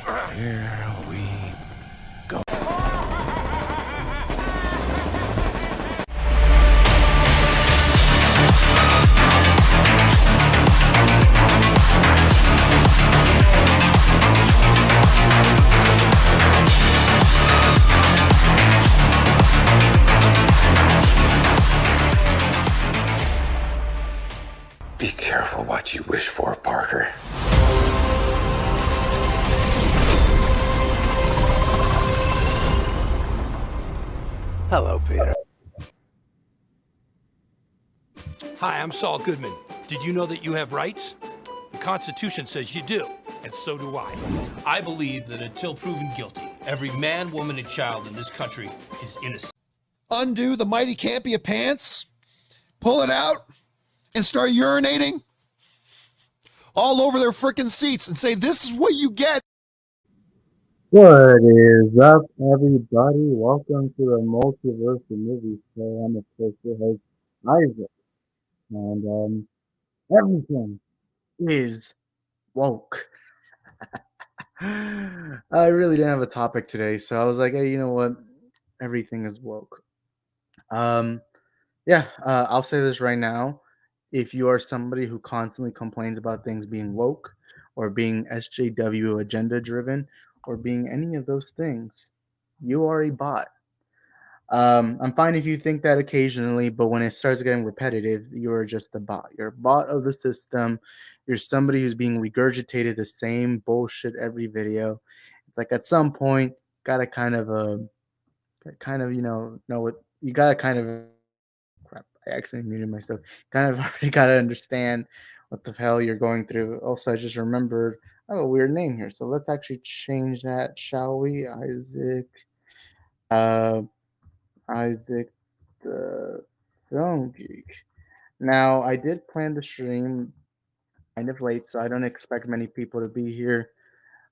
Here we go. Be careful what you wish for, Parker. Hello, Peter. Hi, I'm Saul Goodman. Did you know that you have rights? The Constitution says you do, and so do I. I believe that until proven guilty, every man, woman, and child in this country is innocent. Undo the mighty campy of pants, pull it out, and start urinating all over their freaking seats and say, this is what you get. What is up, everybody? Welcome to the Multiverse movie show. I'm, of course, your host, Isaac. And everything is woke. I really didn't have a topic today, so I was like, hey, you know what? Everything is woke. I'll say this right now. If you are somebody who constantly complains about things being woke or being SJW agenda driven or being any of those things, you are a bot. I'm fine if you think that occasionally, but when it starts getting repetitive, you're just a bot. You're a bot of the system. You're somebody who's being regurgitated the same bullshit every video. It's like at some point, gotta know what you gotta kind of. Crap, I accidentally muted myself. Kind of already gotta understand what the hell you're going through. Also, I just remembered I have a weird name here, so let's actually change that, shall we? Uh, Isaac the Film Geek. Now, I did plan the stream kind of late, so I don't expect many people to be here.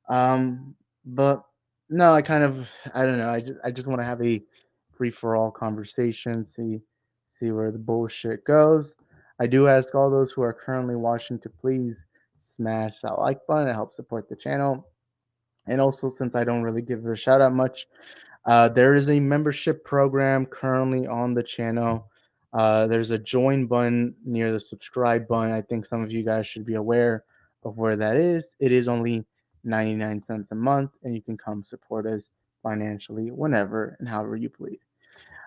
But no, I don't know. I just want to have a free for all conversation, see where the bullshit goes. I do ask all those who are currently watching to please smash that like button. It helps support the channel. And also, since I don't really give it a shout out much, there is a membership program currently on the channel. There's a join button near the subscribe button. I think some of you guys should be aware of where that is. It is only 99 cents a month, and you can come support us financially whenever and however you please.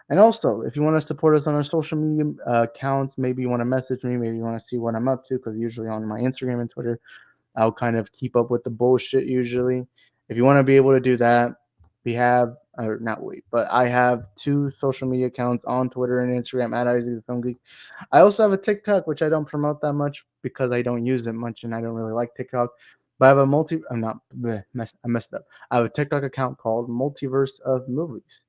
And also, if you want to support us on our social media accounts, maybe you want to message me, maybe you want to see what I'm up to, because usually on my Instagram and Twitter, I'll kind of keep up with the bullshit usually. If you want to be able to do that, I have 2 social media accounts on Twitter and Instagram at Isaac the Film Geek. I also have a TikTok, which I don't promote that much because I don't use it much and I don't really like TikTok. But I have I messed up. I have a TikTok account called Multiverse of Movies,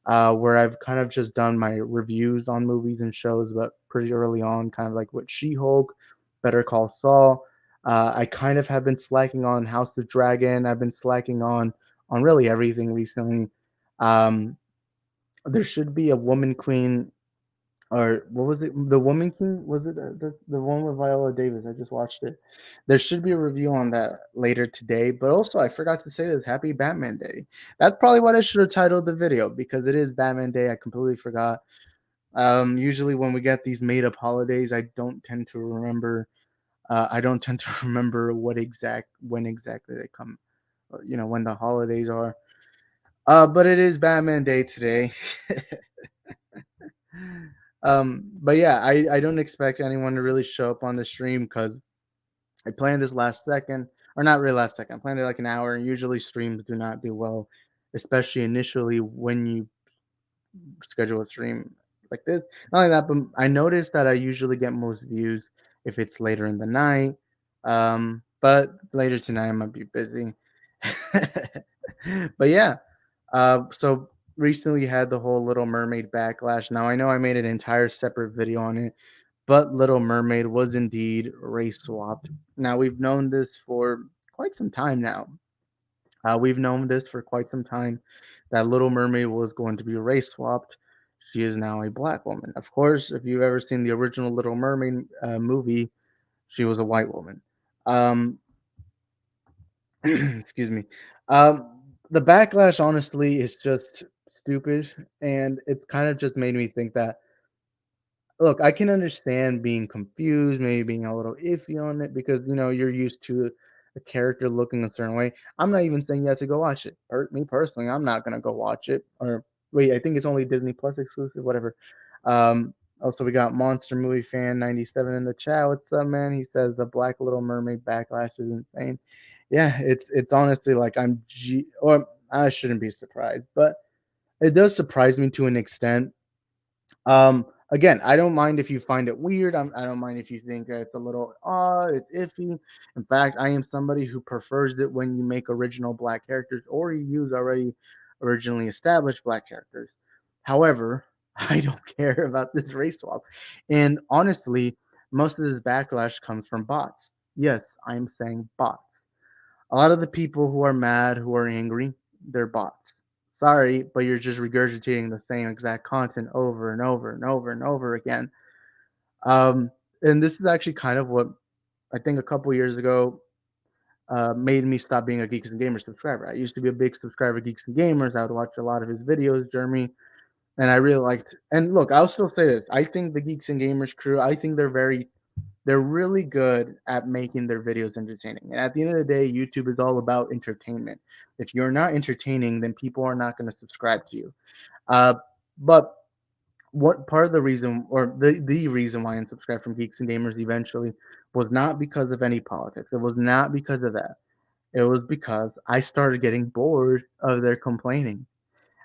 where I've kind of just done my reviews on movies and shows, but pretty early on, kind of like with She-Hulk, Better Call Saul. I kind of have been slacking on House of Dragon. I've been slacking on really everything recently. There should be a Woman Queen, or what was it? The Woman King? Was it the one with Viola Davis? I just watched it. There should be a review on that later today. But also, I forgot to say this. Happy Batman Day. That's probably what I should have titled the video, because it is Batman Day. I completely forgot. Usually when we get these made up holidays, I don't tend to remember when exactly they come, when the holidays are. But it is Batman Day today. But yeah, I don't expect anyone to really show up on the stream because I planned this last second, or not really last second. I planned it like an hour, and usually streams do not do well, especially initially when you schedule a stream like this. Not only that, but I noticed that I usually get most views if it's later in the night. But later tonight I might be busy. But yeah, so recently had the whole Little Mermaid backlash. Now I know I made an entire separate video on it, but Little Mermaid was indeed race swapped. Now we've known this for quite some time now. That Little Mermaid was going to be race swapped. She is now a black woman. Of course, if you've ever seen the original Little Mermaid movie, she was a white woman. Excuse me. The backlash, honestly, is just stupid, and it's kind of just made me think that look, I can understand being confused, maybe being a little iffy on it because you're used to a character looking a certain way. I'm not even saying you have to go watch it. Me personally, I'm not gonna go watch it. Or wait, I think it's only Disney Plus exclusive, whatever. Also, we got Monster Movie Fan 97 in the chat. What's up, man? He says the Black Little Mermaid backlash is insane. Yeah, it's honestly like or I shouldn't be surprised, but it does surprise me to an extent. Again, I don't mind if you find it weird. I don't mind if you think that it's a little odd, it's iffy. In fact, I am somebody who prefers it when you make original black characters or you use already originally established black characters. However, I don't care about this race swap. And honestly, most of this backlash comes from bots. Yes, I'm saying bots. A lot of the people who are mad, who are angry, they're bots. Sorry, but you're just regurgitating the same exact content over and over and over and over again. Um, and this is actually kind of what I think a couple years ago made me stop being a Geeks and Gamers subscriber. I used to be a big subscriber of Geeks and Gamers. I would watch a lot of his videos, Jeremy, and I really liked. And look, I'll still say this: I think the Geeks and Gamers crew. I think they're really good at making their videos entertaining. And at the end of the day, YouTube is all about entertainment. If you're not entertaining, then people are not going to subscribe to you. Uh, but what part of the reason, or the reason why I unsubscribed from Geeks and Gamers eventually, was not because of any politics. It was not because of that. It was because I started getting bored of their complaining.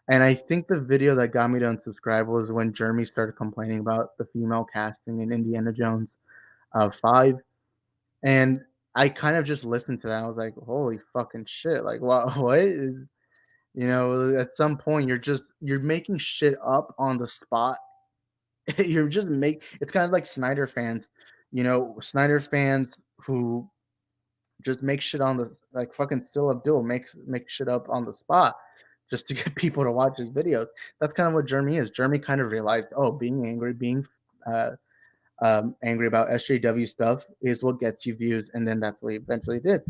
And I think the video that got me to unsubscribe was when Jeremy started complaining about the female casting in Indiana Jones 5. And I kind of just listened to that. I was like, holy fucking shit. Like what what is at some point you're making shit up on the spot. You're just make It's kind of like Snyder fans. Snyder fans who just make shit on the like fucking Still Abdul makes shit up on the spot just to get people to watch his videos. That's kind of what Jeremy is. Jeremy kind of realized, oh, being angry, being uh angry about SJW stuff is what gets you views, and then that's what he eventually did,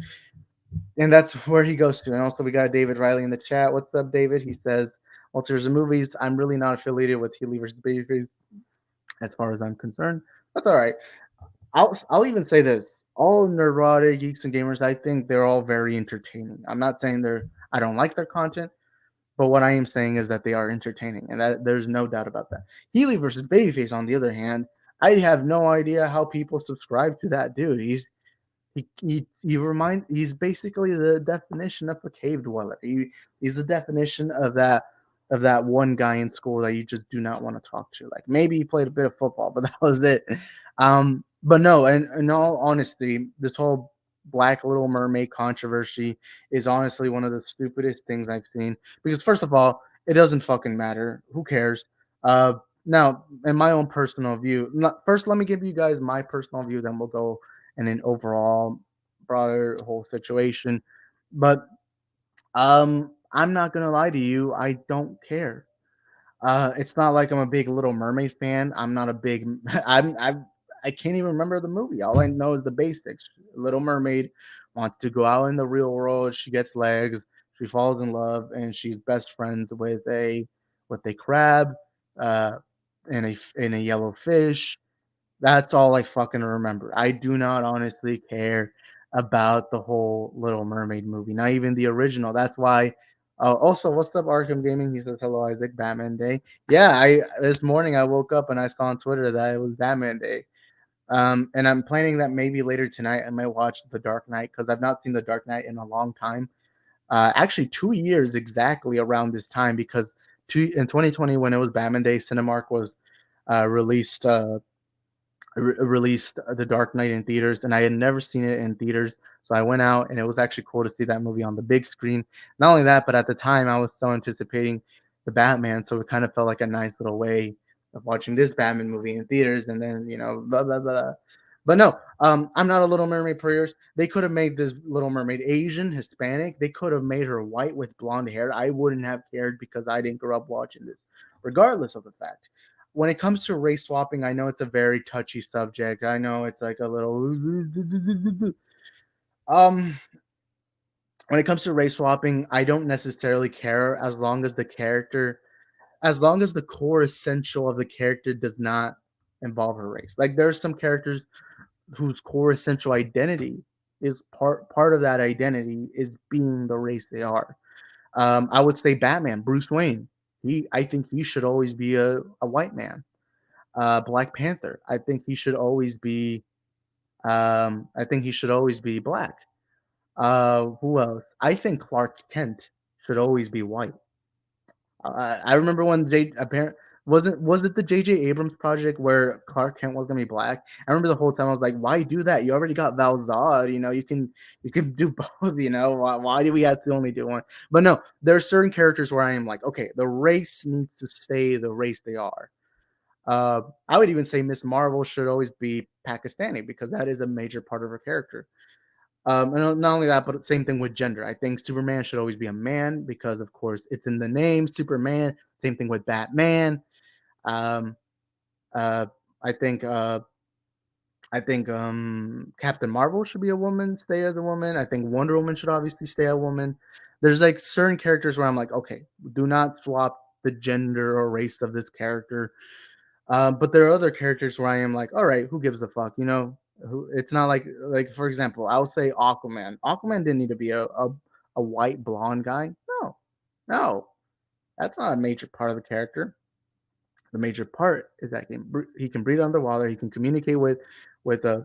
and that's where he goes to. And also, we got David Riley in the chat. What's up, David? He says, "Alters and movies. I'm really not affiliated with Healy versus Babyface, as far as I'm concerned. That's all right. I'll even say this: all neurotic geeks and gamers, I think they're all very entertaining. I'm not saying I don't like their content. But what I am saying is that they are entertaining, and that there's no doubt about that. Healy versus Babyface, on the other hand, I have no idea how people subscribe to that dude. He's basically the definition of a cave dweller. He's the definition of that one guy in school that you just do not want to talk to. Like maybe he played a bit of football, but that was it. But no, and in all honesty, this whole Black Little Mermaid controversy is honestly one of the stupidest things I've seen. Because first of all, it doesn't fucking matter. Who cares? Now, in my own personal view, first let me give you guys my personal view, then we'll go and an overall broader whole situation. But I'm not gonna lie to you, I don't care. It's not like I'm a big Little Mermaid fan. I'm not a big. I can't even remember the movie. All I know is the basics. Little Mermaid wants to go out in the real world. She gets legs. She falls in love, and she's best friends with a crab, uh, and a yellow fish. That's all I fucking remember. I do not honestly care about the whole Little Mermaid movie, not even the original. That's why. Also, what's up, Arkham Gaming? He says hello, Isaac. Batman Day. Yeah, I this morning I woke up and I saw on Twitter that it was Batman Day. And I'm planning that maybe later tonight I might watch The Dark Knight because I've not seen The Dark Knight in a long time. Actually, 2 years exactly around this time because in 2020 when it was Batman Day, Cinemark was released. Released The Dark Knight in theaters, and I had never seen it in theaters. So I went out, and it was actually cool to see that movie on the big screen. Not only that, but at the time, I was so anticipating the Batman, so it kind of felt like a nice little way of watching this Batman movie in theaters, and then blah blah blah. But no, I'm not a Little Mermaid purist. They could have made this Little Mermaid Asian, Hispanic. They could have made her white with blonde hair. I wouldn't have cared because I didn't grow up watching this, regardless of the fact when it comes to race swapping, I know it's a very touchy subject. I know it's like a little um when it comes to race swapping, I don't necessarily care as long as as long as the core essential of the character does not involve her race. Like there's some characters whose core essential identity is part of that identity is being the race they are. I would say Batman, Bruce Wayne. I think he should always be a white man. Black Panther. I think he should always be black. Who else? I think Clark Kent should always be white. I remember when was it the J.J. Abrams project where Clark Kent was gonna be black? I remember the whole time I was like, why do that? You already got Val Zod, you can do both, Why do we have to only do one? But no, there are certain characters where I am like, okay, the race needs to stay the race they are. I would even say Miss Marvel should always be Pakistani because that is a major part of her character. And not only that, but same thing with gender. I think Superman should always be a man because, of course, it's in the name, Superman. Same thing with Batman. Um, uh, I think Captain Marvel should be a woman, stay as a woman. I think Wonder Woman should obviously stay a woman. There's like certain characters where I'm like, okay, do not swap the gender or race of this character. But there are other characters where I am like, all right, who gives a fuck? It's not like for example, I would say Aquaman. Aquaman didn't need to be a white blonde guy. No, no, that's not a major part of the character. The major part is that he can breathe underwater. He can communicate with uh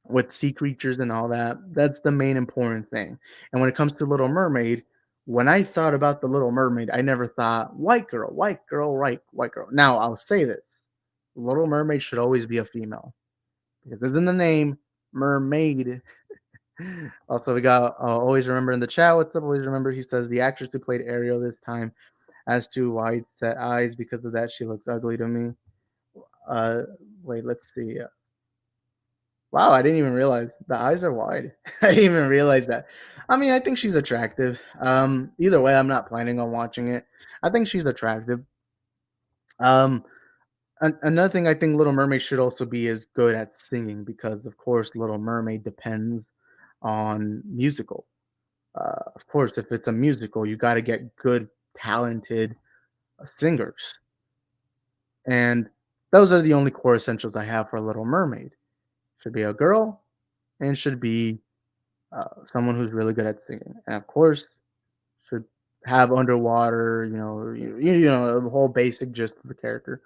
with sea creatures and all that. That's the main important thing. And when it comes to Little Mermaid, when I thought about the Little Mermaid, I never thought white girl, white girl. Now I'll say this: Little Mermaid should always be a female because it's in the name, mermaid. Also, we got always remember in the chat. What's up? Always remember. He says the actress who played Ariel this time has too wide set eyes. Because of that, she looks ugly to me. Uh, Wait, let's see. Wow, I didn't even realize the eyes are wide. I didn't even realize that. I mean, I think she's attractive. Either way, I'm not planning on watching it. I think she's attractive. Um, Another thing I think Little Mermaid should also be is good at singing because, of course, Little Mermaid depends on musical. Of course, if it's a musical, you got to get good, talented singers, and those are the only core essentials I have for Little Mermaid. Should be a girl, and should be someone who's really good at singing, and of course, should have underwater, the whole basic gist of the character.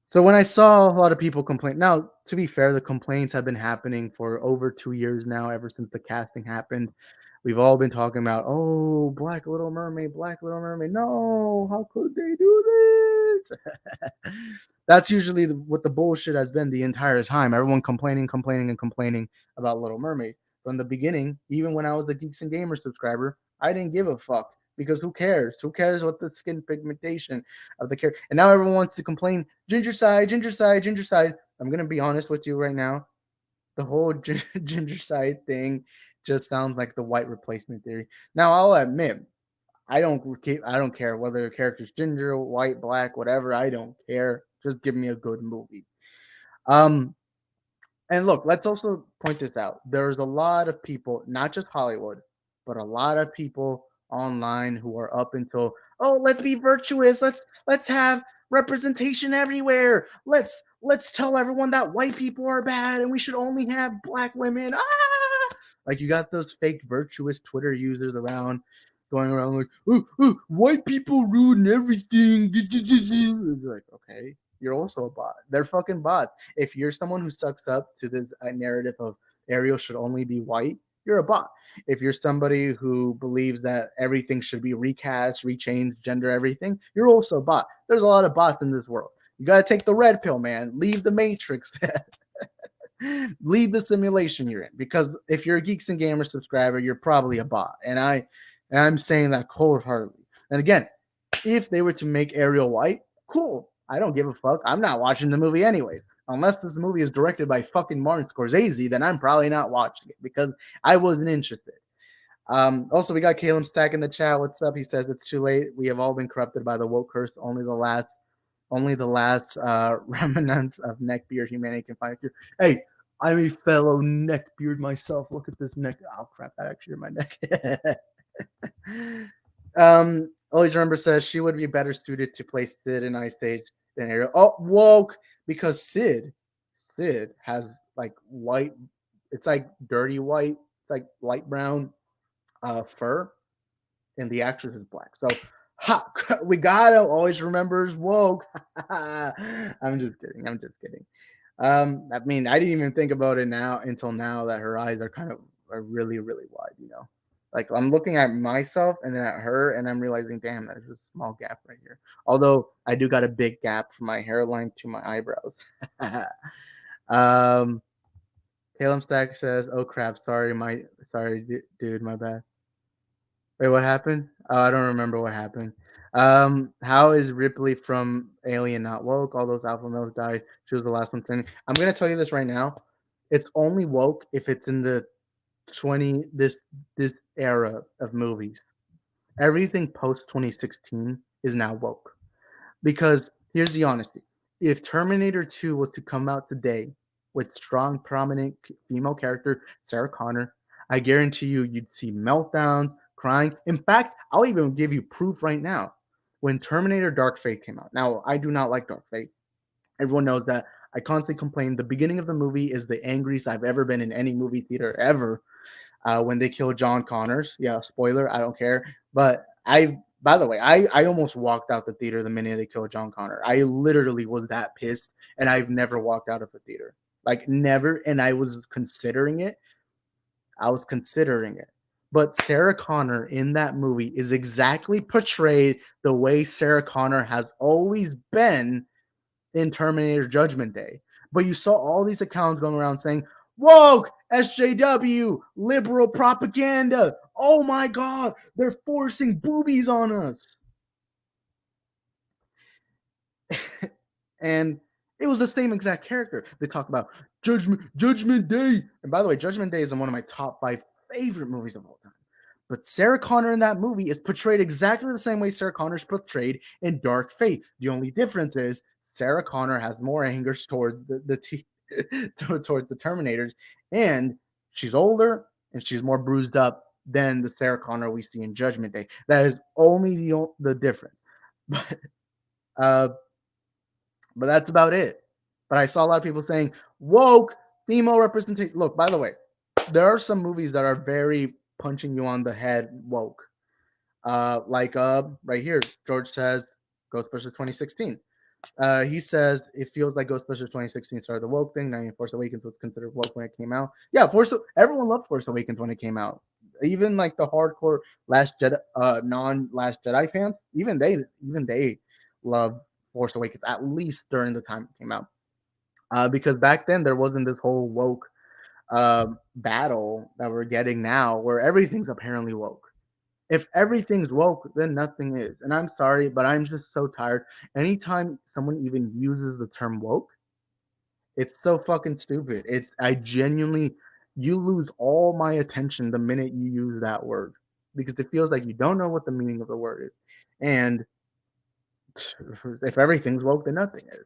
So when I saw a lot of people complain, now to be fair, the complaints have been happening for over 2 years now, ever since the casting happened. We've all been talking about, oh, Black Little Mermaid, Black Little Mermaid. No, how could they do this? That's usually what the bullshit has been the entire time. Everyone complaining about Little Mermaid. From the beginning, even when I was a Geeks and Gamers subscriber, I didn't give a fuck because who cares? Who cares what the skin pigmentation of the character? And now everyone wants to complain, ginger side, ginger side, ginger side. I'm going to be honest with you right now. The whole ginger side thing just sounds like the white replacement theory. Now, I'll admit, I don't care whether the character's ginger, white, black, whatever. I don't care. Just give me a good movie. And look, let's also point this out. There's a lot of people, not just Hollywood, but a lot of people online who are up until, oh, let's be virtuous. Let's have representation everywhere. Let's tell everyone that white people are bad and we should only have black women. Like you got those fake virtuous Twitter users going around like, oh, white people ruin everything. It's like, okay, you're also a bot. They're fucking bots. If you're someone who sucks up to this narrative of Ariel should only be white, you're a bot. If you're somebody who believes that everything should be recast, rechanged, gender everything, you're also a bot. There's a lot of bots in this world. You got to take the red pill, man. Leave the matrix. Leave the simulation you're in. Because if you're a Geeks and Gamers subscriber, you're probably a bot. And I'm saying that cold-heartedly. And again, if they were to make Ariel white, cool. I don't give a fuck. I'm not watching the movie anyways. Unless this movie is directed by fucking Martin Scorsese, then I'm probably not watching it because I wasn't interested. Also, we got Caleb Stack in the chat. What's up? He says it's too late. We have all been corrupted by the woke curse. Only the last remnants of neckbeard humanity can find a cure. Hey, I'm a fellow neckbeard myself. Look at this neck. Oh crap, that actually hurt my neck. Always remember says she would be better suited to play Sid in Ice Age than Ariel. Oh, woke because Sid has like white. It's like dirty white. It's like light brown fur, and the actress is black. So, we gotta always remembers woke. I'm just kidding. I'm just kidding. I mean, I didn't even think about it now until now that her eyes are really, really wide. Like I'm looking at myself and then at her, and I'm realizing, damn, there's a small gap right here. Although I do got a big gap from my hairline to my eyebrows. um, Caleb Stack says, "Oh crap, sorry, dude, my bad." Wait, what happened? Oh, I don't remember what happened. How is Ripley from Alien not woke? All those alpha males died. She was the last one standing. I'm gonna tell you this right now. It's only woke if it's in the 20 this era of movies. Everything post 2016 is now woke. Because here's the honesty. If Terminator 2 was to come out today with strong, prominent female character, Sarah Connor, I guarantee you'd see meltdowns, crying. In fact, I'll even give you proof right now. When Terminator Dark Fate came out. Now, I do not like Dark Fate. Everyone knows that. I constantly complain. The beginning of the movie is the angriest I've ever been in any movie theater ever. When they kill John Connors. Yeah, spoiler, I don't care. But by the way, I almost walked out the theater the minute they killed John Connor. I literally was that pissed, and I've never walked out of a theater. Like never, and I was considering it. But Sarah Connor in that movie is exactly portrayed the way Sarah Connor has always been in Terminator Judgment Day. But you saw all these accounts going around saying, woke, SJW, liberal propaganda. Oh my God, they're forcing boobies on us. And it was the same exact character. They talk about Judgment Day. And by the way, Judgment Day is one of my top 5 favorite movies of all time. But Sarah Connor in that movie is portrayed exactly the same way Sarah Connor is portrayed in Dark Fate. The only difference is Sarah Connor has more anger towards towards the Terminators, and she's older and she's more bruised up than the Sarah Connor we see in Judgment Day. That is only the difference. But that's about it. But I saw a lot of people saying woke female representation. Look, by the way, there are some movies that are very punching you on the head woke. Like right here, George says Ghostbusters 2016. He says it feels like Ghostbusters 2016 started the woke thing. Now Force Awakens was considered woke when it came out. Yeah, everyone loved Force Awakens when it came out. Even like the hardcore Last Jedi, non-Last Jedi fans, even they love Force Awakens at least during the time it came out. Because back then there wasn't this whole woke battle that we're getting now, where everything's apparently woke. If everything's woke, then nothing is. And I'm sorry, but I'm just so tired. Anytime someone even uses the term woke, it's so fucking stupid. You lose all my attention the minute you use that word, because it feels like you don't know what the meaning of the word is. And if everything's woke, then nothing is.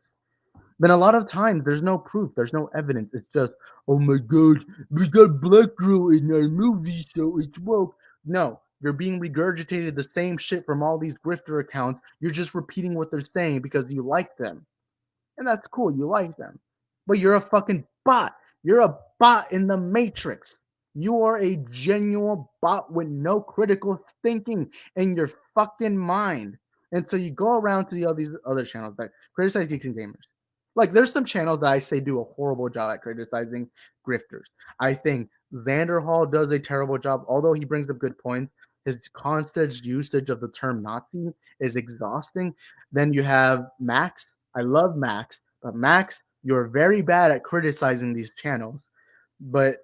Then a lot of times there's no proof, there's no evidence. It's just, oh my God, we got black girl in our movie, so it's woke. No, you're being regurgitated the same shit from all these grifter accounts. You're just repeating what they're saying because you like them. And that's cool, you like them. But you're a fucking bot. You're a bot in the Matrix. You are a genuine bot with no critical thinking in your fucking mind. And so you go around to all these other channels that criticize geeks and gamers. Like, there's some channels that I say do a horrible job at criticizing grifters. I think Xander Hall does a terrible job, although he brings up good points. His constant usage of the term Nazi is exhausting. Then you have Max. I love Max, but Max, you're very bad at criticizing these channels. But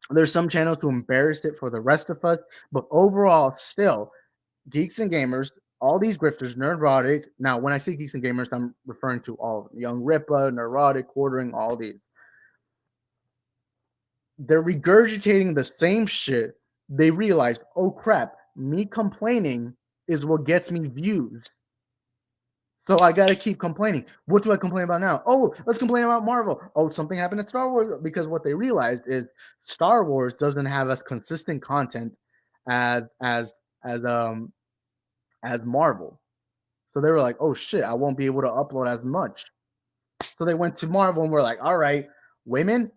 there's some channels who embarrass it for the rest of us. But overall, still, geeks and gamers, all these grifters, Nerdrotic. Now, when I say geeks and gamers, I'm referring to all of them. Young Ripa, Nerdrotic, Quartering, all these. They're regurgitating the same shit. They realize, oh crap, me complaining is what gets me views. So I gotta keep complaining. What do I complain about now? Oh, let's complain about Marvel. Oh, something happened at Star Wars, because what they realized is Star Wars doesn't have as consistent content as as as um as Marvel. So they were like, oh shit, I won't be able to upload as much. So they went to Marvel and were like, all right, women,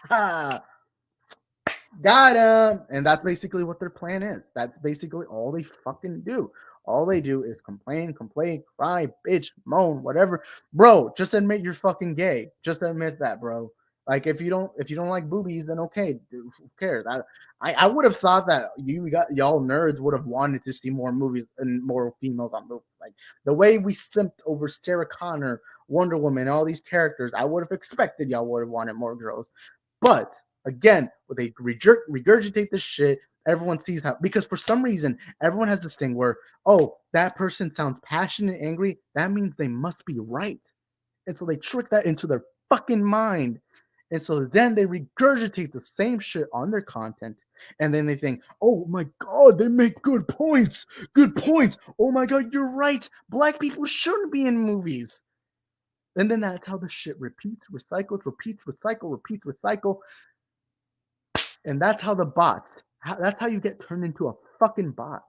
got him. And that's basically what their plan is. That's basically all they fucking do. All they do is complain, cry, bitch, moan, whatever. Bro, just admit you're fucking gay. Just admit that, bro. Like if you don't like boobies, then okay, dude, who cares? I would have thought that y'all nerds would have wanted to see more movies and more females on movies. Like the way we simped over Sarah Connor, Wonder Woman, all these characters, I would have expected y'all would have wanted more girls. But again, when they regurgitate this shit, everyone sees how, because for some reason, everyone has this thing where, oh, that person sounds passionate and angry. That means they must be right. And so they trick that into their fucking mind. And so then they regurgitate the same shit on their content. And then they think, oh my God, they make good points. Good points. Oh my God, you're right. Black people shouldn't be in movies. And then that's how the shit repeats, recycles, repeats, recycle. And that's how the bots, that's how you get turned into a fucking bot.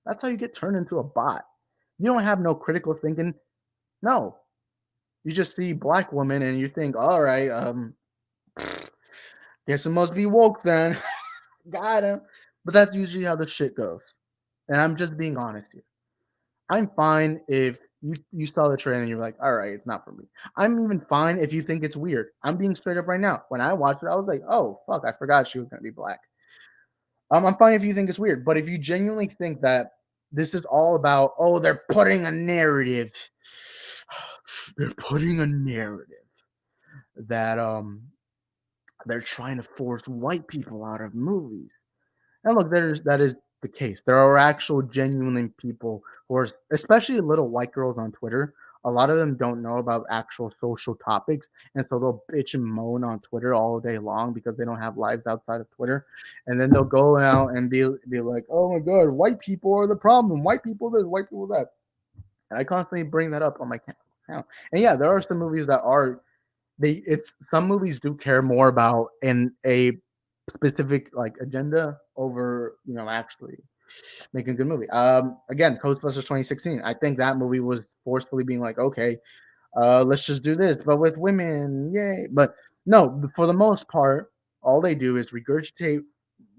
That's how you get turned into a bot. You don't have no critical thinking. No. You just see black woman and you think, all right, guess it must be woke then. Got him. But that's usually how the shit goes. And I'm just being honest here. I'm fine if you saw the trailer and you're like, all right, it's not for me. I'm even fine if you think it's weird. I'm being straight up right now. When I watched it, I was like, oh, fuck, I forgot she was going to be black. I'm fine if you think it's weird. But if you genuinely think that this is all about, oh, they're putting a narrative. They're putting a narrative that they're trying to force white people out of movies. And look, that is the case. There are actual genuinely people who are, especially little white girls on Twitter. A lot of them don't know about actual social topics, and so they'll bitch and moan on Twitter all day long because they don't have lives outside of Twitter. And then they'll go out and be like, "Oh my God, white people are the problem. White people this, white people that." And I constantly bring that up on my account. And yeah, there are some movies that are some movies do care more about a specific like agenda over actually making a good movie. Again, Ghostbusters 2016. I think that movie was forcefully being like, okay, let's just do this, but with women, yay. But no, for the most part, all they do is regurgitate,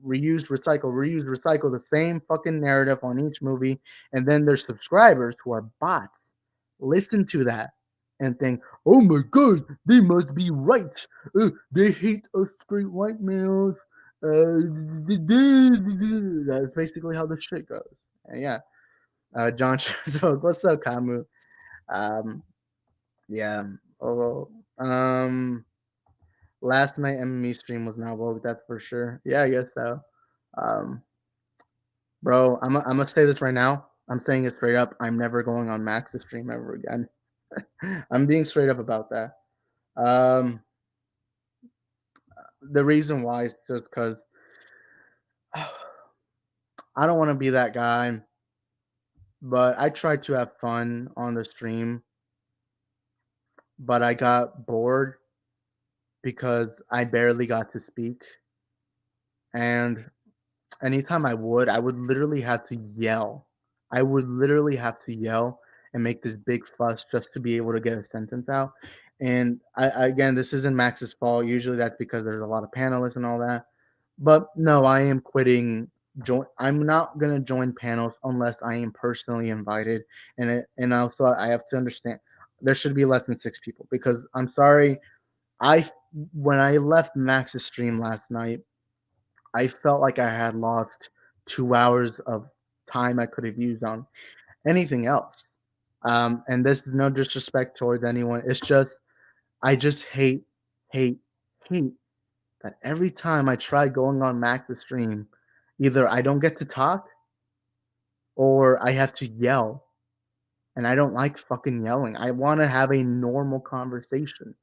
reuse, recycle the same fucking narrative on each movie, and then their subscribers who are bots listen to that and think, oh my God, they must be right. They hate us straight white males. That's basically how the shit goes. And yeah. John so what's up, Kamu? Yeah. Oh, last night MME stream was not woke, that's for sure. Yeah, I guess so. Bro, I'm gonna say this right now. I'm saying it straight up. I'm never going on Max's stream ever again. I'm being straight up about that. The reason why is just because I don't want to be that guy, but I tried to have fun on the stream, but I got bored because I barely got to speak. And anytime I would literally have to yell. I would literally have to yell and make this big fuss just to be able to get a sentence out. And again, this isn't Max's fault. Usually that's because there's a lot of panelists and all that. But no, I am quitting. I'm not gonna join panels unless I am personally invited. And also I have to understand there should be less than 6 people because I'm sorry. When I left Max's stream last night, I felt like I had lost 2 hours of time I could have used on anything else. And this is no disrespect towards anyone. It's just I just hate, hate that every time I try going on Max's stream, either I don't get to talk or I have to yell. And I don't like fucking yelling. I want to have a normal conversation.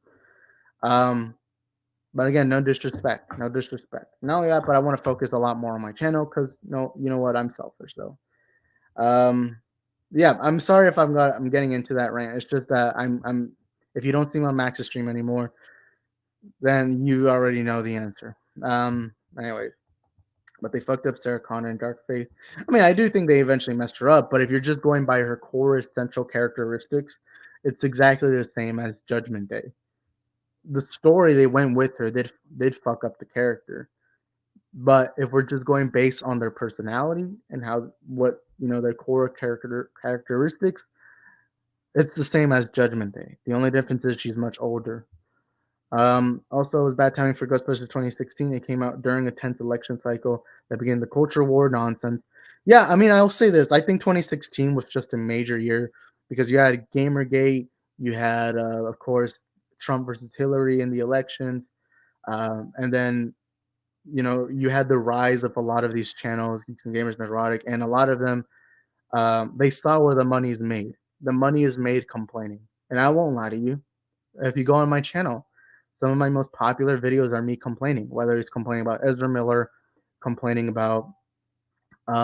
But again, no disrespect. No disrespect. Not only that, but I want to focus a lot more on my channel because you know what? I'm selfish though. Yeah, I'm sorry if I'm getting into that rant. It's just that I'm if you don't see my Max's stream anymore, then you already know the answer. Anyways, but they fucked up Sarah Connor and Dark Faith. I mean, I do think they eventually messed her up, but if you're just going by her core essential characteristics, it's exactly the same as Judgment Day. The story they went with her did fuck up the character. But if we're just going based on their personality and how what their core characteristics, it's the same as Judgment Day. The only difference is she's much older. Also, it was bad timing for Ghostbusters 2016. It came out during a tense election cycle that began the culture war nonsense. Yeah, I mean, I'll say this. I think 2016 was just a major year because you had Gamergate, you had, of course, Trump versus Hillary in the elections, and then you had the rise of a lot of these channels, Geeks and Gamers Neurotic, and a lot of them, they saw where the money is made. The money is made complaining, and I won't lie to you. If you go on my channel, some of my most popular videos are me complaining, whether it's complaining about Ezra Miller, complaining about I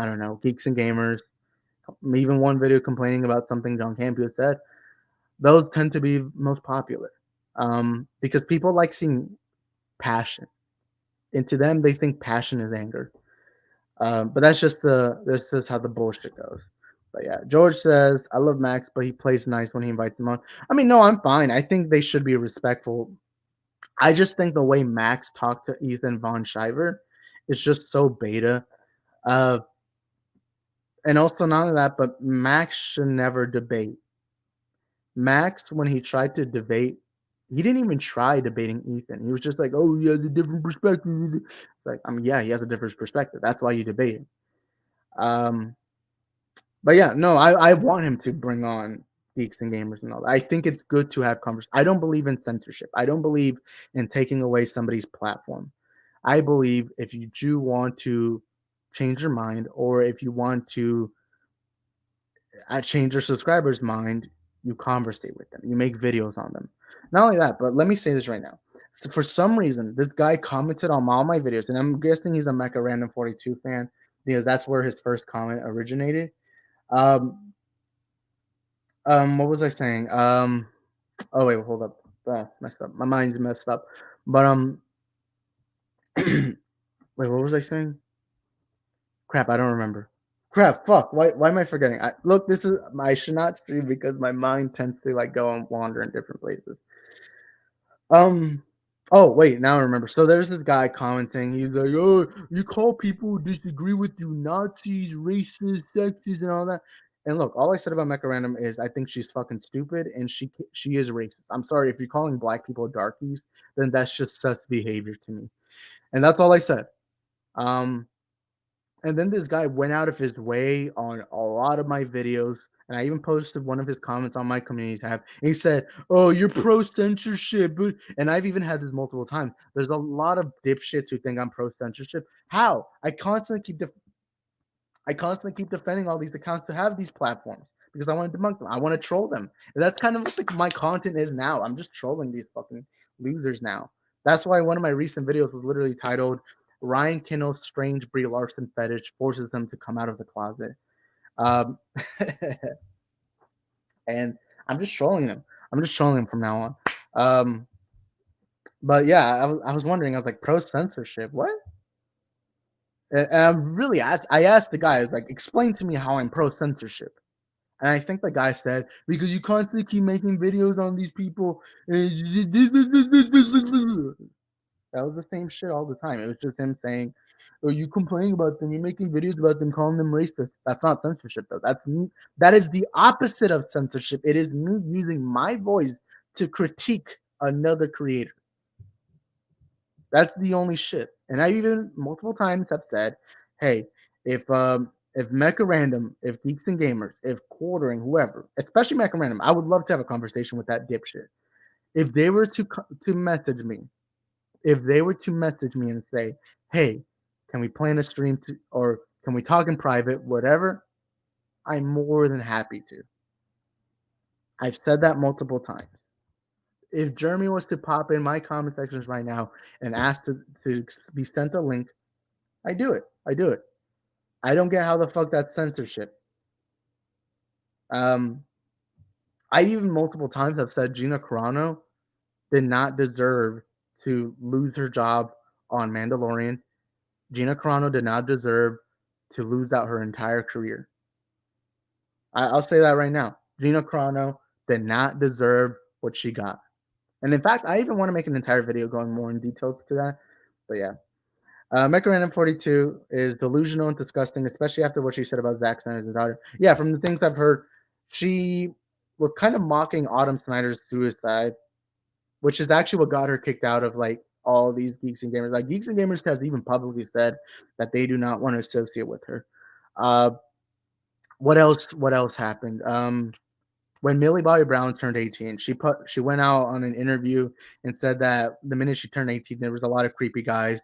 don't know, Geeks and Gamers, even one video complaining about something John Campio said. Those tend to be most popular because people like seeing passion. And to them, they think passion is anger. But that's just how the bullshit goes. But yeah, George says, I love Max, but he plays nice when he invites him on. I mean, no, I'm fine. I think they should be respectful. I just think the way Max talked to Ethan Von Shiver is just so beta. Uh, and also not only that, but Max should never debate. Max, when he tried to debate, he didn't even try debating Ethan. He was just like, "Oh, he has a different perspective." Like, I mean, yeah, he has a different perspective. That's why you debate. Um, but yeah, no, I want him to bring on geeks and gamers and all that. I think it's good to have conversation. I don't believe in censorship. I don't believe in taking away somebody's platform. I believe if you do want to change your mind, or if you want to change your subscribers' mind, you conversate with them. You make videos on them. Not only that, but let me say this right now. So for some reason, this guy commented on all my videos, and I'm guessing he's a Mecha Random 42 fan because that's where his first comment originated. Um, what was I saying? Oh wait, hold up. Messed up. My mind's messed up. But wait, what was I saying? Crap, I don't remember. Crap, fuck. Why am I forgetting? I should not stream because my mind tends to like go and wander in different places. Oh wait, now I remember. So there's this guy commenting. He's like, "Oh, you call people who disagree with you Nazis, racist, sexist, and all that." And look, all I said about Mecha Random is I think she's fucking stupid and she is racist. I'm sorry if you're calling black people darkies, then that's just sus behavior to me. And that's all I said. Um, and then this guy went out of his way on a lot of my videos. And I even posted one of his comments on my community tab. And he said, "Oh, you're pro censorship." And I've even had this multiple times. There's a lot of dipshits who think I'm pro censorship. How? I constantly keep defending all these accounts to have these platforms because I want to debunk them. I want to troll them. And that's kind of what my content is now. I'm just trolling these fucking losers now. That's why one of my recent videos was literally titled Ryan Kinnell's strange Brie Larson fetish forces him to come out of the closet. Um, and I'm just trolling them. I'm just trolling them from now on. But yeah, I was wondering. I was like, pro censorship, what? And I asked the guy, I was like, explain to me how I'm pro censorship. And I think the guy said, because you constantly keep making videos on these people. That was the same shit all the time. It was just him saying, "Oh, you complaining about them, you're making videos about them, calling them racist." That's not censorship, though. That's me. That is the opposite of censorship. It is me using my voice to critique another creator. That's the only shit. And I even multiple times have said, "Hey, if Mecha Random, if Geeks and Gamers, if Quartering, whoever, especially Mecha Random, I would love to have a conversation with that dipshit. If they were to message me." If they were to message me and say, "Hey, can we plan a stream or can we talk in private, whatever," I'm more than happy to. I've said that multiple times. If Jeremy was to pop in my comment sections right now and ask to be sent a link, I do it. I do it. I don't get how the fuck that's censorship. I even multiple times have said Gina Carano did not deserve to lose her job on Mandalorian. Gina Carano did not deserve to lose out her entire career. I'll say that right now. Gina Carano did not deserve what she got. And in fact, I even want to make an entire video going more in details to that. But yeah. Mecha Random 42 is delusional and disgusting, especially after what she said about Zack Snyder's daughter. Yeah, from the things I've heard, she was kind of mocking Autumn Snyder's suicide, which is actually what got her kicked out of like all these Geeks and Gamers. Like Geeks and Gamers has even publicly said that they do not want to associate with her. What else happened? When Millie Bobby Brown turned 18, she went out on an interview and said that the minute she turned 18, there was a lot of creepy guys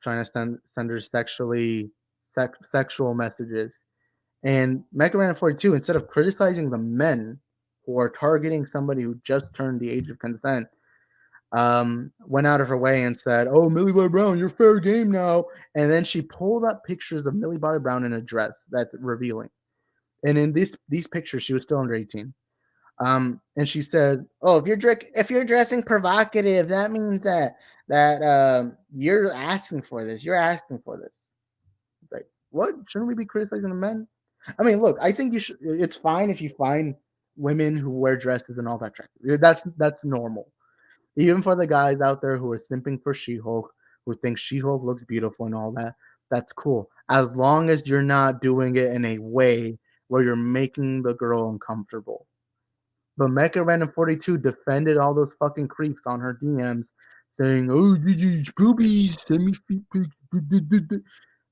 trying to send her sexual messages. And Mecha Man 42, instead of criticizing the men who are targeting somebody who just turned the age of consent, went out of her way and said, "Oh, Millie Bobby Brown, you're fair game now." And then she pulled up pictures of Millie Bobby Brown in a dress that's revealing. And in these pictures, she was still under 18. And she said, "Oh, if you're dressing provocative, that means that you're asking for this. You're asking for this." Like, what? Shouldn't we be criticizing the men? I mean, look, I think you should. It's fine if you find women who wear dresses and all that attractive. That's normal. Even for the guys out there who are simping for She-Hulk, who think She-Hulk looks beautiful and all that, that's cool. As long as you're not doing it in a way where you're making the girl uncomfortable. But Mecha Random 42 defended all those fucking creeps on her DMs, saying, "Oh, these boobies, send me feet pics."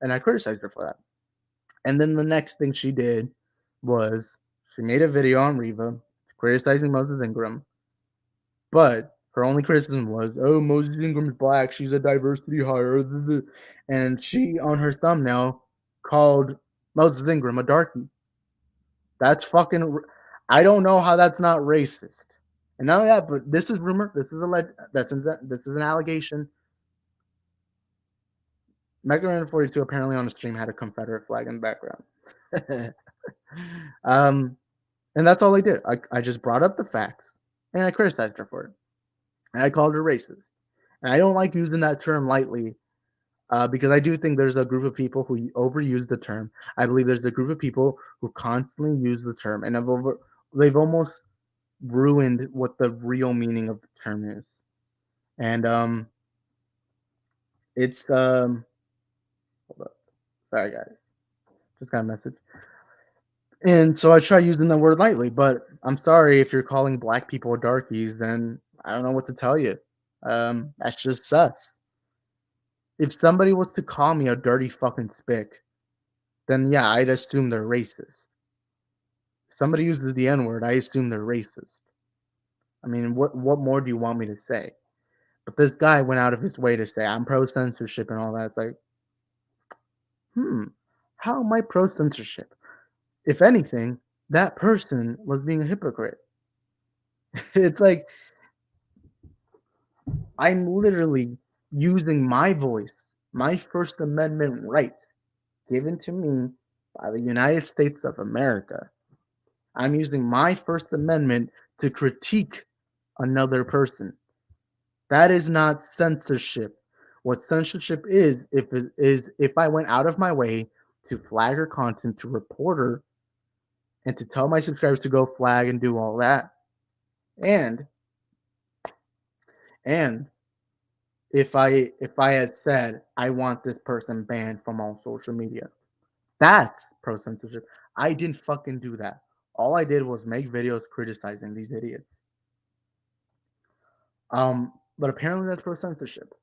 And I criticized her for that. And then the next thing she did was she made a video on Reva criticizing Moses Ingram. But her only criticism was, "Oh, Moses Ingram's black. She's a diversity hire." And she, on her thumbnail, called Moses Ingram a darkie. That's fucking. I don't know how that's not racist. And not only that, but this is rumor. This is an allegation. Mega Man 42 apparently on the stream had a Confederate flag in the background. And that's all I did. I just brought up the facts and I criticized her for it. And I called her racist. And I don't like using that term lightly because I do think there's a group of people who overuse the term. I believe there's a group of people who constantly use the term and they've almost ruined what the real meaning of the term is. And it's hold up. Sorry guys. Just got a message. And so I try using the word lightly, but I'm sorry if you're calling black people darkies, then I don't know what to tell you. That's just sus. If somebody was to call me a dirty fucking spick, then yeah, I'd assume they're racist. If somebody uses the N-word, I assume they're racist. I mean, what more do you want me to say? But this guy went out of his way to say I'm pro censorship and all that. It's like, how am I pro censorship? If anything, that person was being a hypocrite. It's like I'm literally using my voice, my First Amendment right, given to me by the United States of America. I'm using my First Amendment to critique another person. That is not censorship. What censorship is if I went out of my way to flag her content, to report her, and to tell my subscribers to go flag and do all that. And if I had said I want this person banned from all social media, that's pro censorship. I didn't fucking do that. All I did was make videos criticizing these idiots. But apparently that's pro censorship.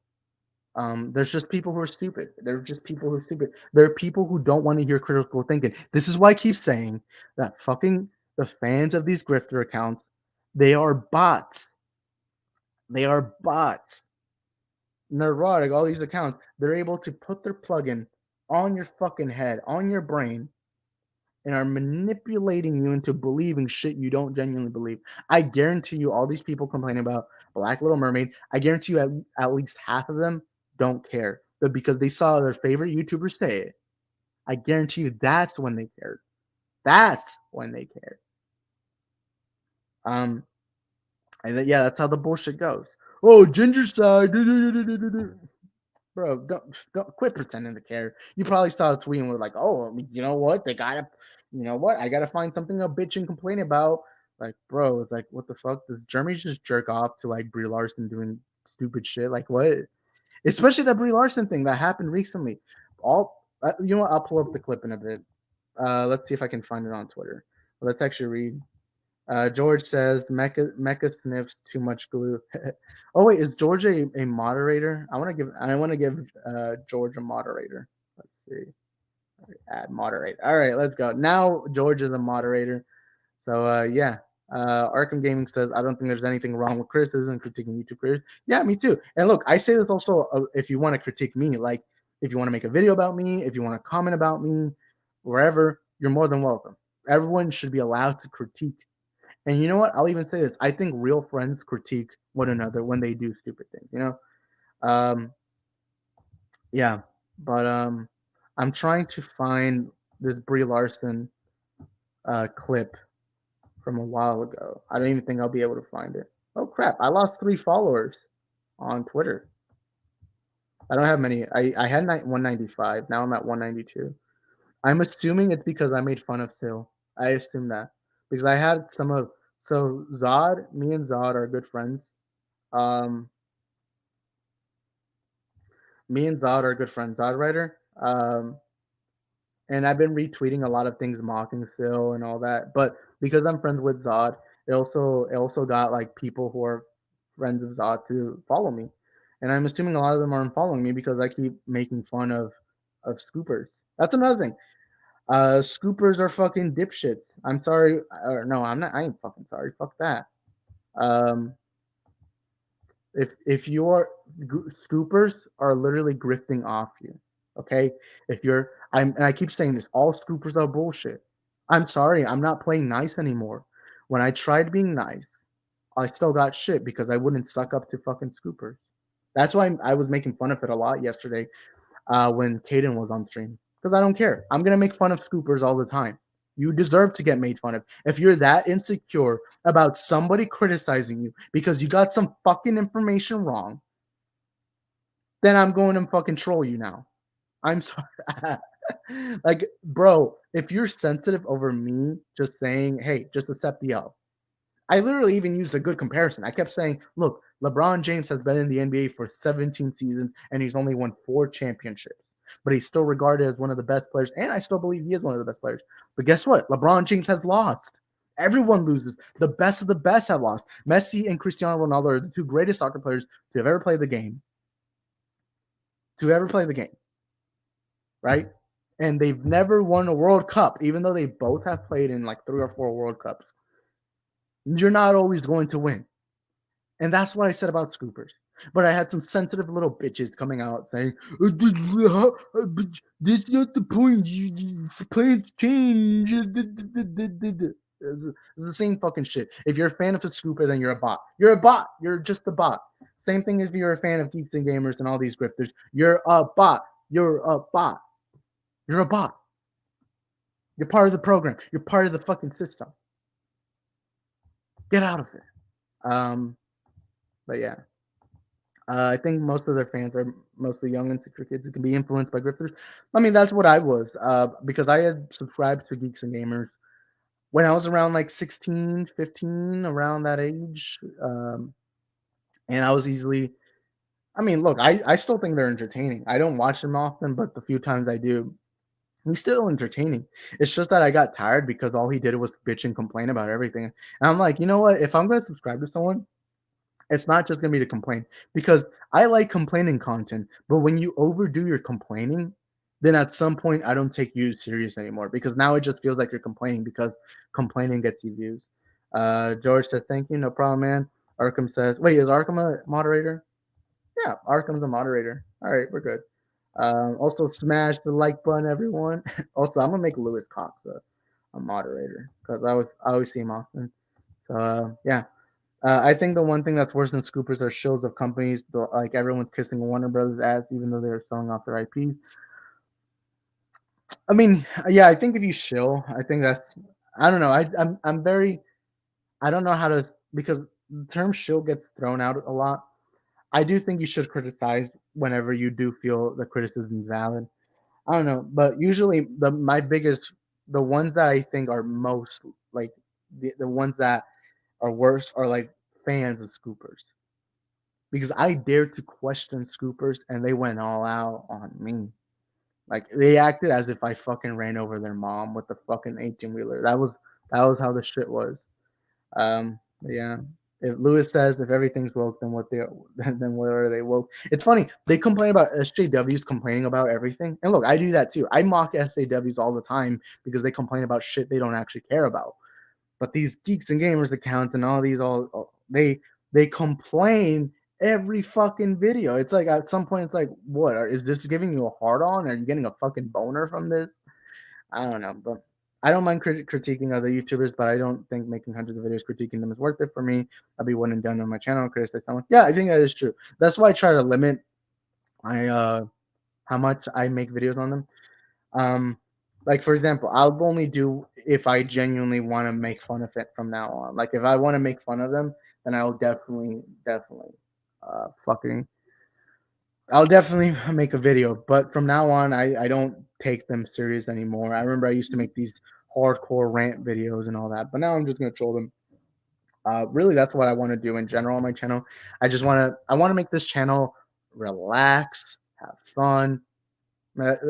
There's just people who are stupid. There are just people who are stupid. There are people who don't want to hear critical thinking. This is why I keep saying that fucking the fans of these grifter accounts, they are bots. They are bots. Neurotic, all these accounts, they're able to put their plugin on your fucking head, on your brain, and are manipulating you into believing shit you don't genuinely believe. I guarantee you, all these people complaining about Black Little Mermaid, I guarantee you at least half of them don't care. But because they saw their favorite YouTuber say it, I guarantee you that's when they cared. That's when they cared. Um, and then, yeah, that's how the bullshit goes. Oh, ginger side. Bro, don't quit pretending to care. You probably saw a tweet and were like, "Oh, you know what? You know what? I gotta find something to bitch and complain about." Like, bro, it's like, what the fuck? Does Jeremy just jerk off to like Brie Larson doing stupid shit? Like, what? Especially that Brie Larson thing that happened recently. You know what? I'll pull up the clip in a bit. Let's see if I can find it on Twitter. Let's actually read. George says Mecca sniffs too much glue. Oh wait, is George a moderator? I want to give George a moderator. Let's see. Add moderate. All right, let's go. Now George is a moderator. So yeah. Arkham Gaming says, I don't think there's anything wrong with criticism and critiquing YouTube creators. Yeah, me too. And look, I say this also if you want to critique me, like if you want to make a video about me, if you want to comment about me, wherever, you're more than welcome. Everyone should be allowed to critique. And you know what? I'll even say this. I think real friends critique one another when they do stupid things, you know? Um, yeah. But I'm trying to find this Brie Larson clip from a while ago. I don't even think I'll be able to find it. Oh crap. I lost 3 followers on Twitter. I don't have many. I had 195. Now I'm at 192. I'm assuming it's because I made fun of Sil. I assume that. Because I had so Zod, me and Zod are good friends. Um, Me and Zod are good friends, Zod Writer. And I've been retweeting a lot of things mocking Sil and all that. But because I'm friends with Zod, it also got like people who are friends of Zod to follow me. And I'm assuming a lot of them are unfollowing me because I keep making fun of scoopers. That's another thing. Scoopers are fucking dipshits. I'm sorry. Or no, I'm not. I ain't fucking sorry. Fuck that. Um, if your scoopers are literally grifting off you, okay? If you're, and I keep saying this, all scoopers are bullshit. I'm sorry, I'm not playing nice anymore. When I tried being nice, I still got shit because I wouldn't suck up to fucking scoopers. That's why I was making fun of it a lot yesterday when Caden was on stream because I don't care. I'm gonna make fun of scoopers all the time. You deserve to get made fun of. If you're that insecure about somebody criticizing you because you got some fucking information wrong, then I'm going to fucking troll you now. I'm sorry. Like, bro, if you're sensitive over me just saying, hey, just accept the L. I literally even used a good comparison. I kept saying, look, LeBron James has been in the NBA for 17 seasons and he's only won 4 championships. But he's still regarded as one of the best players, and I still believe he is one of the best players. But guess what? LeBron James has lost. Everyone loses. The best of the best have lost. Messi and Cristiano Ronaldo are the 2 greatest soccer players to have ever played the game. Right? And they've never won a World Cup, even though they both have played in like 3 or 4 World Cups. You're not always going to win. And that's what I said about scoopers. But I had some sensitive little bitches coming out saying, that's not the point. Plans change. It's the same fucking shit. If you're a fan of a scooper, then you're a bot. You're a bot. You're just a bot. Same thing if you're a fan of Geeks and Gamers and all these grifters. You're a bot. You're a bot. You're a bot. You're part of the program. You're part of the fucking system. Get out of it. But yeah. I think most of their fans are mostly young, insecure kids who can be influenced by grifters. I mean, that's what I was because I had subscribed to Geeks and Gamers when I was around like 16, 15, around that age. And I was easily, I mean, look, I still think they're entertaining. I don't watch them often, but the few times I do, he's still entertaining. It's just that I got tired because all he did was bitch and complain about everything. And I'm like, you know what? If I'm going to subscribe to someone, it's not just going to be to complain because I like complaining content. But when you overdo your complaining, then at some point I don't take you serious anymore because now it just feels like you're complaining because complaining gets you views. George says, thank you. No problem, man. Arkham says, wait, is Arkham a moderator? Yeah, Arkham's a moderator. All right, we're good. Also, smash the like button, everyone. Also, I'm gonna make Lewis Cox a moderator because I always see him often. So yeah, I think the one thing that's worse than scoopers are shows of companies like everyone's kissing Warner Brothers ass, even though they're selling off their IPs. I mean, yeah, I think if you shill, I think that's I don't know. I'm very I don't know how to, because the term shill gets thrown out a lot. I do think you should criticize whenever you do feel the criticism is valid. I don't know, but usually the ones that I think are most like the ones that are worse are like fans of Scoopers, because I dared to question Scoopers and they went all out on me. Like they acted as if I fucking ran over their mom with the fucking 18-wheeler. That was how the shit was. Yeah. If Lewis says if everything's woke, then then what are they woke? It's funny. They complain about SJWs complaining about everything. And look, I do that too. I mock SJWs all the time because they complain about shit they don't actually care about. But these geeks and gamers accounts and all these they complain every fucking video. It's like at some point it's like, what is this giving you a hard on? Are you getting a fucking boner from this? I don't know, but I don't mind critiquing other YouTubers, but I don't think making hundreds of videos critiquing them is worth it for me. I'll be one and done on my channel and criticize someone. Yeah, I think that is true. That's why I try to limit my how much I make videos on them. Like for example, I'll only do if I genuinely want to make fun of it from now on. Like if I want to make fun of them, then I'll definitely fucking I'll definitely make a video, but from now on, I don't take them serious anymore. I remember I used to make these hardcore rant videos and all that, but now I'm just gonna troll them. Really, that's what I want to do in general on my channel. I want to make this channel relax, have fun,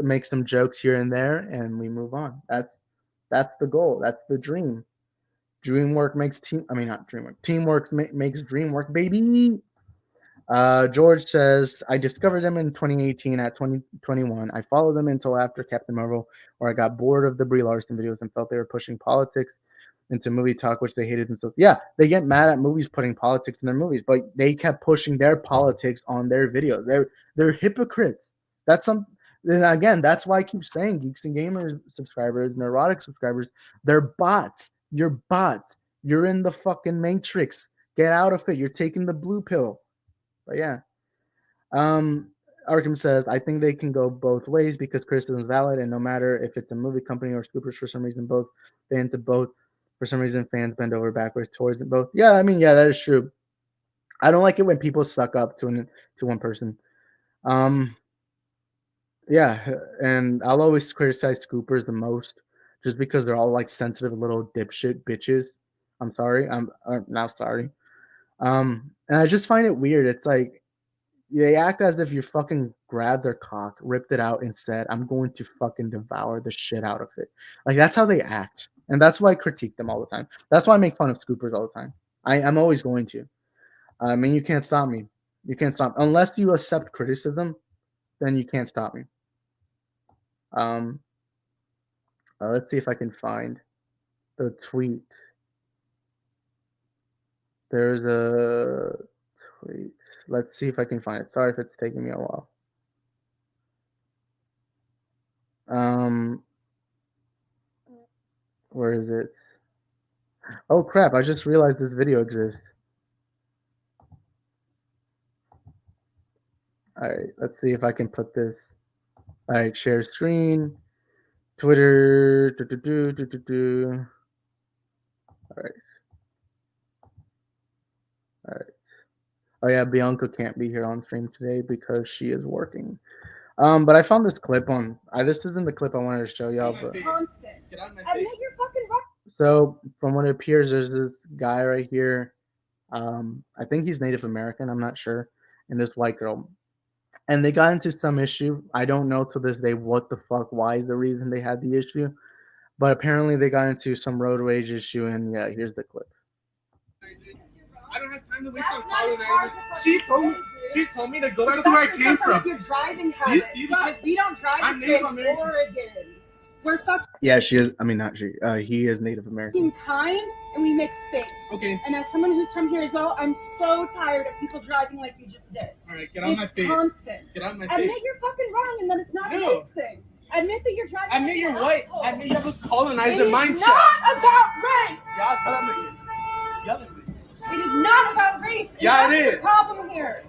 make some jokes here and there, and we move on. That's the goal. That's the dream. Dreamwork makes team. I mean, not dreamwork. Teamwork makes dream work, baby. George says, I discovered them in 2018 at 2021. I followed them until after Captain Marvel, where I got bored of the Brie Larson videos and felt they were pushing politics into movie talk, which they hated themselves. Yeah, they get mad at movies putting politics in their movies, but they kept pushing their politics on their videos. They're hypocrites. Then again, that's why I keep saying Geeks and Gamers subscribers, Neurotic subscribers, they're bots. You're bots. You're in the fucking matrix. Get out of it. You're taking the blue pill. But yeah. Arkham says, I think they can go both ways because criticism is valid, and no matter if it's a movie company or Scoopers, for some reason, both fans of both. For some reason, fans bend over backwards towards them both. Yeah, I mean, yeah, that is true. I don't like it when people suck up to one person. Yeah, and I'll always criticize Scoopers the most just because they're all like sensitive little dipshit bitches. I'm sorry. I'm not sorry. And I just find it weird. It's like they act as if you fucking grabbed their cock, ripped it out, and said, I'm going to fucking devour the shit out of it. Like, that's how they act. And that's why I critique them all the time. That's why I make fun of Scoopers all the time. I'm always going to. I mean, you can't stop me. You can't stop. Unless you accept criticism, then you can't stop me. Let's see if I can find the tweet. There's a tweet. Let's see if I can find it. Sorry if it's taking me a while. Where is it? Oh crap, I just realized this video exists. Alright, let's see if I can put this. Alright, share screen. Twitter. Alright. Oh yeah, Bianca can't be here on stream today because she is working. But I found this clip on. This isn't the clip I wanted to show y'all, but so from what it appears, there's this guy right here. I think he's Native American. I'm not sure, and this white girl, and they got into some issue. I don't know to this day what the fuck, why is the reason they had the issue, but apparently they got into some road rage issue, and yeah, here's the clip. I don't have time to waste on colonizers. She told me to go back to where I came from. Your driving Do you see that? We don't drive I'm the Native same American. Oregon. We're fucking Yeah, she is. I mean, not she. He is Native American. kind, and we make space. Okay. And as someone who's from here as well, I'm so tired of people driving like you just did. All right, get on my face. Constant. Get on my face. Admit you're fucking wrong, and that it's not a No. race thing. Admit that you're driving. Admit like you're an white. asshole. Admit you have a colonizer It is mindset. not about race. Yeah, tell him yell at me. It is not about race. And Yeah, that's it the is. problem here.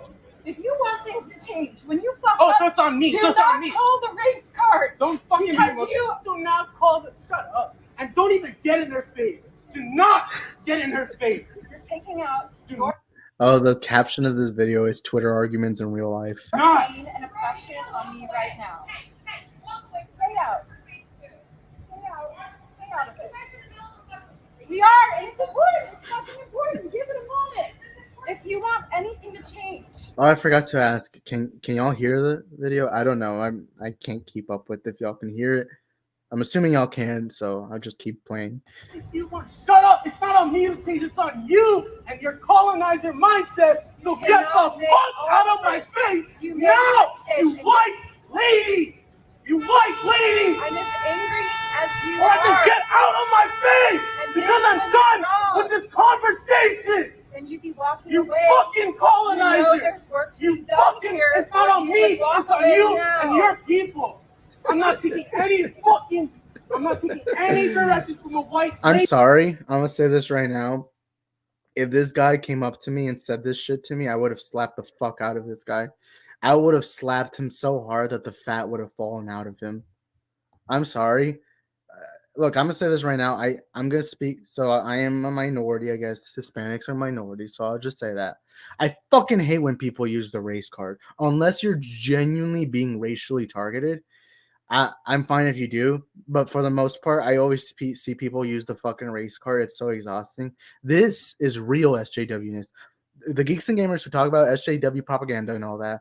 If you want things to change, when you fuck Oh, up, so it's on me. do So it's not on me. call the race card. Don't fucking Because be you- Do not call the. Shut up. And don't even get in their face. Do not get in her face. You're taking out Do your Oh, the caption of this video is Twitter arguments in real life. not. pain and oppression on me right now. Stay out. Stay out. Stay out of it. We are. It's important. It's fucking important. Give it a moment. If you want anything to change. Oh, I forgot to ask. Can y'all hear the video? I don't know. I can't keep up with if y'all can hear it. I'm assuming y'all can, so I'll just keep playing. If you want, shut up. It's not on me to change. It's on you and your colonizer mindset. So get the fuck out of my face You made now, a you mistake. white lady. You white lady. I'm as angry as you Or I can are. get out of my face And because this I'm was done wrong. with this conversation. And you'd be walking You away. fucking You know colonizer. there's work to You be done fucking, here. it's not on You me, would walk it's on away you now. and your people. I'm not taking any directions from a white I'm lady. sorry. I'm gonna say this right now. If this guy came up to me and said this shit to me, I would have slapped the fuck out of this guy. I would have slapped him so hard that the fat would have fallen out of him. I'm sorry. Look, I'm gonna say this right now. I'm gonna speak. So I am a minority, I guess. Hispanics are minorities, so I'll just say that. I fucking hate when people use the race card, unless you're genuinely being racially targeted. I'm fine if you do, but for the most part, I always see people use the fucking race card. It's so exhausting. This is real SJW-ness. The geeks and gamers who talk about SJW propaganda and all that,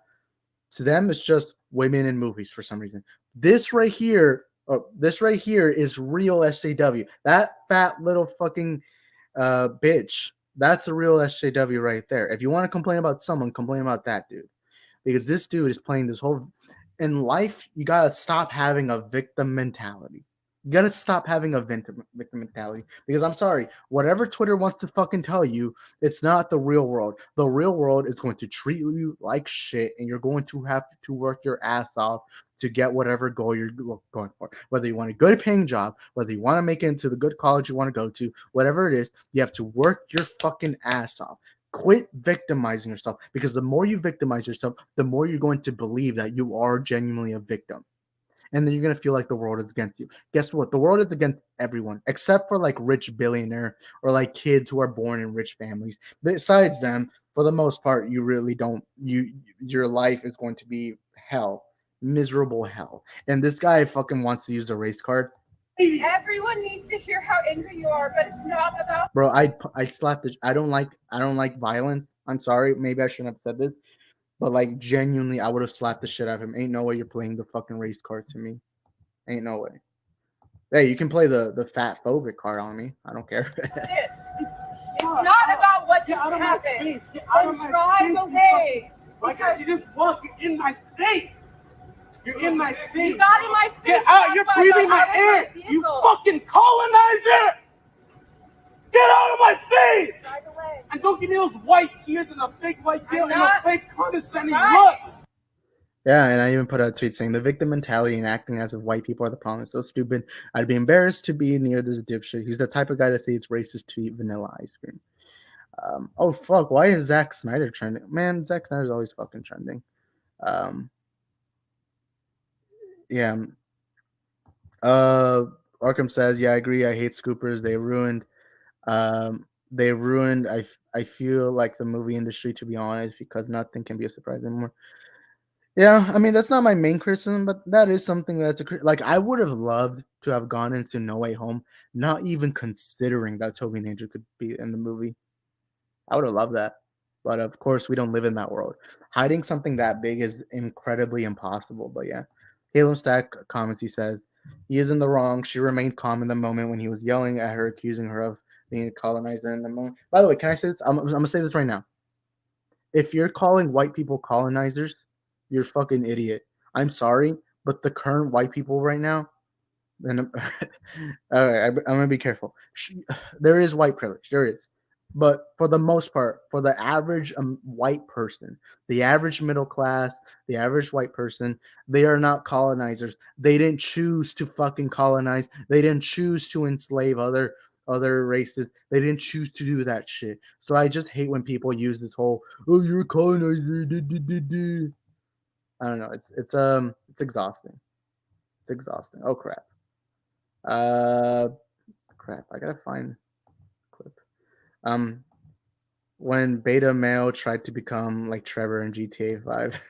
to them, it's just women in movies for some reason. This right here is real SJW. That fat little fucking bitch, that's a real SJW right there. If you want to complain about someone, complain about that dude. Because this dude is playing this whole... In life, you gotta stop having a victim mentality. You gotta stop having a victim mentality. Because I'm sorry, whatever Twitter wants to fucking tell you, it's not the real world. The real world is going to treat you like shit, and you're going to have to work your ass off to get whatever goal you're going for. Whether you want a good paying job, whether you want to make it into the good college you want to go to, whatever it is, you have to work your fucking ass off. Quit victimizing yourself, because the more you victimize yourself, the more you're going to believe that you are genuinely a victim. And then you're going to feel like the world is against you. Guess what? The world is against everyone, except for like rich billionaire or like kids who are born in rich families. Besides them, for the most part, you really don't, your life is going to be hell, miserable hell. And this guy fucking wants to use the race card. Everyone needs to hear how angry you are, but it's not about. Bro, I slapped the... I don't like violence. I'm sorry, maybe I shouldn't have said this, but like genuinely, I would have slapped the shit out of him. Ain't no way you're playing the fucking race card to me. Ain't no way. Hey, you can play the fat phobic card on me. I don't care. This. It's not about what Get just out of my happened. face. Get out And of my drive face, you away. Why can't you just walk? You're in my space. You're in my space. You got in my space. Get out. that's You're why I breathing got my out of air. my You vehicle. fucking colonizer. Get out of my face. Drive away. And don't give me those white tears and a fake white guilt and a not fake condescending trying. look. Yeah, and I even put out a tweet saying the victim mentality and acting as if white people are the problem is so stupid. I'd be embarrassed to be near this dipshit. He's the type of guy to say it's racist to eat vanilla ice cream. Oh fuck, why is Zack Snyder trending? Man, Zack Snyder's always fucking trending. Yeah. Arkham says, yeah, I agree. I hate scoopers. They ruined I feel like the movie industry, to be honest, because nothing can be a surprise anymore. Yeah, I mean, that's not my main criticism, but that is something that's like, I would have loved to have gone into No Way Home, not even considering that Toby Ninja could be in the movie. I would have loved that. But of course, we don't live in that world. Hiding something that big is incredibly impossible. But yeah, Halo Stack comments, he says, he is in the wrong. She remained calm in the moment when he was yelling at her, accusing her of being a colonizer in the moment. By the way, can I say this? I'm going to say this right now. If you're calling white people colonizers, you're a fucking idiot. I'm sorry, but the current white people right now, and all right, I'm going to be careful. There is white privilege. There is. But for the most part, for the average white person, the average middle class, the average white person, they are not colonizers. They didn't choose to fucking colonize. They didn't choose to enslave other races. They didn't choose to do that shit. So I just hate when people use this whole, oh, you're a colonizer. I don't know. It's exhausting. It's exhausting. Oh crap. Crap. I gotta find Um, when beta male tried to become like Trevor in GTA 5.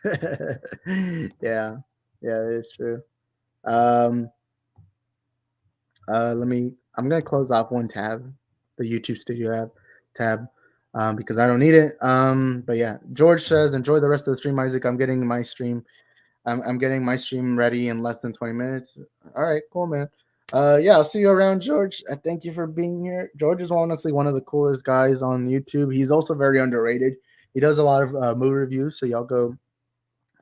Yeah, yeah, it's true. Um, I'm gonna close off one tab, the YouTube Studio tab, because I don't need it. But yeah, George says, enjoy the rest of the stream, Isaac. I'm getting my stream ready in less than 20 minutes. All right, cool, man. Yeah, I'll see you around, George. Thank you for being here. George is honestly one of the coolest guys on YouTube. He's also very underrated. He does a lot of movie reviews, so y'all go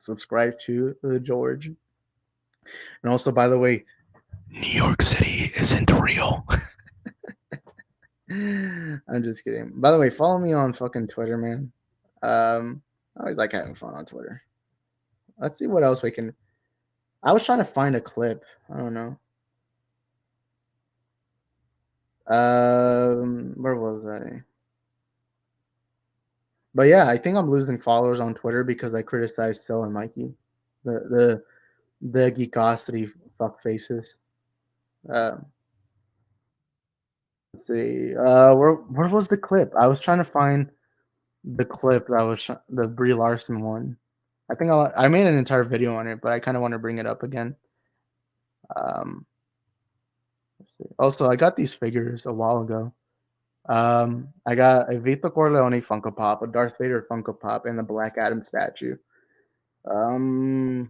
subscribe to George. And also, by the way, New York City isn't real. I'm just kidding. By the way, follow me on fucking Twitter, man. I always like having fun on Twitter. Let's see what else we can. I was trying to find a clip. I don't know. Where was I? But yeah, I think I'm losing followers on Twitter because I criticized Phil and Mikey, the geekosity fuck faces. Let's see. Where was the clip? I was trying to find the clip that was the Brie Larson one. I think I made an entire video on it, but I kind of want to bring it up again. Let's see. Also, I got these figures a while ago. I got a Vito Corleone Funko Pop, a Darth Vader Funko Pop, and a Black Adam statue. Oh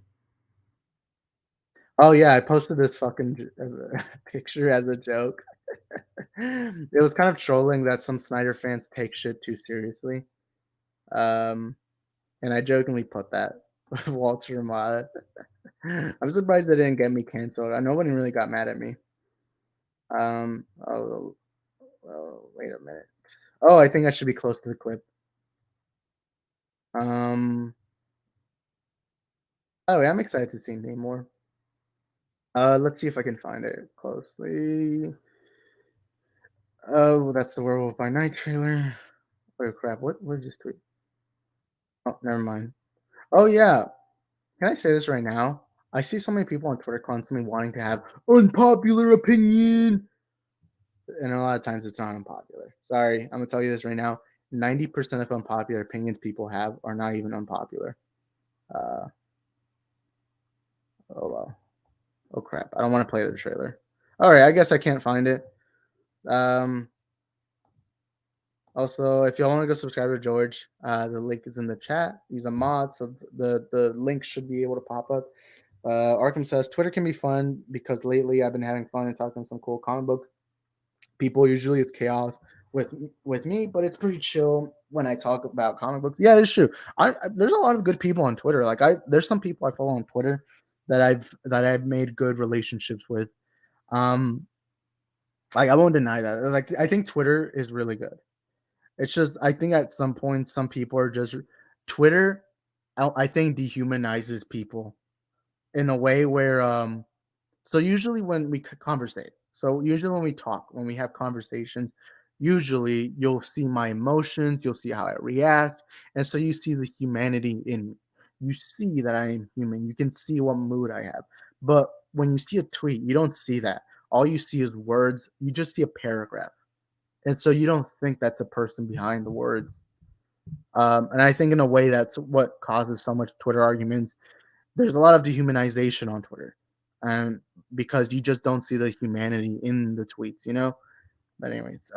yeah, I posted this fucking picture as a joke. It was kind of trolling that some Snyder fans take shit too seriously. And I jokingly put that Walter Ramada. I'm surprised they didn't get me canceled. Nobody really got mad at me. Oh, wait a minute. Oh, I think I should be close to the clip. Oh, yeah, I'm excited to see Namor. Let's see if I can find it closely. Oh, that's the Werewolf by Night trailer. Oh crap! Where's this tweet? Oh, never mind. Oh yeah, can I say this right now? I see so many people on Twitter constantly wanting to have unpopular opinion, and a lot of times it's not unpopular. Sorry, I'm gonna tell you this right now. 90% of unpopular opinions people have are not even unpopular. Oh well. Oh crap! I don't want to play the trailer. All right, I guess I can't find it. Also, if y'all want to go subscribe to George, the link is in the chat. He's a mod, so the link should be able to pop up. Arkham says Twitter can be fun because lately I've been having fun and talking to some cool comic book people. Usually it's chaos with me, but it's pretty chill when I talk about comic books. Yeah, it's true. There's a lot of good people on Twitter. Like there's some people I follow on Twitter that I've made good relationships with. Like I won't deny that. Like I think Twitter is really good. It's just I think at some point some people are just Twitter. I think dehumanizes people in a way where so usually when we conversate, so usually when we talk, when we have conversations, usually you'll see my emotions, you'll see how I react, and so you see the humanity in me. You see that I am human. You can see what mood I have. But when you see a tweet, you don't see that. All you see is words. You just see a paragraph. And so you don't think that's a person behind the words. And I think in a way that's what causes so much Twitter arguments. There's a lot of dehumanization on Twitter, because you just don't see the humanity in the tweets, you know. But anyways,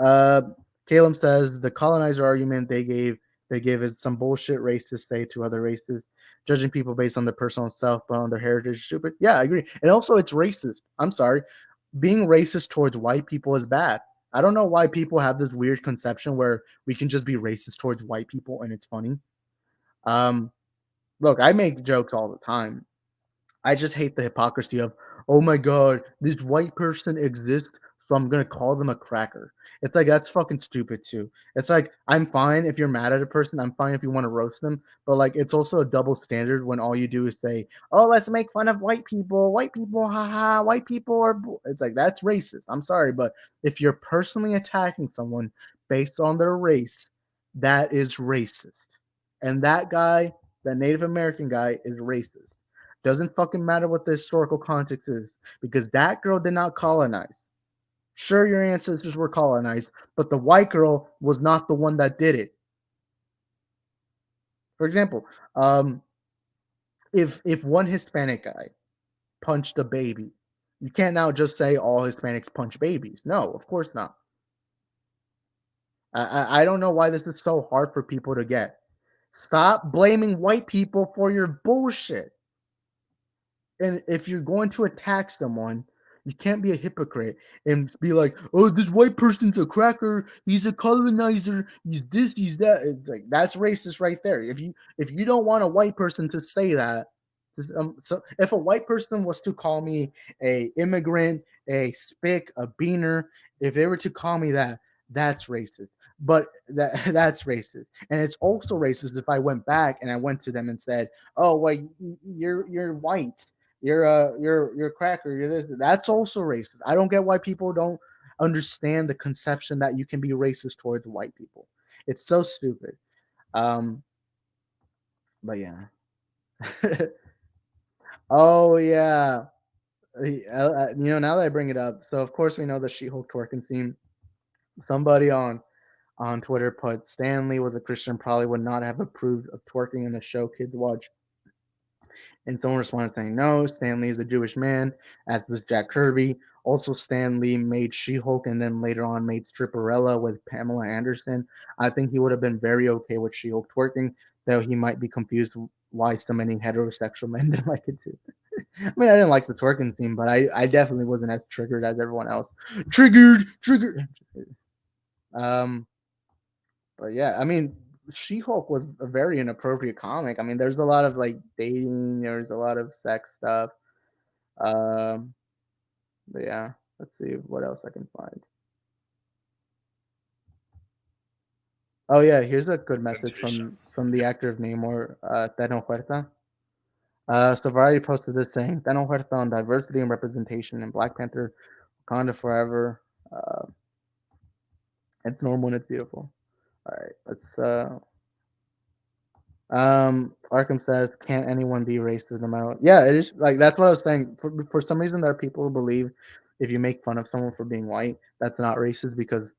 Caleb says the colonizer argument they give is some bullshit racists say to other races, judging people based on their personal self but on their heritage is stupid. Yeah, I agree. And also it's racist. I'm sorry. Being racist towards white people is bad. I don't know why people have this weird conception where we can just be racist towards white people and it's funny. Um, Look, I make jokes all the time. I just hate the hypocrisy of, oh my god, this white person exists, so I'm gonna call them a cracker. It's like that's fucking stupid too. It's like I'm fine if you're mad at a person, I'm fine if you want to roast them, but like it's also a double standard when all you do is say, "Oh, let's make fun of white people, haha, white people are." It's like that's racist. I'm sorry, but if you're personally attacking someone based on their race, that is racist. And that guy, that Native American guy, is racist. Doesn't fucking matter what the historical context is because that girl did not colonize. Sure, your ancestors were colonized, but the white girl was not the one that did it. For example, if one Hispanic guy punched a baby, you can't now just say all Hispanics punch babies. No, of course not. I don't know why this is so hard for people to get. Stop blaming white people for your bullshit. And if you're going to attack someone, you can't be a hypocrite and be like, "Oh, this white person's a cracker. He's a colonizer. He's this. He's that." It's like that's racist right there. If you don't want a white person to say that, so if a white person was to call me a immigrant, a spick, a beaner, if they were to call me that, that's racist. But that's racist, and it's also racist if I went back and I went to them and said, "Oh, well, you're white." You're a cracker. You're this. That's also racist. I don't get why people don't understand the conception that you can be racist towards white people. It's so stupid. Um, but yeah. Oh yeah. Now that I bring it up, so of course we know the She-Hulk twerking scene. Somebody on Twitter put Stanley was a Christian, probably would not have approved of twerking in the show kids watch. And someone responded saying, no, Stan Lee is a Jewish man, as was Jack Kirby. Also, Stan Lee made She-Hulk and then later on made Stripperella with Pamela Anderson. I think he would have been very okay with She-Hulk twerking, though he might be confused why so many heterosexual men didn't like it too. I mean, I didn't like the twerking scene, but I definitely wasn't as triggered as everyone else. Triggered. Um, but yeah, I mean, She-Hulk was a very inappropriate comic. I mean, there's a lot of like dating, there's a lot of sex stuff. Um, but yeah, let's see what else I can find. Oh yeah, here's a good message from the actor of Namor, Teno Huerta. So Variety posted this saying, Teno Huerta on diversity and representation in Black Panther, Wakanda Forever. Uh, it's normal and it's beautiful. All right, let's Arkham says, "Can't anyone be racist no matter what?" Yeah, it is like that's what I was saying. For some reason, there are people who believe if you make fun of someone for being white, that's not racist because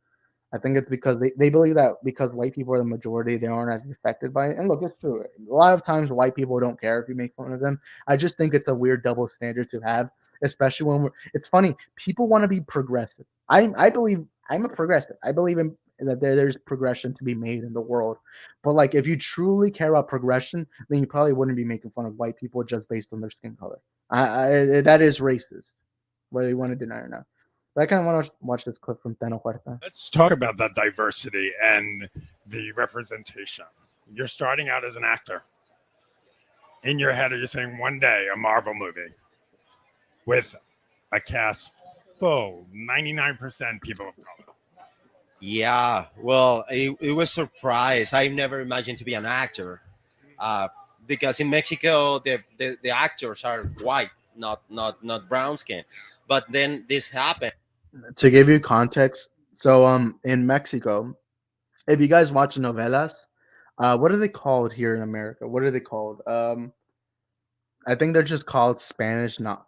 I think it's because they believe that because white people are the majority, they aren't as affected by it. And look, it's true. A lot of times, white people don't care if you make fun of them. I just think it's a weird double standard to have, especially when it's funny. People want to be progressive. I believe I'm a progressive. I believe in that there's progression to be made in the world. But like, if you truly care about progression, then you probably wouldn't be making fun of white people just based on their skin color. That is racist, whether you want to deny it or not. But I kind of want to watch this clip from Teno Huerta. Let's talk about that diversity and the representation. You're starting out as an actor. In your head, you're saying one day a Marvel movie with a cast full 99% people of color. Yeah, well, it was a surprise. I never imagined to be an actor, because in Mexico the actors are white, not brown skin. But then this happened. To give you context, so in Mexico, if you guys watch novelas, what are they called here in America? What are they called? I think they're just called Spanish, not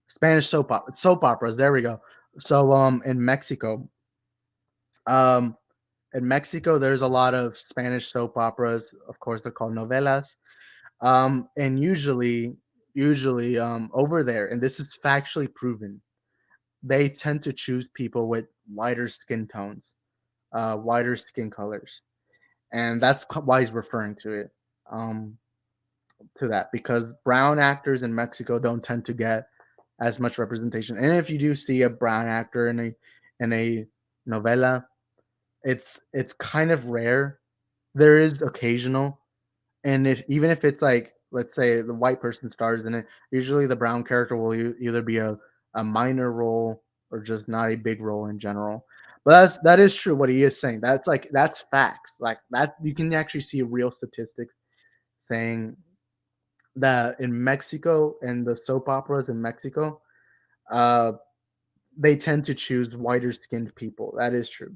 Spanish soap operas. There we go. So um in Mexico, there's a lot of Spanish soap operas. Of course, they're called novelas. And usually over there, and this is factually proven, they tend to choose people with lighter skin tones, wider skin colors, and that's why he's referring to it, to that because brown actors in Mexico don't tend to get as much representation. And if you do see a brown actor in a novela, it's kind of rare. There is occasional, and if even if it's like let's say the white person stars in it, usually the brown character will either be a minor role or just not a big role in general. But that is true what he is saying. That's facts. Like that you can actually see real statistics saying that in Mexico and the soap operas in Mexico, uh, they tend to choose whiter skinned people. That is true.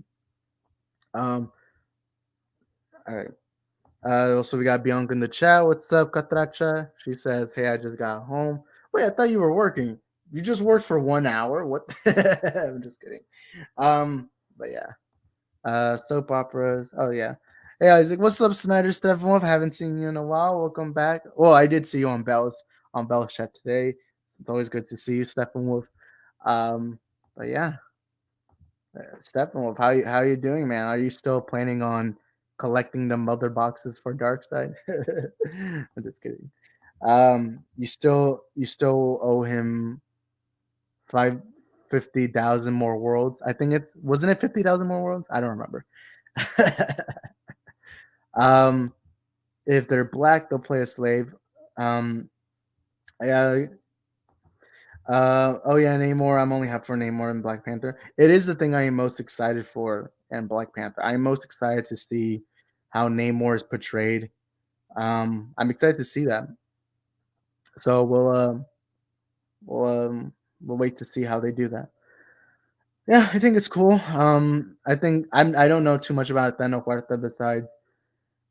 Um, all right. Also, we got Bianca in the chat. What's up, Catracha? She says, "Hey, I just got home." Wait, I thought you were working. You just worked for 1 hour. What? I'm just kidding. But yeah. Soap operas. Oh yeah. Hey Isaac, what's up, Snyder Steppenwolf? Haven't seen you in a while. Welcome back. Well, I did see you on Bell's chat today. It's always good to see you, Steppenwolf. But yeah, Steppenwolf, how you doing, man? Are you still planning on collecting the mother boxes for Darkseid? I'm just kidding. You still owe him 50,000 more worlds. I think it's wasn't it 50,000 more worlds? I don't remember. um, if they're black, they'll play a slave. Um, yeah. Oh yeah, Namor. I'm only half for Namor and Black Panther. It is the thing I am most excited for in Black Panther. I'm most excited to see how Namor is portrayed. I'm excited to see that. So we'll wait to see how they do that. Yeah, I think it's cool. I think I don't know too much about Teno Huerta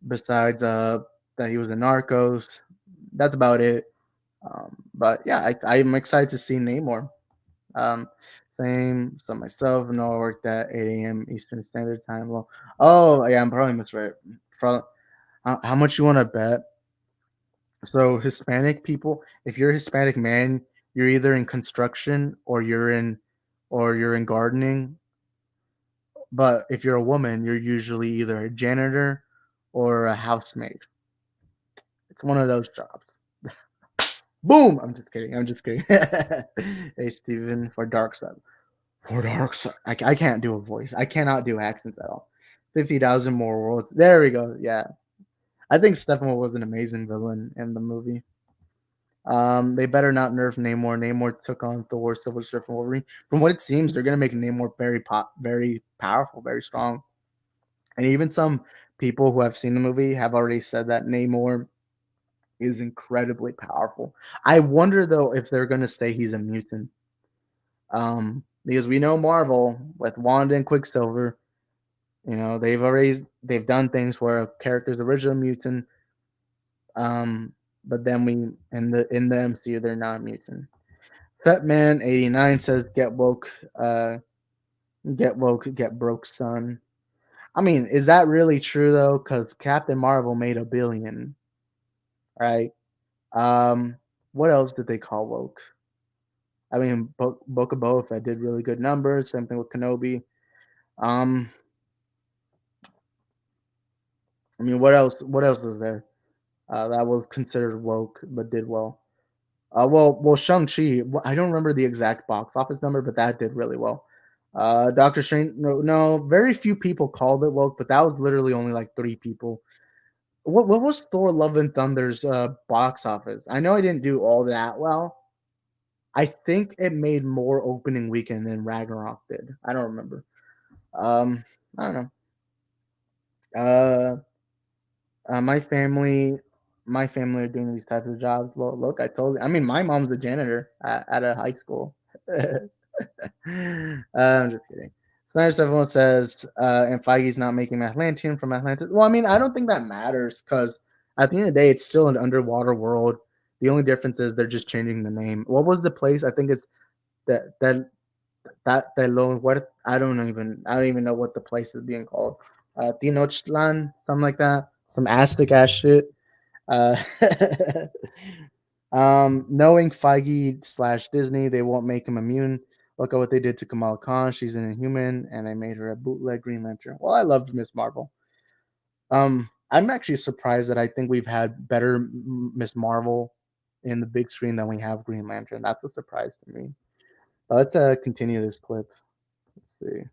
besides that he was in Narcos. That's about it. But yeah, I'm excited to see Namor. Um, same. So myself, no, I worked at 8 a.m. Eastern Standard Time. Well, oh yeah, I'm probably misread. How much you want to bet? So Hispanic people, if you're a Hispanic man, you're either in construction or you're in gardening. But if you're a woman, you're usually either a janitor or a housemaid. It's one of those jobs. Boom! I'm just kidding. I'm just kidding. Hey, Steven, for Darkseid. For Darkseid. I can't do a voice. I cannot do accents at all. 50,000 more worlds. There we go. Yeah. I think Stephen was an amazing villain in the movie. They better not nerf Namor. Namor took on Thor, Silver Surfer, and Wolverine. From what it seems, they're gonna make Namor very powerful, very strong. And even some people who have seen the movie have already said that Namor is incredibly powerful. I wonder though if they're gonna say he's a mutant. Because we know Marvel with Wanda and Quicksilver, they've done things where a character's original mutant, but then in the MCU they're not mutant. Fetman89 says get woke, get broke, son. I mean, is that really true though? Because Captain Marvel made $1 billion, right? Um, what else did they call woke? I mean, Book of Both. I did really good numbers. Same thing with Kenobi. Um, I mean, what else? What else was there that was considered woke but did well? Well, Shang-Chi. I don't remember the exact box office number, but that did really well. Doctor Strange. No, very few people called it woke, but that was literally only like 3 people. What was Thor: Love and Thunder's box office? I know I didn't do all that well. I think it made more opening weekend than Ragnarok did. I don't remember. I don't know. Uh, my family are doing these types of jobs. Look, I told you. I mean, my mom's a janitor at a high school. I'm just kidding. Snyder Everyone says, and Feige's not making Atlantean from Atlantis. Well, I mean, I don't think that matters because at the end of the day, it's still an underwater world. The only difference is they're just changing the name. What was the place? I think it's that loan. What I don't even know what the place is being called. Tenochtitlan, something like that. Some Aztec ass shit. Uh, knowing Feige / Disney, they won't make him immune. Look at what they did to Kamala Khan. She's an Inhuman, and they made her a bootleg Green Lantern. Well, I loved Miss Marvel. I'm actually surprised that I think we've had better Miss Marvel in the big screen than we have Green Lantern. That's a surprise to me. Let's continue this clip. Let's see.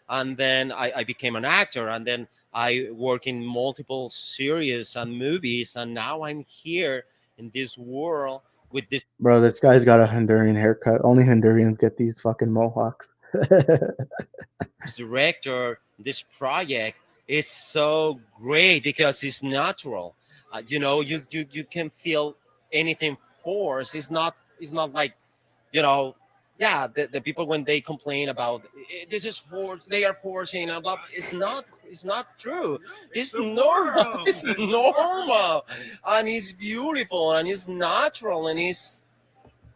And then I became an actor, and then I work in multiple series and movies, and now I'm here in this world with this. Bro, this guy's got a Honduran haircut. Only Hondurans get these fucking mohawks. Director, this project is so great because it's natural. You can feel anything forced. It's not like, you know yeah, the people when they complain about this is forced, they are forcing, blah, it's not true. It's normal. It's normal, and it's beautiful, and it's natural, and it's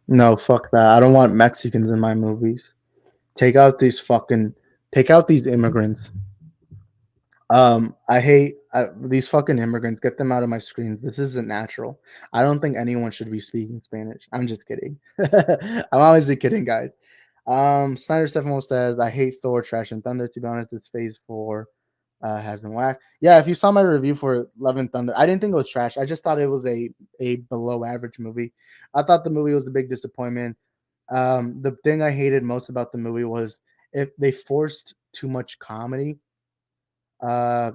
No, fuck that. I don't want Mexicans in my movies. Take out these immigrants. I hate these fucking immigrants. Get them out of my screens. This isn't natural. I don't think anyone should be speaking Spanish. I'm just kidding. I'm obviously kidding, guys. Snyder Stefano says, I hate Thor, Trash, and Thunder. To be honest, this phase 4 has been whack. Yeah, if you saw my review for Love and Thunder, I didn't think it was trash. I just thought it was a below average movie. I thought the movie was a big disappointment. The thing I hated most about the movie was if they forced too much comedy. Uh,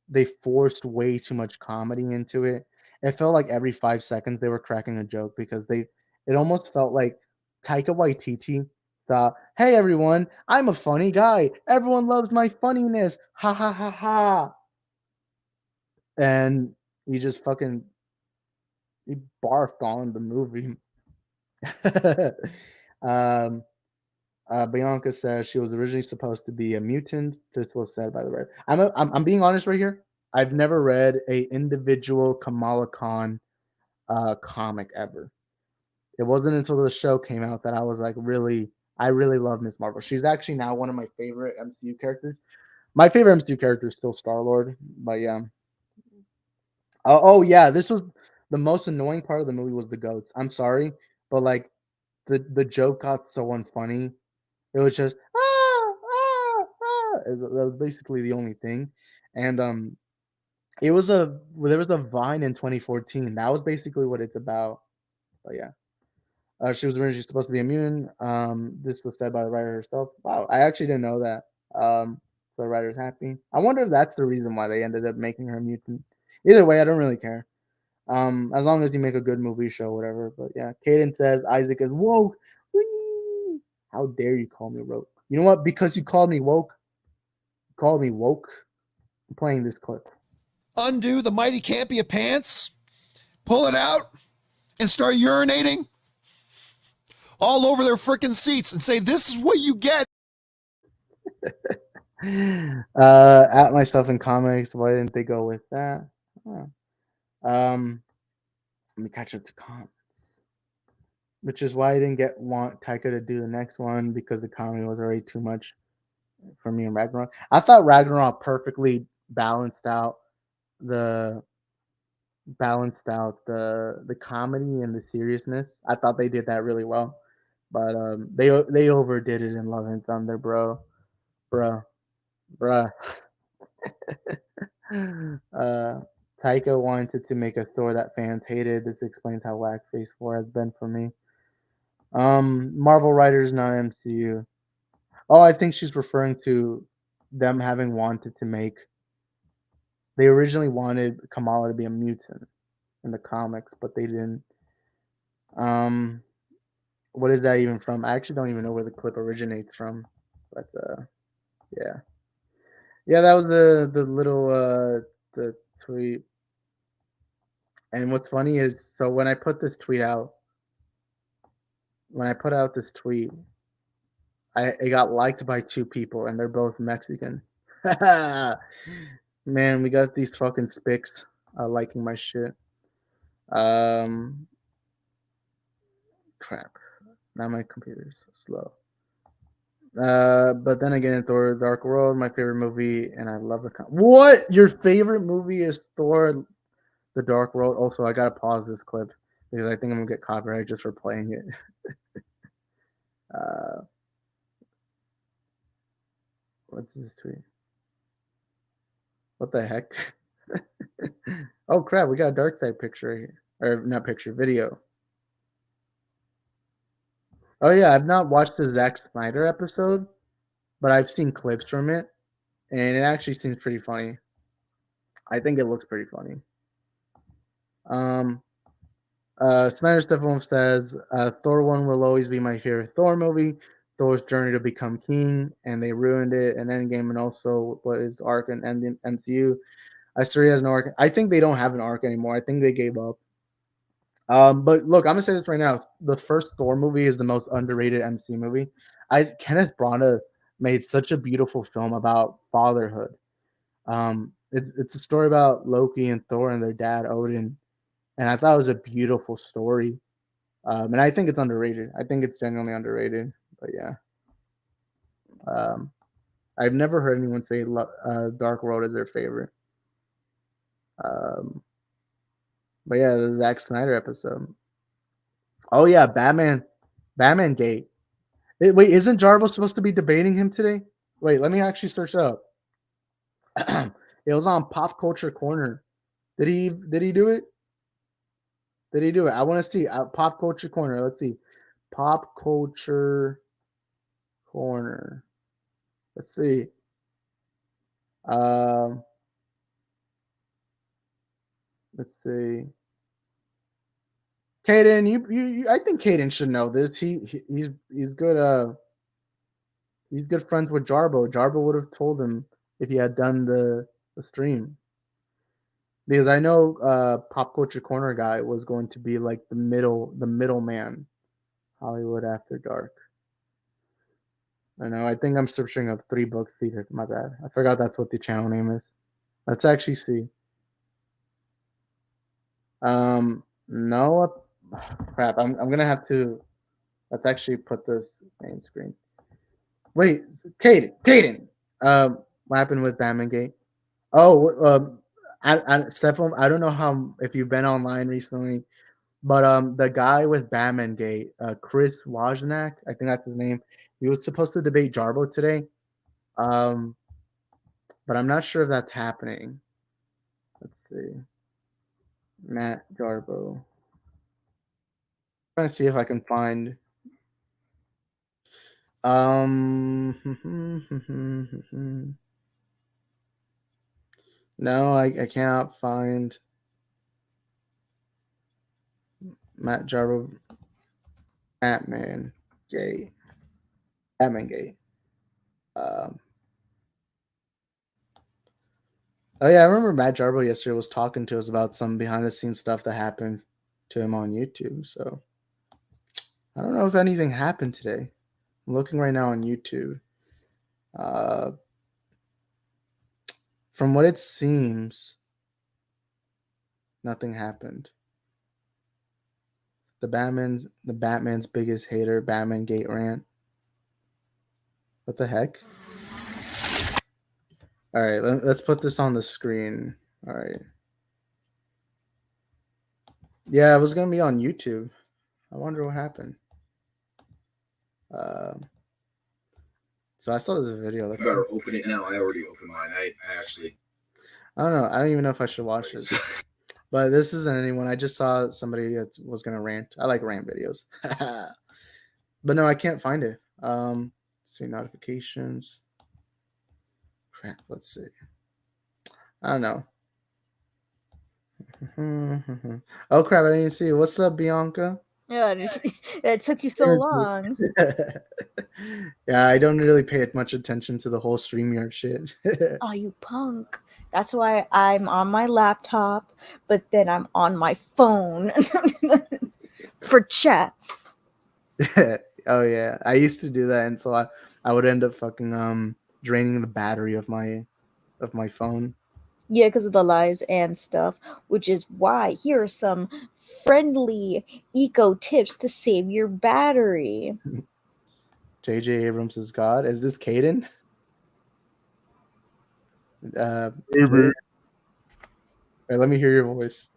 they forced way too much comedy into it. It felt like every 5 seconds they were cracking a joke because it almost felt like Taika Waititi thought, "Hey everyone, I'm a funny guy. Everyone loves my funniness. Ha ha ha ha." And he just fucking he barfed on the movie. um Bianca says she was originally supposed to be a mutant. This was said by the writer. I'm being honest right here. I've never read a individual Kamala Khan comic ever. It wasn't until the show came out that I was like, I really love Miss Marvel. She's actually now one of my favorite MCU characters. My favorite MCU character is still Star Lord, but yeah. Oh yeah, this was the most annoying part of the movie was the goats. I'm sorry, but like the joke got so unfunny. It was just that was basically the only thing, and there was a Vine in 2014. That was basically what it's about. But yeah, she was originally supposed to be immune. This was said by the writer herself. Wow, I actually didn't know that. So the writer's happy. I wonder if that's the reason why they ended up making her a mutant. Either way, I don't really care. As long as you make a good movie, show, whatever. But yeah, Caden says Isaac is woke. Whee! How dare you call me woke? You know what? Because you called me woke, I'm playing this clip. Undo the mighty campy of pants, pull it out, and start urinating all over their freaking seats and say, "This is what you get." At myself in comics. Why didn't they go with that? Let me catch up to comments. Which is why I didn't want Taika to do the next one because the comedy was already too much for me and Ragnarok. I thought Ragnarok perfectly balanced out the comedy and the seriousness. I thought they did that really well, but they overdid it in Love and Thunder, bruh. Taika wanted to make a Thor that fans hated. This explains how whack Phase 4 has been for me. Marvel writers, not MCU. Oh, I think she's referring to them having wanted to make. They originally wanted Kamala to be a mutant in the comics, but they didn't. What is that even from? I actually don't even know where the clip originates from, but yeah, that was the little the tweet. And what's funny is, so when I put this tweet out, it got liked by 2 people, and they're both Mexican. Man, we got these fucking spics liking my shit. Crap. Now my computer's slow. But then again, Thor: Dark World, my favorite movie, and I love the. What? Your favorite movie is Thor: The Dark World? Also, I gotta pause this clip because I think I'm gonna get copyrighted just for playing it. What's this tweet? What the heck? Oh crap, we got a dark side picture right here. Or not picture, video. Oh yeah, I've not watched the Zack Snyder episode, but I've seen clips from it, and it actually seems pretty funny. I think it looks pretty funny. Snyder Stefan says Thor 1 will always be my favorite Thor movie. Thor's journey to become king, and they ruined it in Endgame and also what is arc and MCU. Story has no arc. I think they don't have an arc anymore. I think they gave up. But look, I'm gonna say this right now. The first Thor movie is the most underrated MC movie. Kenneth Branagh made such a beautiful film about fatherhood. It's a story about Loki and Thor and their dad Odin, and I thought it was a beautiful story. And I think it's underrated. I think it's genuinely underrated. But yeah, I've never heard anyone say Dark World is their favorite. Um, but yeah, the Zack Snyder episode. Oh yeah, Batman Gate. Wait, isn't Jarbo supposed to be debating him today? Wait, let me actually search it up. It was on Pop Culture Corner. Did he do it? Did he do it? I want to see Pop Culture Corner. Let's see. Pop Culture Corner. Let's see. Um, let's see. Caden, you I think Caden should know this. He's good. He's good friends with Jarbo. Jarbo would have told him if he had done the stream. Because I know Pop Culture Corner guy was going to be like the middleman, Hollywood After Dark. I know. I think I'm searching up 3 Book Theater. My bad. I forgot that's what the channel name is. Let's actually see. No, crap. I'm gonna have to. Let's actually put this main screen. Wait, Caden. What happened with Batman Gate? Oh, Stefan, I don't know how if you've been online recently, but the guy with Batman Gate, Chris Wozniak, I think that's his name. He was supposed to debate Jarbo today, but I'm not sure if that's happening. Let's see, Matt Jarbo. Trying to see if I can find. No, I cannot find Matt Jarbo. Batman Gate. Oh yeah, I remember Matt Jarbo yesterday was talking to us about some behind the scenes stuff that happened to him on YouTube. So I don't know if anything happened today. I'm looking right now on YouTube. From what it seems, nothing happened. The Batman's biggest hater, Batman Gate rant. What the heck? All right, let's put this on the screen. All right. Yeah, it was gonna be on YouTube. I wonder what happened. So I saw this video. You better open it now. I already opened mine. I actually. I don't know. I don't even know if I should watch this. But this isn't anyone. I just saw somebody that was gonna rant. I like rant videos. But no, I can't find it. See notifications. Crap. Let's see. I don't know. Oh crap! I didn't even see it. What's up, Bianca? Yeah, it took you so long. Yeah, I don't really pay much attention to the whole StreamYard shit. Oh, you punk. That's why I'm on my laptop, but then I'm on my phone for chats. Oh yeah, I used to do that, and so I would end up fucking draining the battery of my phone. Yeah, because of the lives and stuff, which is why here are some friendly eco tips to save your battery. JJ Abrams is God. Is this Caden? Wait, let me hear your voice.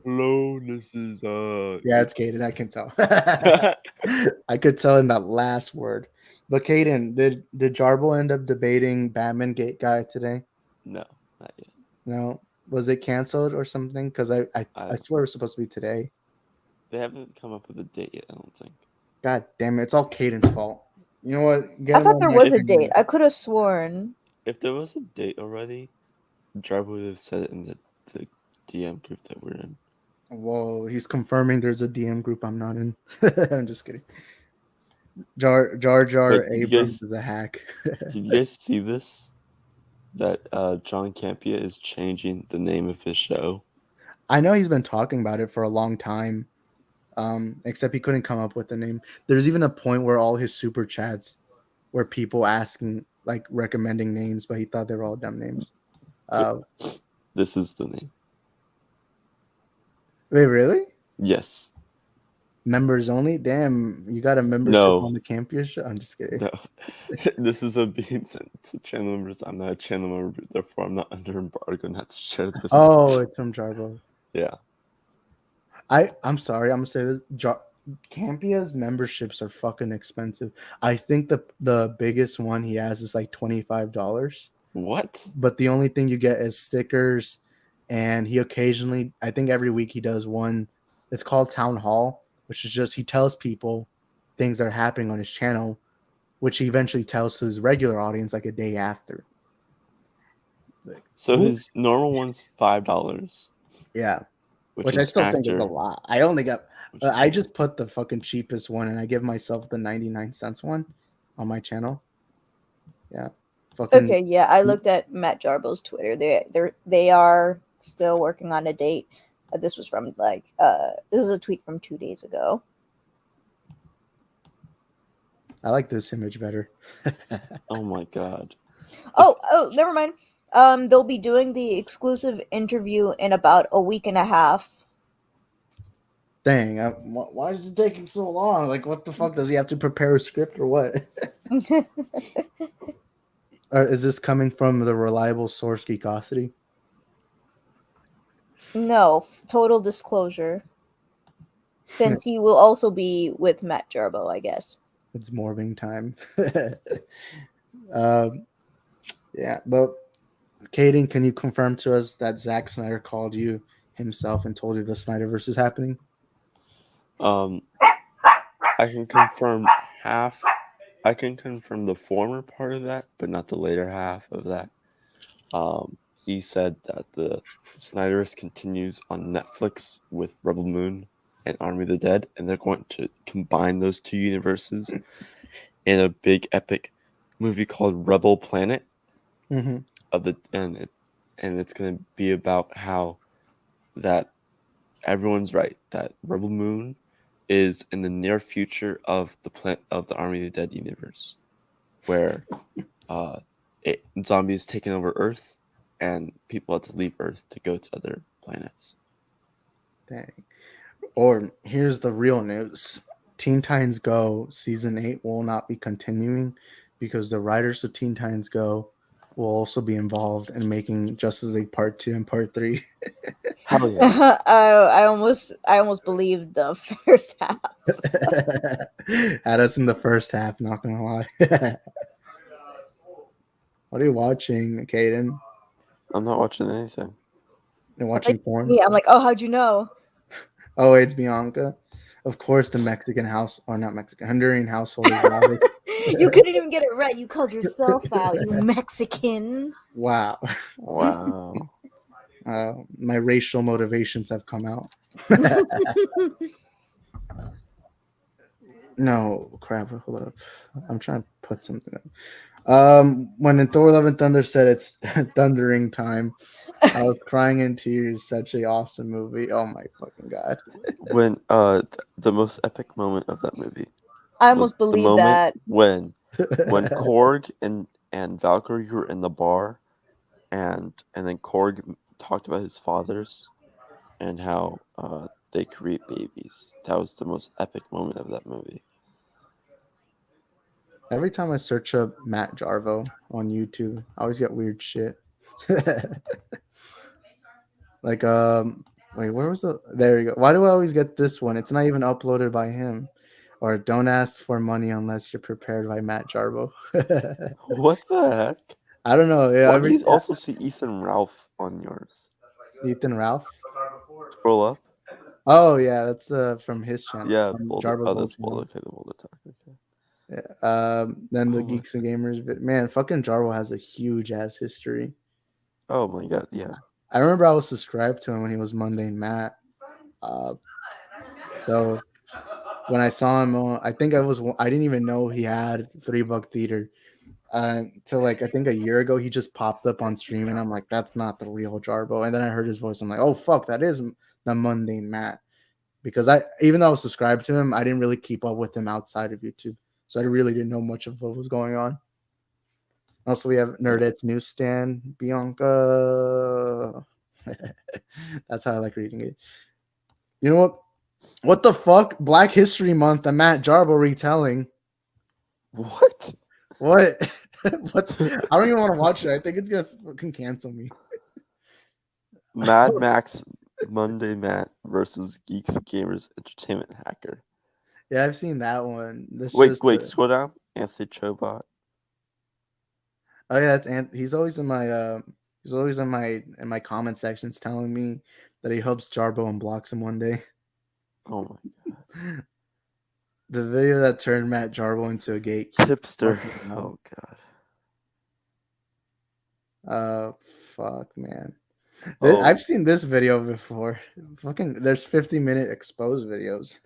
Hello, this is Yeah, it's Caden. I can tell. I could tell in that last word. But Caden, did Jarbo end up debating Batman Gate guy today? No, not yet. No, was it canceled or something? Because I swear it was supposed to be today. They haven't come up with a date yet. I don't think. God damn it! It's all Caden's fault. You know what? I thought there was a date. I could have sworn. If there was a date already, Jarbo would have said it in the DM group that we're in. Whoa, he's confirming there's a DM group I'm not in. I'm just kidding. Jar Abrams is a hack. Did you guys see this? That John Campea is changing the name of his show. I know he's been talking about it for a long time, except he couldn't come up with the name. There's even a point where all his super chats were people asking, like, recommending names, but he thought they were all dumb names. This is the name. Wait, really? Yes. Members only? Damn, you got a membership No. on the Campia show? I'm just kidding. No, this is a being sent to channel members. I'm not a channel member, therefore I'm not under embargo not to share this. Oh, it's from Jarbo. Yeah. I'm sorry, I'm gonna say this. Campia's memberships are fucking expensive. I think the biggest one he has is like $25. What? But the only thing you get is stickers, and he occasionally, I think every week he does one. It's called Town Hall, which is just he tells people things that are happening on his channel, which he eventually tells to his regular audience like a day after. Like, so his normal one's $5. Yeah, which is I still think is a actor, lot. I only got. which is I just put the fucking cheapest one, and I give myself the 99 cents one on my channel. Yeah. Fucking, Okay, yeah, I looked at Matt Jarbo's Twitter. They are still working on a date. This was from this is a tweet from 2 days ago. I like this image better. Oh my god. Oh, never mind. They'll be doing the exclusive interview in about a week and a half. Dang, why is it taking so long? Like, what the fuck? Does he have to prepare a script or what? Or is this coming from the reliable source Geekosity? No, total disclosure. Since he will also be with Matt Jarbo, I guess. It's morbing time. Yeah, but Caden, can you confirm to us that Zack Snyder called you himself and told you the Snyderverse is happening? I can confirm half. I can confirm the former part of that, but not the later half of that. He said that the Snyderverse continues on Netflix with Rebel Moon and Army of the Dead, and they're going to combine those two universes in a big epic movie called Rebel Planet. Mm-hmm. And it's going to be about how that everyone's right that Rebel Moon is in the near future of the Army of the Dead universe, where zombies taking over Earth, and people have to leave Earth to go to other planets. Dang. Or here's the real news: Teen Titans Go season 8 will not be continuing because the writers of Teen Titans Go will also be involved in making Justice League Part 2 and Part 3. Hell yeah. I almost believed the first half. Had us in the first half, not gonna lie. What are you watching, Caden? I'm not watching anything. You're watching porn? Yeah, I'm like, oh, how'd you know? Oh, it's Bianca. Of course, the Mexican house, or not Mexican, Honduran household is loud. You couldn't even get it right. You called yourself out, you Mexican. Wow. Wow. My racial motivations have come out. No, crap. Hold up. I'm trying to put something up. When in Thor Love and Thunder said it's thundering time, I was crying in tears. Such a awesome movie. Oh my fucking god. When the most epic moment of that movie. I almost believe that. When Korg and Valkyrie were in the bar, and then Korg talked about his fathers and how they create babies. That was the most epic moment of that movie. Every time I search up Matt Jarbo on YouTube, I always get weird shit. Like, wait, where was there you go. Why do I always get this one? It's not even uploaded by him. Or don't ask for money unless you're prepared by Matt Jarbo. What the heck? I don't know. Yeah, Why do you also see Ethan Ralph on yours? Ethan Ralph? Scroll up. Oh, yeah, that's from his channel. Yeah, Jarbo's that's channel. okay, the Boulder Talk. Okay. Yeah. Then the Geeks and Gamers. But man, fucking Jarbo has a huge ass history. Oh my god, yeah. I remember I was subscribed to him when he was Mundane Matt. So when I saw him, I didn't even know he had $3 Theater. Till like I think a year ago, he just popped up on stream, and I'm like, that's not the real Jarbo. And then I heard his voice. I'm like, oh fuck, that is the Mundane Matt. Because even though I was subscribed to him, I didn't really keep up with him outside of YouTube, so I really didn't know much of what was going on. Also, we have Nerdette's Newsstand, Bianca. That's how I like reading it. You know what? What the fuck? Black History Month, the Matt Jarbo retelling. What? What? What? I don't even want to watch it. I think it's gonna fucking cancel me. Mad Max Monday Matt versus Geeks Gamers Entertainment Hacker. Yeah, I've seen that one. This Wait, just scroll down. Anthony Chobot. Oh yeah, that's he's always in my in my comment sections telling me that he hopes Jarbo unblocks him one day. Oh my god. The video that turned Matt Jarbo into a gate. Tipster. Oh god. Fuck, man. Oh. I've seen this video before. Fucking, there's 50-minute exposed videos.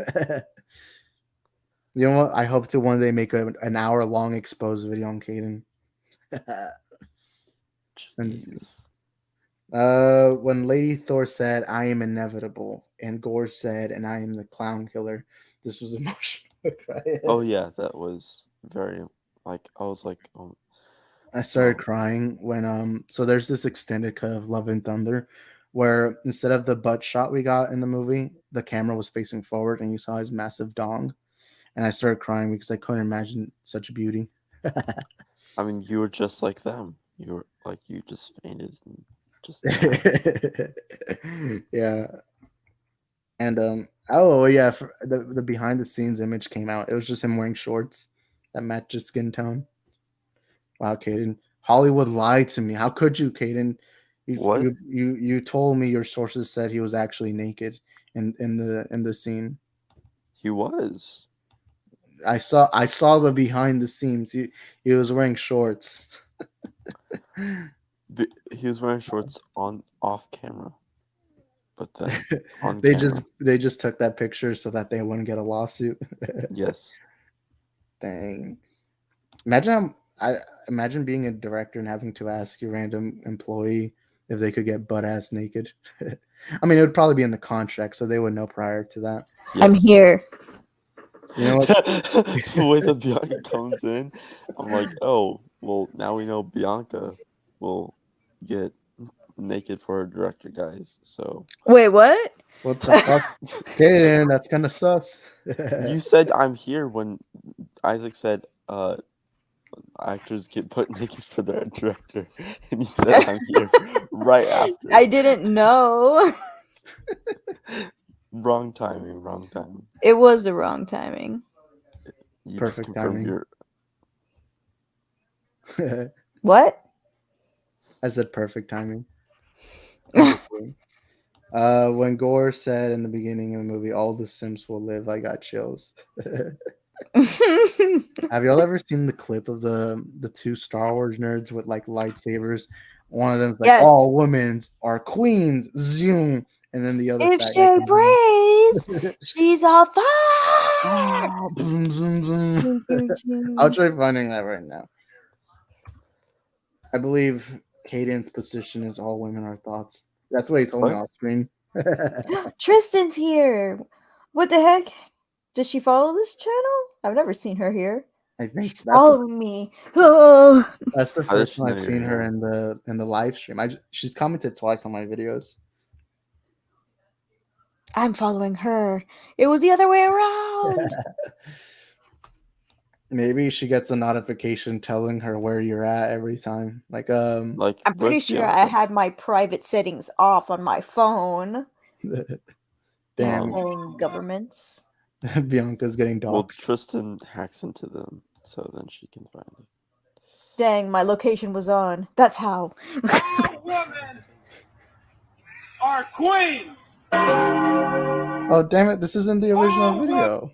You know what? I hope to one day make an hour-long exposed video on Caden. When Lady Thor said, "I am inevitable," and Gore said, "and I am the clown killer," this was emotional. Right? Oh yeah, that was very I was like, I started crying when so there's this extended cut of Love and Thunder where instead of the butt shot we got in the movie, the camera was facing forward and you saw his massive dong. And I started crying because I couldn't imagine such beauty. I mean, you were just like them. You were like, you just fainted and just yeah. And oh yeah, the behind the scenes image came out. It was just him wearing shorts that matched his skin tone. Wow, Caden. Hollywood lied to me. How could you, Caden? You told me your sources said he was actually naked in the scene. He was. I saw the behind the scenes. He was wearing shorts. He was wearing shorts off camera. But then on they camera. just took that picture so that they wouldn't get a lawsuit. Yes. Dang. Imagine being a director and having to ask your random employee if they could get butt ass naked. I mean, it would probably be in the contract, so they would know prior to that. Yes. I'm here. You know what? The way that Bianca comes in, I'm like, oh, well, now we know Bianca will get naked for her director, guys. So wait, what? What the fuck? Kaden, that's kind of sus. You said I'm here when Isaac said actors get put naked for their director, and you said I'm here right after. I didn't know. Wrong timing. It was the wrong timing. You Perfect timing. What? I said perfect timing. When Gore said in the beginning of the movie, "All the Sims will live," I got chills. Have y'all ever seen the clip of the two Star Wars nerds with like lightsabers? One of them's like, yes. "All women are queens," zoom, and then the other. If she breathes, she's all fire. Zoom, zoom, zoom. I'll try finding that right now. I believe Caden's position is all women are thoughts. That's what he told me off screen. Tristan's here. What the heck? Does she follow this channel? I've never seen her here. I think she's following me. Oh. That's the first time I've seen her in the live stream. She's commented twice on my videos. I'm following her. It was the other way around. Maybe she gets a notification telling her where you're at every time. Like I'm pretty sure I had my private settings off on my phone. Damn. Governments. Bianca's getting doxxed. Well, Tristan hacks into them, so then she can find it. Dang, my location was on. That's how. All women are queens. Oh, damn it. This isn't the original video.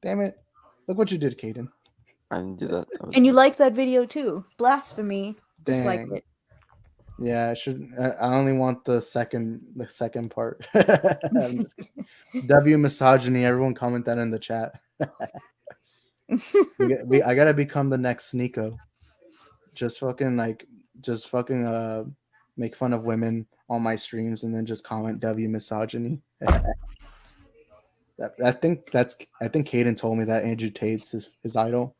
Damn it. Look what you did, Caden. I didn't do that. And you liked that video too. Blasphemy. Dang. Dislike it. Yeah, I only want the second part. W misogyny. Everyone comment that in the chat. I gotta become the next Sneeko. Just fucking make fun of women on my streams and then just comment W misogyny. I think Caden told me that Andrew Tate's his idol.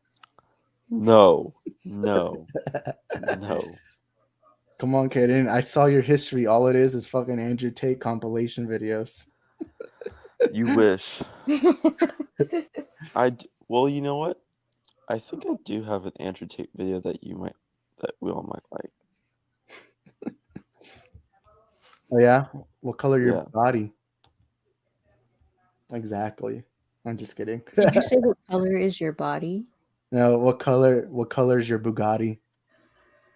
No. Come on, Caden. I saw your history. All it is fucking Andrew Tate compilation videos. You wish. Well, you know what? I think I do have an Andrew Tate video that we all might like. Oh yeah, what color your Yeah. body? Exactly. I'm just kidding. Did you say what color is your body? No, what color? What color is your Bugatti?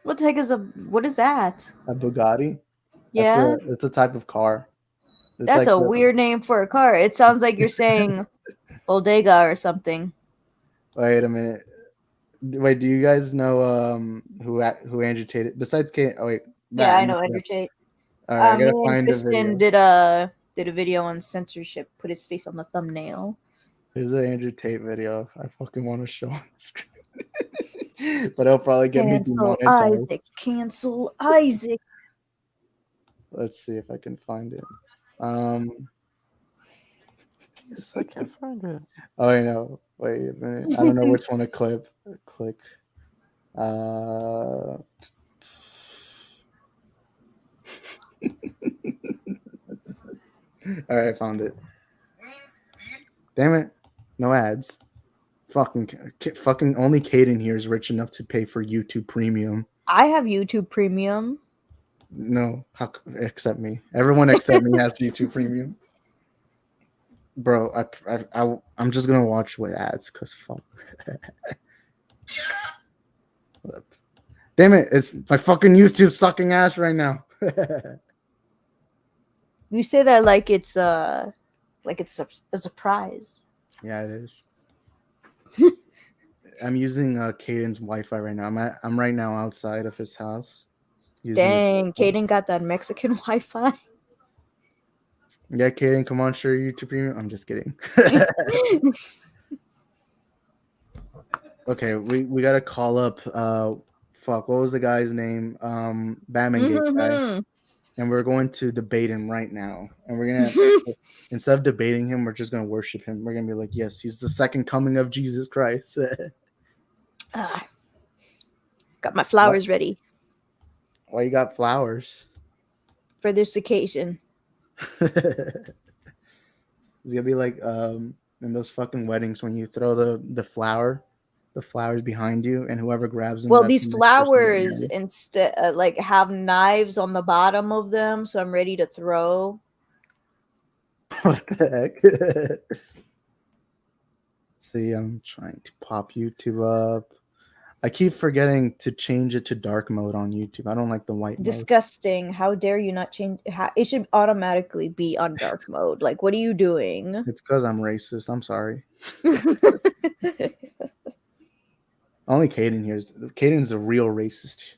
What the heck is what is that? A Bugatti? Yeah, It's a type of car. It's that's like a the- weird name for a car. It sounds like you're saying bodega or something. Wait a minute. Wait, do you guys know who Andrew Tate? Besides Kate? Oh wait. Yeah, I Matt, know Andrew Tate. All right, I Me gotta and find a Christian video. did a video on censorship. Put his face on the thumbnail. Here's an Andrew Tate video. I fucking want to show on the screen, but it'll probably get me Cancel demonetized. Isaac. Cancel Isaac. Let's see if I can find it. Yes, I can't find it. Oh, I know. Wait a minute. I don't know which one to click. All right, I found it. Damn it. No ads. Fucking only Caden here is rich enough to pay for YouTube Premium. I have YouTube Premium. No, except me. Everyone except me has YouTube Premium. Bro, I'm just gonna watch with ads because fuck. Damn it! It's my fucking YouTube sucking ass right now. You say that like it's a surprise. Yeah, it is. I'm using Caden's Wi-Fi right now. I'm right now outside of his house. Dang, Caden got that Mexican Wi-Fi. Yeah, Caden, come on, share YouTube Premium. I'm just kidding. Okay, we gotta call up. Fuck, what was the guy's name? Bamangate guy. And we're going to debate him right now. And we're gonna instead of debating him, we're just gonna worship him. We're gonna be like, yes, he's the second coming of Jesus Christ. Got my flowers ready Why you got flowers? for this occasion. It's gonna be like in those fucking weddings when you throw the flowers behind you, and whoever grabs them. Well, that's these the next person to get flowers married. instead like have knives on the bottom of them, so I'm ready to throw. What the heck? See, I'm trying to pop YouTube up. I keep forgetting to change it to dark mode on YouTube. I don't like the white mode. Disgusting. How dare you not change? It should automatically be on dark mode. Like, what are you doing? It's because I'm racist. I'm sorry. Only Caden here. Caden's a real racist.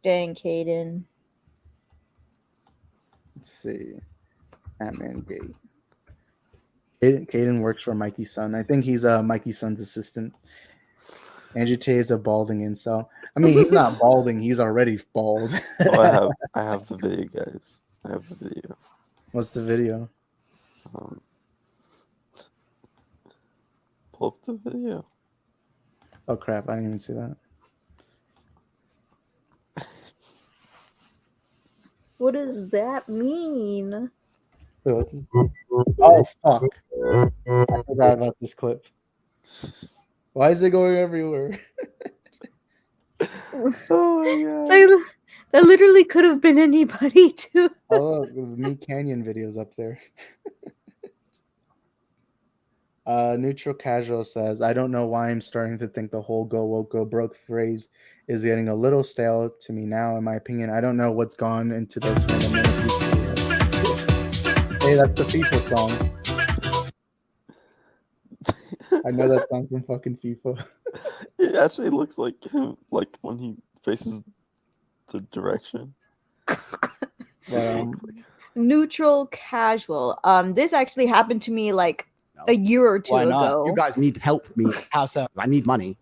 Dang, Caden. Let's see. Ant-Man Gate. Caden works for Mikey's son. I think he's Mikey's son's assistant. Andrew Tate is a balding incel. I mean, he's not balding. He's already bald. Oh, I have the video, guys. I have the video. What's the video? Pull up the video. Oh, crap. I didn't even see that. What does that mean? Wait, what's this? Oh, fuck. I forgot about this clip. Why is it going everywhere? Oh my god. That literally could have been anybody, too. Oh, look, the Meat Canyon video's up there. Neutral Casual says, I don't know why I'm starting to think the whole go woke, go broke phrase is getting a little stale to me now, in my opinion. I don't know what's gone into those fundamentals. Hey, that's the FIFA song. I know that song from fucking FIFA. It actually looks like him, like when he faces the direction. Neutral Casual. This actually happened to me like a year or two Why not? ago. You guys need help me. How so? I need money.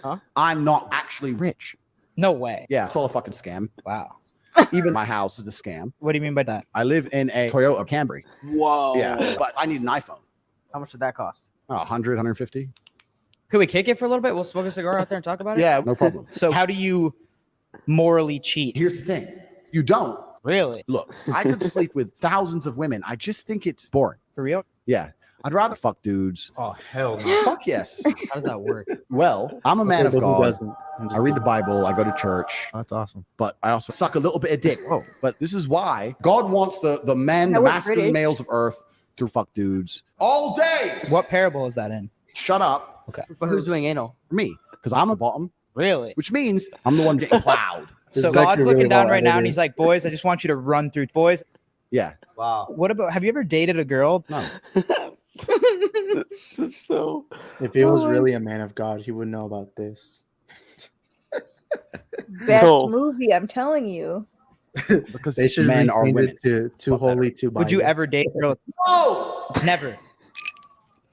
Huh? I'm not actually rich. No way. Yeah, it's all a fucking scam. Wow. Even my house is a scam. What do you mean by that? I live in a Toyota Camry. Whoa. Yeah, but I need an iPhone. How much did that cost? 100, 150. Could we kick it for a little bit? We'll smoke a cigar out there and talk about it? Yeah, no problem. So how do you morally cheat? Here's the thing. You don't. Really? Look, I could sleep with thousands of women. I just think it's boring. For real? Yeah. I'd rather fuck dudes. Oh hell no. Fuck yes. How does that work? Well, I'm a man Okay, of but who God. doesn't? I'm I just read the kidding. Bible. I go to church. Oh, that's awesome. But I also suck a little bit of dick. Whoa. But this is why God wants the men, That the was masculine British. males of earth to fuck dudes all day. What parable is that in? Shut up. Okay. But who's doing anal? Me. Because I'm a bottom, Really? which means I'm the one getting plowed. This So is actually God's really looking down well right now and edited. he's like, boys, I just want you to run through. Boys, Yeah. Wow. what about, have you ever dated a girl? No. This is so. If he was Oh, really a man of God, he would know about this. Best No. movie, I'm telling you. Because They should men are rename women. it to Too Fuck that. Holy, Too Bible. Would you ever date a girl? No. Never.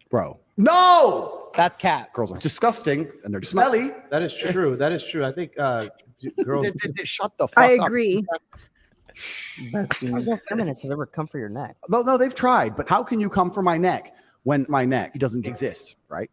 Bro. No. That's cap. Girls are disgusting and they're smelly. That is true. That is true. I think girls. Shut the fuck I up. agree. Best scene. There's no feminists have ever come for your neck. No, they've tried. But how can you come for my neck when my neck doesn't exist, right?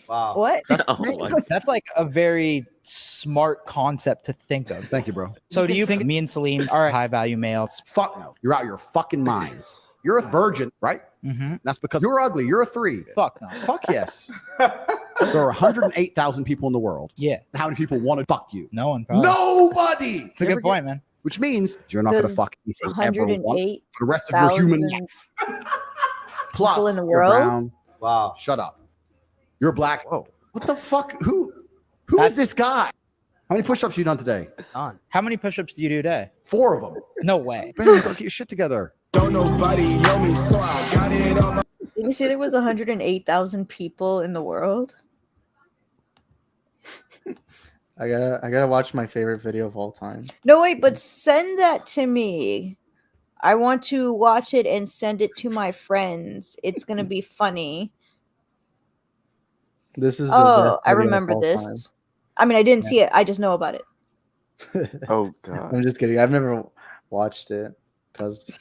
Wow. What? Oh my. That's like a very smart concept to think of. Thank you, bro. So do you think me and Celine are high value males? Fuck no. You're out of your fucking minds. You're a virgin, right? Mm-hmm. That's because you're ugly. You're a 3. Fuck no. Fuck yes. There are 108,000 people in the world. Yeah. How many people want to fuck you? No one probably. Nobody. It's a good point, man. Which means you're not going to There's fuck anything ever once 108,000 for the rest of your human life. Plus, people in the you're world? brown. Wow. Shut up. You're black. Whoa. What the fuck? Who is this guy? How many push-ups you done today? On. How many push-ups do you do a day? 4 of them. No way. Man, go get your shit together. Don't nobody know me, so I got it on my. Did you say there was 108,000 people in the world? I gotta watch my favorite video of all time. No, wait, but send that to me. I want to watch it and send it to my friends. It's gonna be funny. This is the Oh, best I video of remember all this. time. I mean, I didn't see it. I just know about it. Oh god. I'm just kidding. I've never watched it because,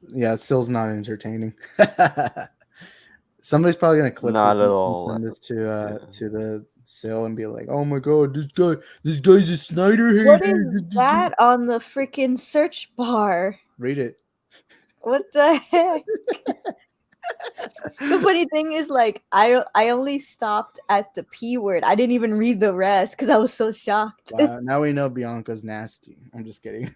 yeah, it still's not entertaining. Somebody's probably gonna clip Not this at and all. send this to the sale and be like, "Oh my god, this guy's a Snyder hater." What is that on the freaking search bar? Read it. What the heck? The funny thing is, like, I only stopped at the P word. I didn't even read the rest because I was so shocked. Wow, now we know Bianca's nasty. I'm just kidding.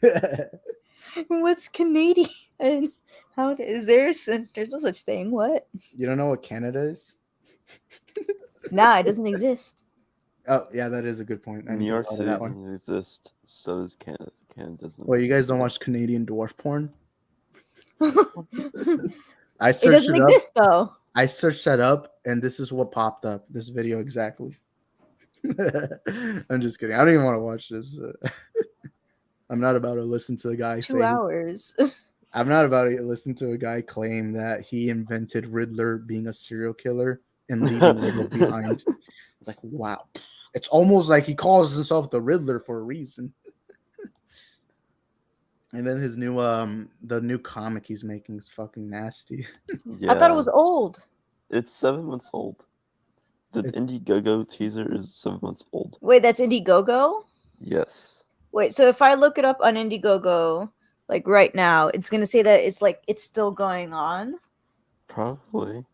What's Canadian? How is there's no such thing? What? You don't know what Canada is? Nah, it doesn't exist. Oh yeah, that is a good point. I New need to York follow City that one. doesn't exist, so does Canada. Canada doesn't. Well, you guys don't watch Canadian dwarf porn? I It searched doesn't it up. exist though. I searched that up, and this is what popped up. This video exactly. I'm just kidding. I don't even want to watch this. I'm not about to listen to the guy It's say. 2 hours. I'm not about to listen to a guy claim that he invented Riddler being a serial killer and leaving Riddler behind. It's like, wow. It's almost like he calls himself the Riddler for a reason. And then his new the new comic he's making is fucking nasty. I thought it was old. It's 7 months old. The Indiegogo teaser is 7 months old. Wait, that's Indiegogo? Yes. Wait, so if I look it up on Indiegogo, like right now, it's gonna say that it's still going on. Probably.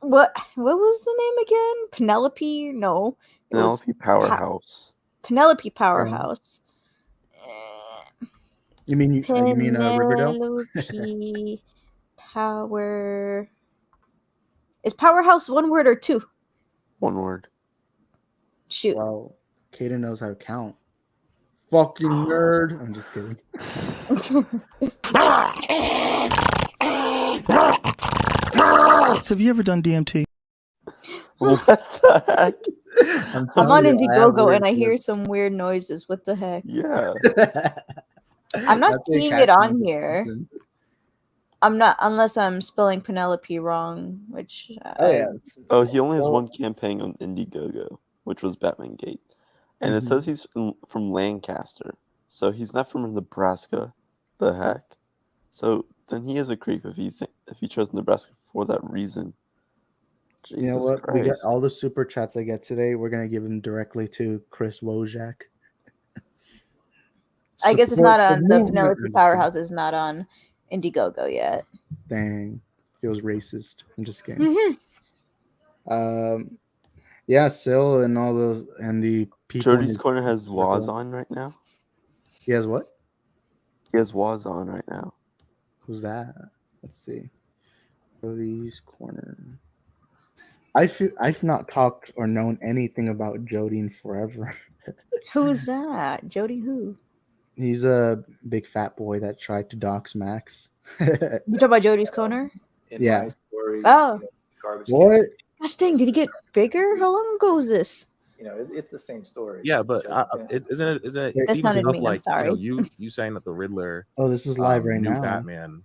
What was the name again? Penelope? No. It was Penelope Powerhouse. Penelope Powerhouse. You mean Riverdale? Penelope Power. Is Powerhouse one word or 2? One word. Shoot. Wow. Kaden knows how to count. Fucking nerd. I'm just kidding. So have you ever done DMT? What the heck? I'm on Indiegogo and I hear some weird noises. What the heck? Yeah. I'm not seeing it on here. I'm not, unless I'm spelling Penelope wrong, which. Oh, he only has one campaign on Indiegogo, which was Batman Gate. And it says he's from Lancaster. So he's not from Nebraska. The heck? So then he is a creep if he chose Nebraska for that reason. Jesus You know what? Christ. We get all the super chats I get today. We're gonna give them directly to Chris Wojak. I guess it's Support not the on the movement, Penelope I'm just Powerhouse is not on Indiegogo yet. Dang. feels racist. I'm just kidding. Yeah, Sil and all those and the people. in Jody's his Corner has circle. Waz on right now. He has what? He has Waz on right now. Who's that? Let's see. Jody's Corner. I've not talked or known anything about Jody in forever. Who's that? Jody who? He's a big fat boy that tried to dox Max. You talk about Jody's Corner? Yeah. Oh. Garbage. What? Gosh dang, did he get bigger? How long ago was this? You know, it's the same story. Yeah, but isn't it? That It's even sounded stuff mean, I'm like sorry. you saying that the Riddler. Oh, this is live right knew now. Batman.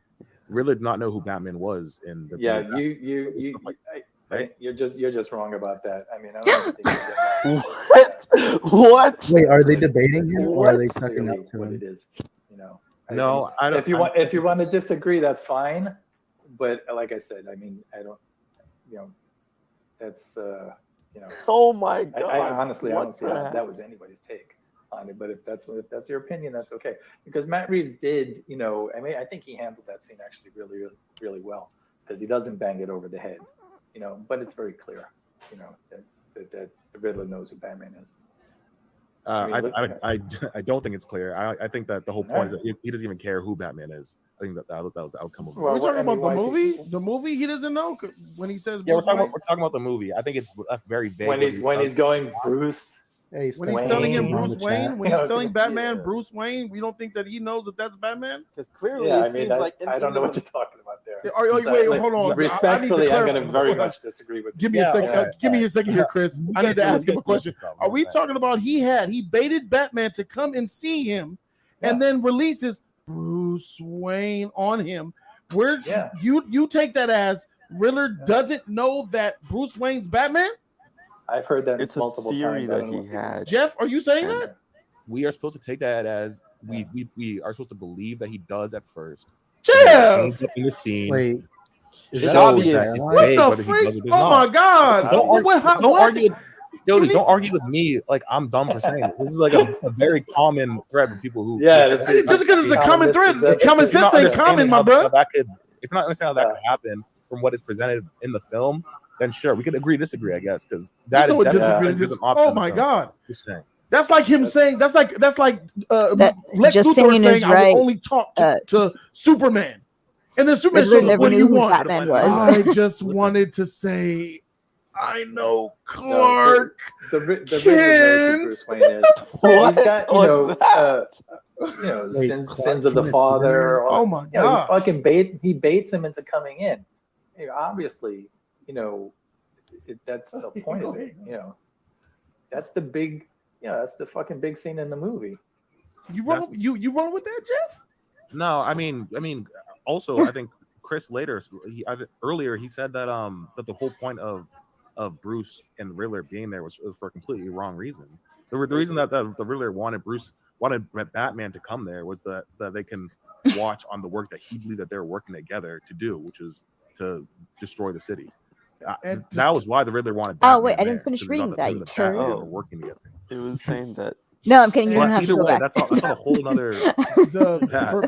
Riddler did not know who Batman was in the. Yeah, movie right? you're just wrong about that. I mean, I don't think What? Wait, are they debating him or are they That's sucking clearly up to what him? it is. You know. No, I don't. If you want to disagree, that's fine. But like I said, I mean, I don't. You know, that's you know. Oh my God! I honestly, I what don't see the how heck? that was anybody's take on it. But if that's your opinion, that's okay. Because Matt Reeves did, you know, I mean, I think he handled that scene actually really, really, really well because he doesn't bang it over the head, you know. But it's very clear, you know, that the Riddler knows who Batman is. I don't think it's clear. I think that the whole point is that he doesn't even care who Batman is. I think that was the outcome of it. We're talking about the movie. The movie he doesn't know when he says. Yeah, we're Bruce talking about the movie. I think it's very vague. When he's going Bruce. When he's telling him Bruce Wayne, when he's telling Batman Bruce Wayne, we don't think that he knows that that's Batman. Because clearly, Yeah, it I mean, seems like I don't know what you're talking about there. Wait, hold on. Respectfully, I I'm need to going to very much disagree with you. Give me a second. Give me a second here, Chris. I need to ask him a question. Are we talking about he baited Batman to come and see him, and then releases Bruce Wayne on him? Where you take that as Riddler doesn't know that Bruce Wayne's Batman? I've heard that It's multiple a theory times. that he had. Jeff, are you saying that? We are supposed to take that as we are supposed to believe that he does at first. Jeff! In the scene. Wait, It's that obvious. obvious? What the freak? Oh my God! Don't argue. Jody, don't argue with me like I'm dumb for saying this. This is like a very common thread with people who. Just because it's a common thread, common sense ain't common, my bro. If you're not understanding how that could happen from what is presented in the film, then sure, we could agree, disagree, I guess, because that is an option. Oh my God! Just saying. That's like him saying. That's like Lex just Luthor saying saying, is "I right. will only talk to Superman," and then Superman Riddler said, never "What do knew you who want?" Batman was. I just wanted to say, I know Clark The Riddler knows who Bruce Wayne is. What He's got, Wait, sins of the father. Oh my God! He baits him into coming in. You know, obviously, you know, that's the point of it. You know, that's the big. Yeah, that's the fucking big scene in the movie. You wrong with that, Jeff? No, I mean, also, I think Chris earlier he said that that the whole point of Bruce and Riddler being there was for a completely wrong reason. The reason that the Riddler wanted Batman to come there was that they can watch on the work that he believed that they were working together to do, which is to destroy the city. That was why the Riddler wanted Batman. Oh wait, I didn't finish reading that. You turd. They were working together. It was saying that. No, I'm kidding. You don't have to Either go way, back. that's on a whole other.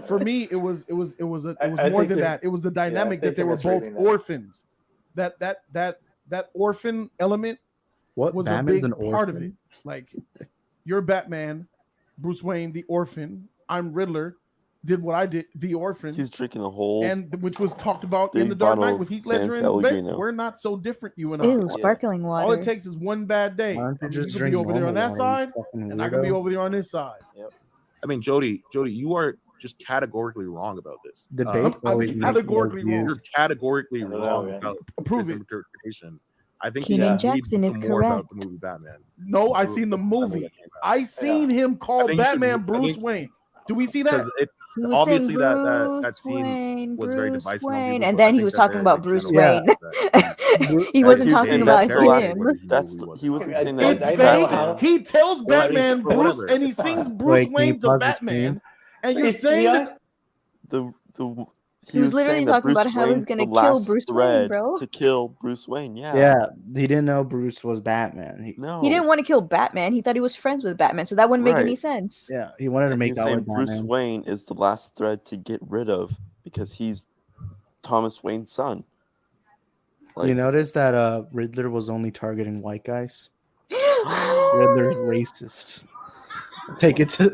For me, it was more than that. It was the dynamic that they were both orphans. That orphan element was Batman's a big an part of orphan? it. Like, you're Batman, Bruce Wayne, the orphan. I'm Riddler. Did what I did, the orphan. He's drinking a whole, and which was talked about in big the Dark bottle Knight with Heath of Ledger and Pellegrino. We're not so different, you and I. Ew, sparkling water. All it takes is one bad day. Why don't you just You could drink be over there on normal that water, you side, fucking and I could be weirdo? over there on this side. I mean, Jody, you are just categorically wrong about this. Debate I'm always makes categorically more wrong. You're categorically wrong man. about Prove this it. interpretation. I think Keenan you should Jackson read is some more about correct. the movie Batman. No, I seen the movie. I seen him call think you should- Batman I Bruce think- Wayne. Do we see that? Because He was obviously saying that Bruce scene Wayne, was very Bruce divisive. on Wayne, people, and but I then he think was that talking the about general Bruce consensus Wayne. He Like, wasn't he was talking saying about that's the last. him. He wasn't saying that. It's vague. He tells Batman Bruce, and he sings Bruce Wait, can you Wayne to pause the Batman, screen? and you're saying that He was literally saying that talking about Bruce how he's Wayne's gonna the kill last Bruce Wayne, thread bro. to kill Bruce Wayne. Yeah. Yeah, he didn't know Bruce was Batman. He didn't want to kill Batman. He thought he was friends with Batman, so that wouldn't make any Right. sense. Yeah, he wanted to And make he's that saying with Bruce Batman. Wayne is the last thread to get rid of because he's Thomas Wayne's son. You notice that Riddler was only targeting white guys? Riddler's racist. Take it to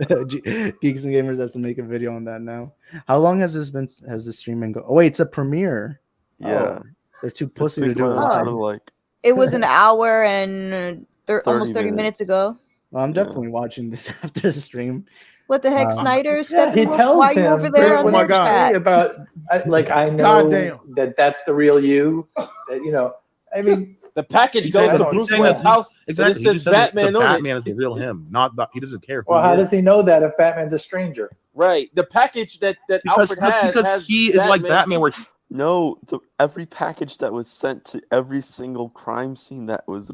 Geeks and Gamers has to make a video on that now. How long has this stream been go? Oh wait, it's a premiere. Yeah. Oh, they're too This pussy to big do it one was live. for like It was an hour and almost 30 minutes ago. Well, I'm definitely watching this after the stream. What the heck, Snyder? Yeah, he Steppenwolf, tells why are you him. over there on Oh my the God. chat? About I know that's the real you. That, I mean, the package He's goes saying to that- Bruce he's saying that- Wayne's house. Exactly. And He it says just says that Batman the on Batman it. is the real him. Not he doesn't care. Who well, how he is. does he know that if Batman's a stranger? Right. The package that Alfred has because he is like Batman, where no, every package that was sent to every single crime scene that was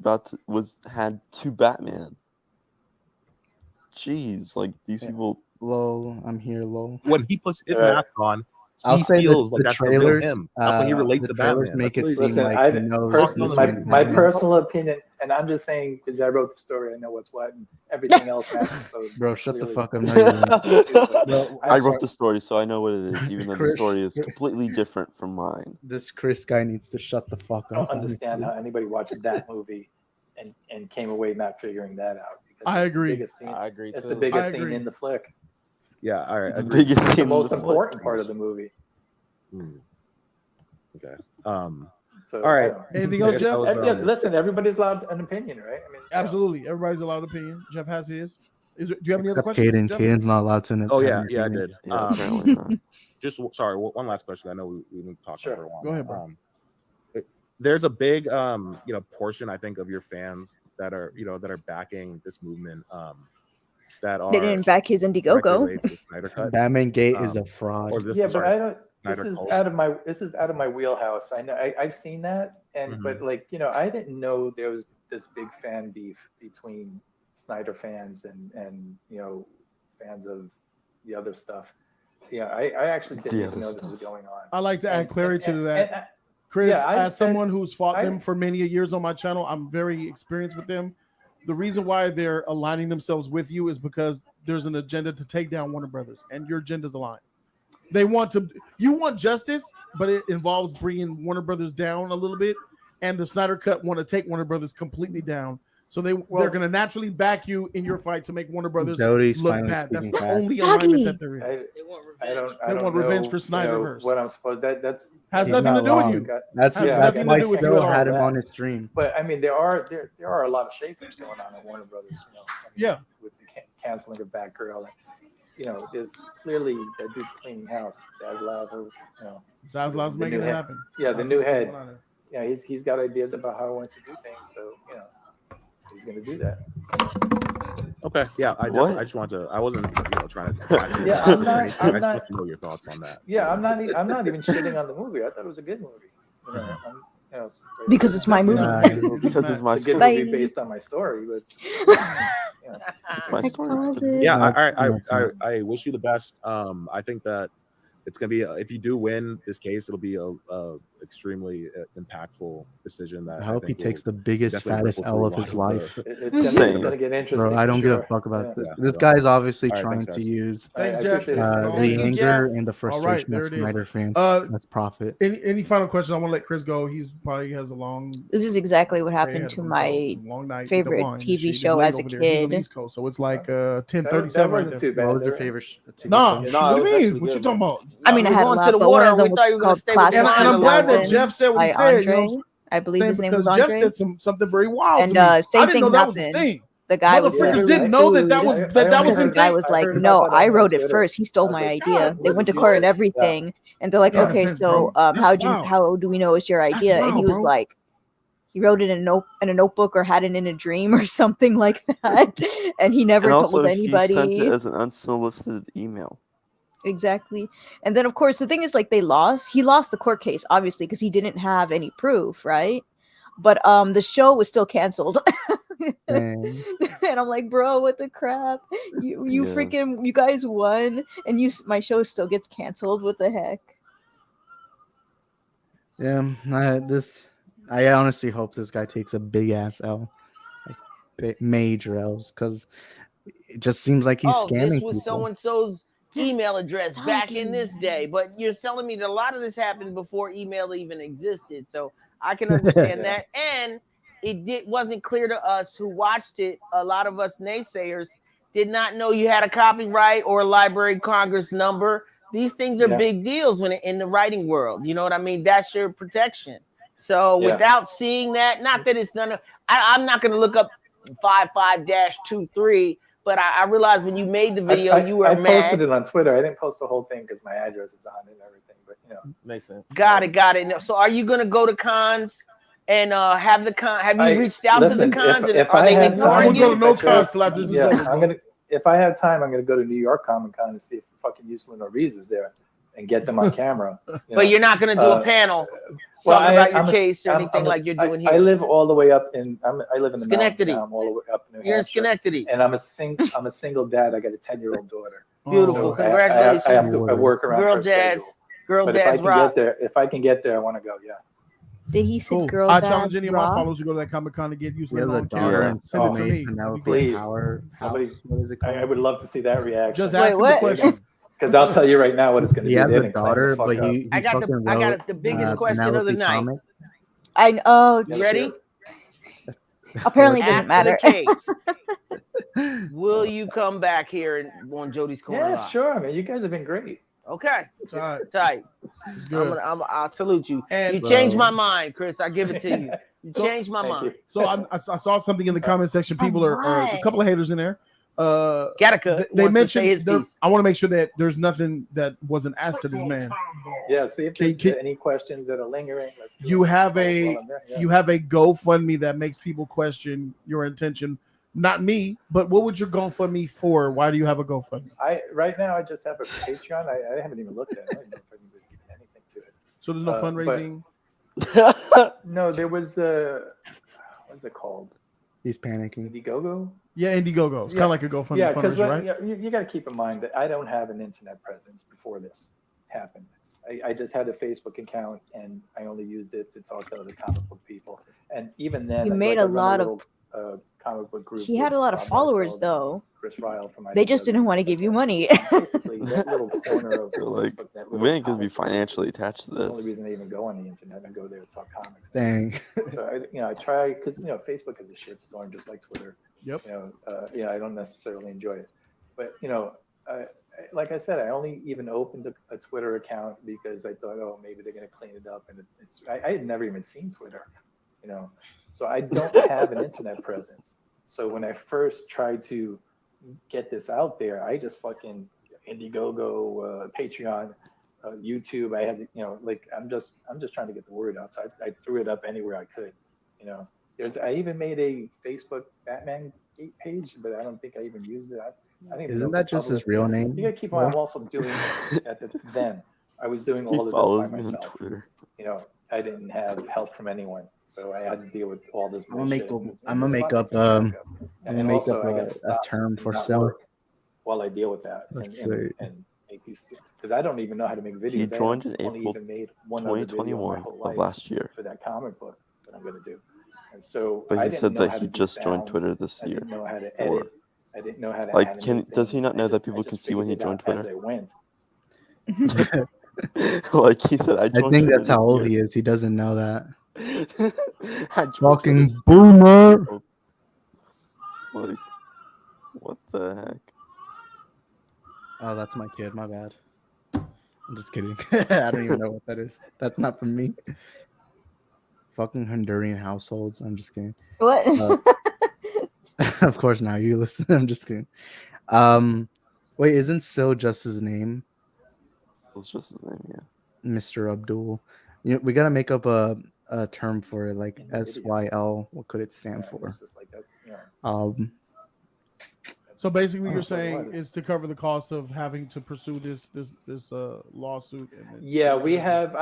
had two Batman. Jeez, like these people. Lol, I'm here, lol. when he puts his mask on, I'll he say feels the like that's trailers, the real him. That's why he relates the to trailers Batman. make That's it what seem he- like I he knows personally, he's my Batman. personal opinion, and I'm just saying because I wrote the story, I know what's what, and everything else matters. So Bro, shut the clearly- fuck up. No, you don't. Bro, I wrote the story, so I know what it is, even though the Chris- story is completely different from mine. This Chris guy needs to shut the fuck I don't up. understand honestly. how anybody watched that movie and came away not figuring that out. Because I it's the agree. biggest scene- I agree It's too. the biggest I scene agree. in the flick. Yeah, all right. The agreed. biggest It's the scene in most the important part of the movie. Okay. So, All right. Anything I else, guess Jeff? that was, Yeah, listen, everybody's allowed an opinion, right? I mean, Absolutely. Everybody's allowed opinion. Jeff has his. Do you have any other Except questions? Caden. Jeff? Caden's not allowed to. Oh have yeah, an yeah, I opinion. did. Yeah, apparently not. Just sorry, one last question. I know we've been talking for a while. Go ahead, bro. There's a big portion I think of your fans that are that are backing this movement. That are They didn't back his directly Indiegogo. related to the Snyder Cut. Batman Gate is a fraud. Or this, yeah, but sorry, I don't. Snyder This is Cult. out of my wheelhouse. I know I've seen that, and but like I didn't know there was this big fan beef between Snyder fans and fans of the other stuff. Yeah, I actually didn't even know this was going on. I like to add clarity to that. and- Chris, yeah, I as said- someone who's fought I- them for many years on my channel, I'm very experienced with them. The reason why they're aligning themselves with you is because there's an agenda to take down Warner Brothers, and your agenda's aligned. You want justice, but it involves bringing Warner Brothers down a little bit, and the Snyder Cut want to take Warner Brothers completely down. So they're going to naturally back you in your fight to make Warner Brothers Doty's look finally bad. That's the speaking only facts. alignment that there is. I don't They want revenge for Snyderverse. what I'm supposed that's Has He's nothing to not do with wrong. you. That's Has Yeah, that's nothing why to do with you Still at all. had him that. on his stream. But I mean, there are a lot of shakers going on at Warner Brothers. Yeah. With the canceling of Batgirl, and there's clearly that dude's cleaning house. Zaslav, Zaslav's the making new it head. happen. Yeah, the new head. Hold on there. Yeah, he's got ideas about how he wants to do things. So he's going to do that. Okay, yeah, I just wanted to. I wasn't trying to. Yeah, I'm not- I just I'm want not- to know your thoughts on that. Yeah, I'm not even shitting on the movie. I thought it was a good movie. Because it's my movie. Because it's my It's a good story. movie based on my story, but It's my story. It's good. Yeah, I wish you the best. I think that it's gonna be if you do win this case, it'll be a extremely impactful decision. That I hope he think takes will the biggest, definitely fattest ripple through L a of lot his the- life. it's going to get interesting. Bro, I don't for give a sure. fuck about this. Yeah, This so- guy's obviously All right, trying thanks, to guys. use Thanks, I Jeff. appreciate it. the Thank you, anger Jeff. and the All right, frustration there of it is. Snyder fans. Uh, That's profit. Any final questions? I want to let Chris go. He's probably has a long This is exactly what day happened ahead to of him, my so long night with the favorite wine and TV shit. It's show late as a over there. He's on the kid. East Coast, so it's like That 10:37 right wasn't there. too bad. What was your There- favorite TV Nah, show? No, what it do was you mean? actually What you good, talking man. about? I mean, I We're had a going lot, to the but one water. of them We was thought you were gonna called stay with Class the And of I'm glad that 2000 Jeff said what he by said. You know, Andre. I believe saying his name was because Jeff Andre. said something very wild And to me. same I didn't thing know that was a happened. thing. The guy was Motherfuckers like, didn't know that that was I that only was the heard guy intent. was I like, heard no, about that I on wrote it Twitter. first. He stole I was my like, idea. God, They what went to the court and fuck? everything. And they're like, Makes okay, sense, so bro. That's wild. how do we know it's your idea? And he wild, was bro. like, he wrote it in a notebook or had it in a dream or something like that. And he never And also, told he sent it anybody. as an unsolicited email. Exactly. And then of course the thing is like he lost the court case, obviously, because he didn't have any proof, right? But the show was still canceled. Dang. And I'm like, bro, what the crap? You Yeah. freaking you guys won and my show still gets canceled. What the heck? Yeah, I honestly hope this guy takes a big ass L, like major L's, because it just seems like he's scamming this was people. so and so's email address back in this day, but you're telling me that a lot of this happened before email even existed. So I can understand that. And wasn't clear to us who watched it. A lot of us naysayers did not know you had a copyright or a Library of Congress number. These things are big deals when in the writing world. You know what I mean? That's your protection. So without seeing that, not that it's none of, I'm not going to look up 55-23, but I realized when you made the video, you were mad. I posted it on Twitter. I didn't post the whole thing because my address is on it and everything, but makes sense. Got it. So are you going to go to cons and have you reached out to the cons and are they ignoring you? I'm gonna go to no cons till after this is over. If I have time, I'm gonna go to New York Comic Con and see if fucking Yuslin Ortiz is there and get them on camera. But you're not gonna do a panel talking about your case or anything like you're doing here. I live all the way up in I live in the Schenectady. I'm all the way up in New You're in Hampshire. Schenectady. And I'm a single dad. I got a 10-year-old daughter. Beautiful. So Congratulations. I have to work around Girl her dads. schedule. Girl But dads rock. if I can get there, I want to go. Yeah. Did he say Cool. girl I dads challenge any of my rock? followers to go to that Comic Con to get used He has a on daughter camera. and Send it to soulmate, me. Penelope Please. Power Somebody, House. What is it called? I would love to see that reaction. Just ask him the question. Because I'll tell you right now what it's going to He be. has They're a gonna clean daughter, the fuck but up. he I got fucking the biggest question of the Penelope night. comic. I know. You ready? Apparently, it doesn't After matter. the case, will you come back here and on Jody's Corner? Yeah, Live? sure, man. You guys have been great. Okay. Tight. Tight. It's good. I salute you. And- You changed my mind, Chris. I give it to you. You changed my mind. So I saw something in the comment section. People are a couple of haters in there. Gattaca They wants to say his mentioned. piece. I want to make sure that there's nothing that wasn't asked to this man. Yeah, see if there's any questions that are lingering. Let's do You it. have While a I'm there, yeah. you have a GoFundMe that makes people question your intention. Not me, but what would your GoFundMe for? Why do you have a GoFundMe? Right now I just have a Patreon. I haven't even looked at it. I don't know if anybody's given anything to it. So there's no fundraising. No, there was what's it called? He's panicking. Indiegogo. Yeah, Indiegogo. It's kind of like a GoFundMe Yeah, because fundraiser, right? you got to keep in mind that I don't have an internet presence before this happened. I just had a Facebook account and I only used it to talk to other comic book people. And even then, He made a lot of. comic book group. He had a with lot of Bob followers, Marshall, though. Chris Ryle from They just didn't want to give you money. basically that little corner of Like, Facebook, that we little ain't gonna be comic book financially attached to The only this. reason I even go on the internet, I go there to talk comics. Dang. So I try because Facebook is a shitstorm just like Twitter. Yep. I don't necessarily enjoy it, but like I said, I only even opened a Twitter account because I thought, oh, maybe they're gonna clean it up, and I had never even seen Twitter, so I don't have an internet presence. So when I first tried to get this out there, I just fucking Indiegogo, Patreon, YouTube. I had, I'm just trying to get the word out. So I threw it up anywhere I could. I even made a Facebook Batman page, but I don't think I even used it. I think Isn't that just his real name? You gotta keep on. I'm also doing then. I was doing He all of follows this by me on myself. Twitter. I didn't have help from anyone, so I had to deal with all this. I'm gonna make bullshit. up. I'm gonna make up. I'm gonna make up a term for self. While I deal with that and make these, because I don't even know how to make videos. He joined in I only April even made one other video in my 2021 whole of life last year. for that comic book that I'm gonna do. And so But I he didn't said know that how he to do just joined sound. Twitter this I year. didn't know how to Or, edit. I didn't know how to like, animate does he things. not know that I people just can see when he figured it joined out as Twitter? I went. Like he said, I I joined think Twitter that's how this old year. he is. He doesn't know that. I joined Fucking Twitter. boomer. Like, what the heck? Oh, that's my kid. My bad. I'm just kidding. I don't even know what that is. That's not from me. Fucking Honduran households. I'm just kidding. What? Of course, now you listen. I'm just kidding. Wait, isn't Sil just his name? It's just his name, yeah. Mr. Abdul. We gotta make up a term for it, like SYL. What could it stand for? It's just like that's, So basically, you're saying it's to cover the cost of having to pursue this lawsuit. Yeah, we have.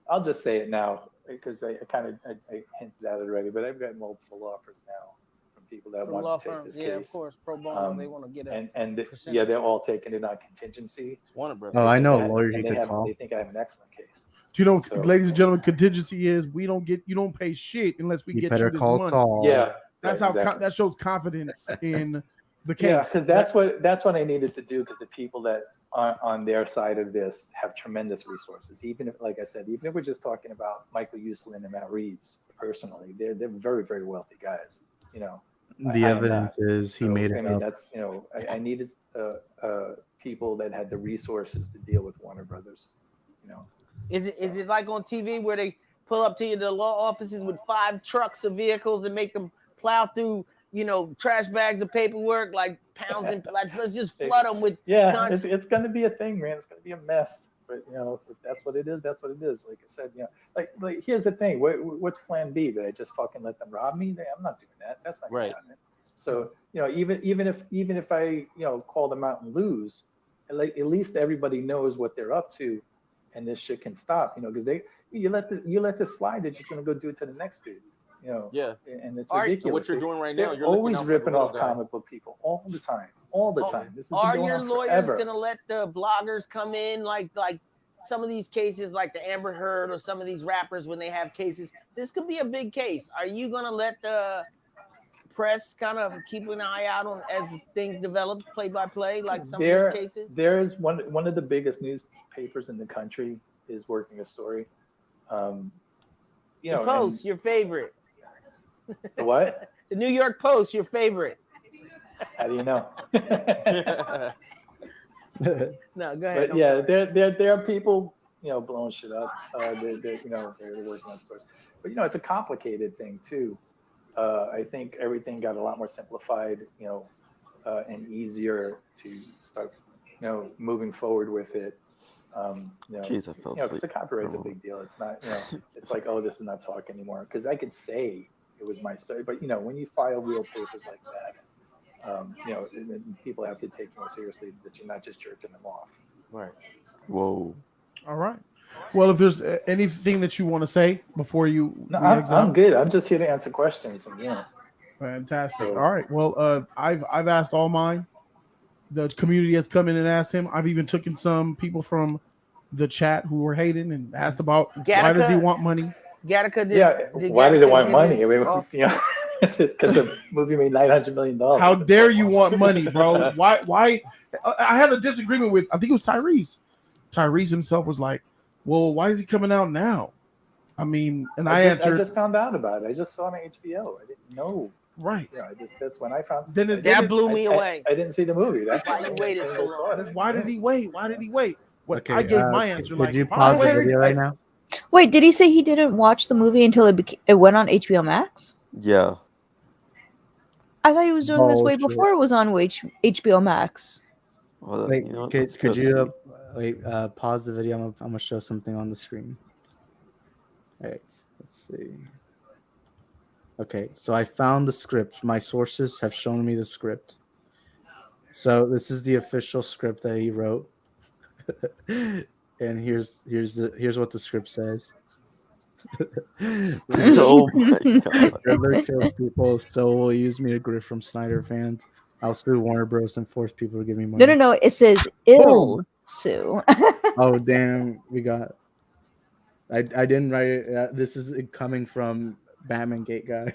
I'll just say it now because I hinted at it already, but I've got multiple offers now from people that From want law to take firms, this yeah, case. of course, pro bono, they want to get a and percentage. yeah, they're all taking it on contingency. It's Warner Brothers. Oh, I know a And lawyer you they could have, call. They think I have an excellent case. Do you know, So, ladies and gentlemen, contingency is you don't pay shit unless we You get better you this call money. Saul. Yeah, That's right, how exactly. that shows confidence in the Yeah, case. because that's what I needed to do. Because the people that are on their side of this have tremendous resources. Even if, like I said, even if we're just talking about Michael Uslan and Matt Reeves personally, they're very very wealthy guys. You know, The I am not. evidence is he So made I it mean, up. that's I needed people that had the resources to deal with Warner Brothers. You know, Is it like on TV where they pull up to you the law offices with 5 trucks of vehicles and make them plow through, trash bags of paperwork, like pounds and let's just flood them with yeah, it's going to be a thing, man. It's going to be a mess. But if that's what it is, that's what it is. Like I said, like here's the thing. What's Plan B? Did I just fucking let them rob me? I'm not doing that. That's not going to happen. So even if I call them out and lose, at least everybody knows what they're up to, and this shit can stop. Because you let this slide, they're just going to go do it to the next dude. Yeah. And it's Are- ridiculous. What you're doing right now, They're you're looking always out for the ripping little off guy. comic book people all the time. This has been Are going your on lawyers forever. gonna let the bloggers come in like some of these cases, like the Amber Heard or some of these rappers when they have cases? This could be a big case. Are you gonna let the press kind of keep an eye out on as things develop, play by play, like some of these cases? There's one of the biggest newspapers in the country is working a story. The Post, your favorite. The what? The New York Post, your favorite. How do you know? No, go ahead. But yeah, there are people blowing shit up. They're working on stories, but it's a complicated thing too. I think everything got a lot more simplified, and easier to start, moving forward with it. Jeez, I fell because asleep. the copyright's a big deal. It's not, it's like, oh, this is not talk anymore. Because I could say it was my story, but when you file real papers like that, people have to take you more seriously. That you're not just jerking them off. Right. Whoa. All right. Well, if there's anything that you want to say before you, No, we exit I'm out. good. I'm just here to answer questions. And, Fantastic. All right. Well, I've asked all mine. The community has come in and asked him. I've even taken some people from the chat who were hating and asked about why does he want money? Gattaca did. Why did it Gattaca want get money? his I mean, off? because the movie made $900 million. How dare you want money, bro? Why? I had a disagreement with, I think it was Tyrese. Tyrese himself was like, well, why is he coming out now? I mean, and I answered. I just found out about it. I just saw it on HBO. I didn't know. Right. That's when I found. That blew me away. I didn't see the movie. That's why you waited so long. Why did he wait? Why did he wait? What Okay, I gave my answer. Did Like, you if pause I the video right now? Wait, did he say he didn't watch the movie until it went on HBO Max? Yeah. I thought he was doing this way Bullshit. before it was on HBO Max. Well, Wait, let's could go you pause the video? I'm gonna show something on the screen. All right, let's see. Okay, so I found the script. My sources have shown me the script. So this is the official script that he wrote, and here's what the script says. Oh my god! Riddler kills people, so will use me to grip from Snyder fans. I'll sue Warner Bros. And force people to give me money. No. It says ill sue. Oh damn, we got. I didn't write it. This is coming from Batman Gate guy.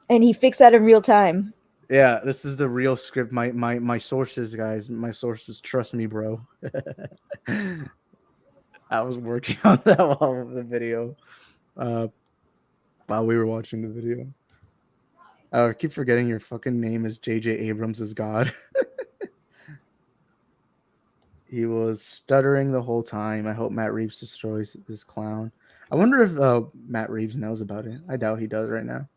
And he fixed that in real time. Yeah, this is the real script. My sources, guys. My sources. Trust me, bro. I was working on that while the video, while we were watching the video. I keep forgetting your fucking name is J.J. Abrams is God. He was stuttering the whole time. I hope Matt Reeves destroys this clown. I wonder if Matt Reeves knows about it. I doubt he does right now.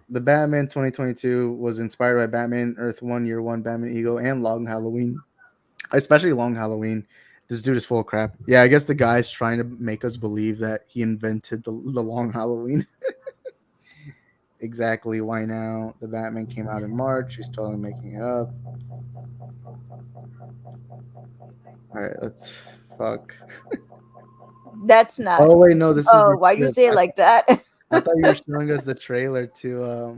The Batman 2022 was inspired by Batman Earth 1, Year 1, Batman Ego, and Long Halloween. Especially Long Halloween. This dude is full of crap. Yeah, I guess the guy's trying to make us believe that he invented the Long Halloween. Exactly. Why now? The Batman came out in March. He's totally making it up. All right, let's fuck. That's not. Oh wait, no. This is. Oh, why'd you say it like that? I thought you were showing us the trailer to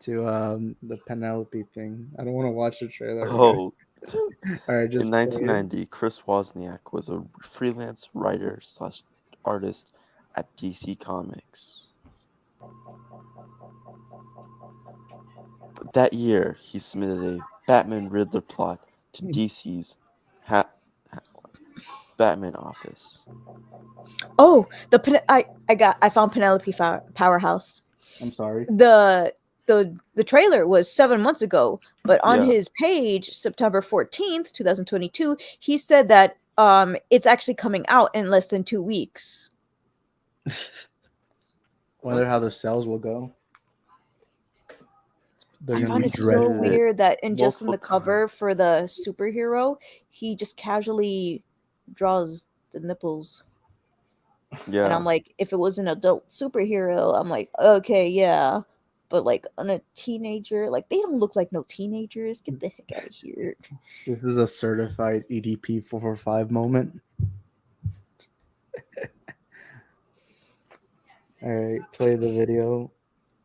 the Penelope thing. I don't want to watch the trailer. Oh. All right. Just in 1990, Chris Wozniak was a freelance writer/artist at DC Comics. That year, he submitted a Batman Riddler plot to DC's Batman office. Oh, I found Penelope Powerhouse. I'm sorry. The trailer was 7 months ago, but on Yeah. his page, September 14th, 2022, he said that it's actually coming out in less than 2 weeks. Wonder how the sales will go. They're I gonna found be it so dreading it. weird that just in the multiple cover for the superhero, he just casually draws the nipples. And Yeah. I'm like, if it was an adult superhero, I'm like, okay, yeah. But like on a teenager, like they don't look like no teenagers. Get the heck out of here. This is a certified EDP 445 moment. All right, play the video.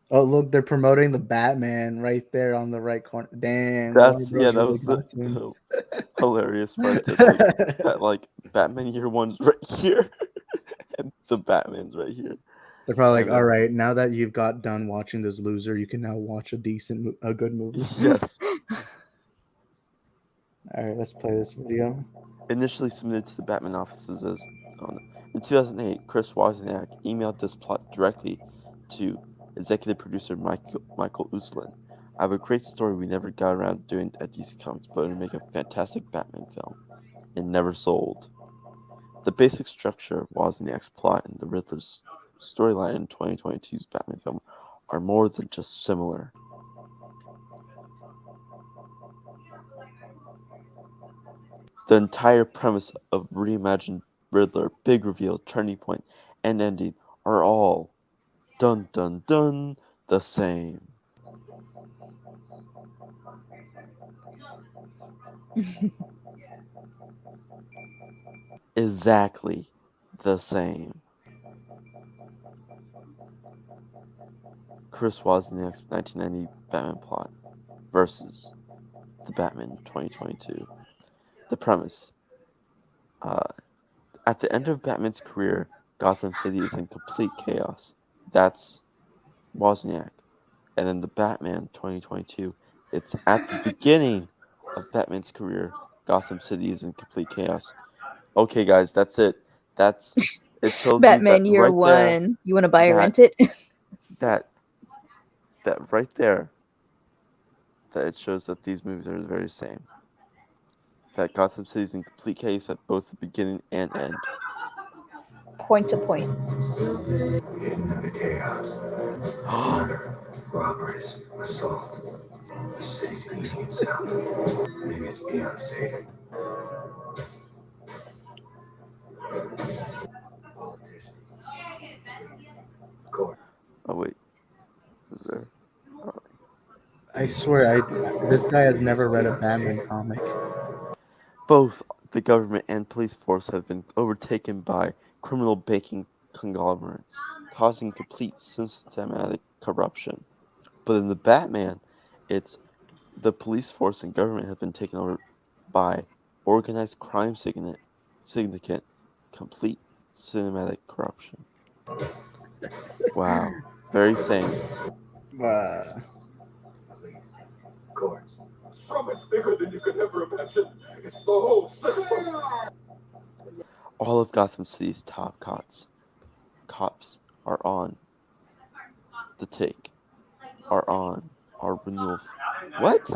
Oh, look, they're promoting the Batman right there on the right corner. Damn, That's Warner Bros. that really was got to him. the hilarious part. That like Batman Year One's right here, and the Batman's right here. They're probably like, And all then- right, now that you've got done watching this loser, you can now watch a good movie. Yes. All right, let's play this video. Initially submitted to the Batman offices as in 2008, Chris Wozniak emailed this plot directly to executive producer Michael Uslan. I have a great story we never got around to doing at DC Comics, but it would make a fantastic Batman film. It never sold. The basic structure of Wozniak's plot and the Riddler's storyline in 2022's Batman film are more than just similar. The entire premise of reimagined Riddler, big reveal, turning point, and ending are all, dun dun dun, the same. Exactly the same. Chris Wozniak's 1990 Batman plot versus the Batman 2022. The premise. At the end of Batman's career, Gotham City is in complete chaos. That's Wozniak. And in the Batman 2022, it's at the beginning of Batman's career, Gotham City is in complete chaos. Okay, guys, that's it. It shows Batman you that Year right One. there, You want to buy or rent it? that right there, that it shows that these movies are the very same. That Gotham City is in complete chaos at both the beginning and end. Point to point. Hidden in the chaos. Murder, robberies, assault. The city's eating itself. Maybe it's beyond saving. Politicians. Court. Oh wait, is there? I swear, this guy has never read a Batman comic. Both the government and police force have been overtaken by criminal banking conglomerates, causing complete systematic corruption. But in the Batman, it's the police force and government have been taken over by organized crime syndicate, complete cinematic corruption. Wow, very same. Courts. So much bigger than you could ever imagine. It's the whole system. All of Gotham City's top cops are on the take, are on our renewal. What?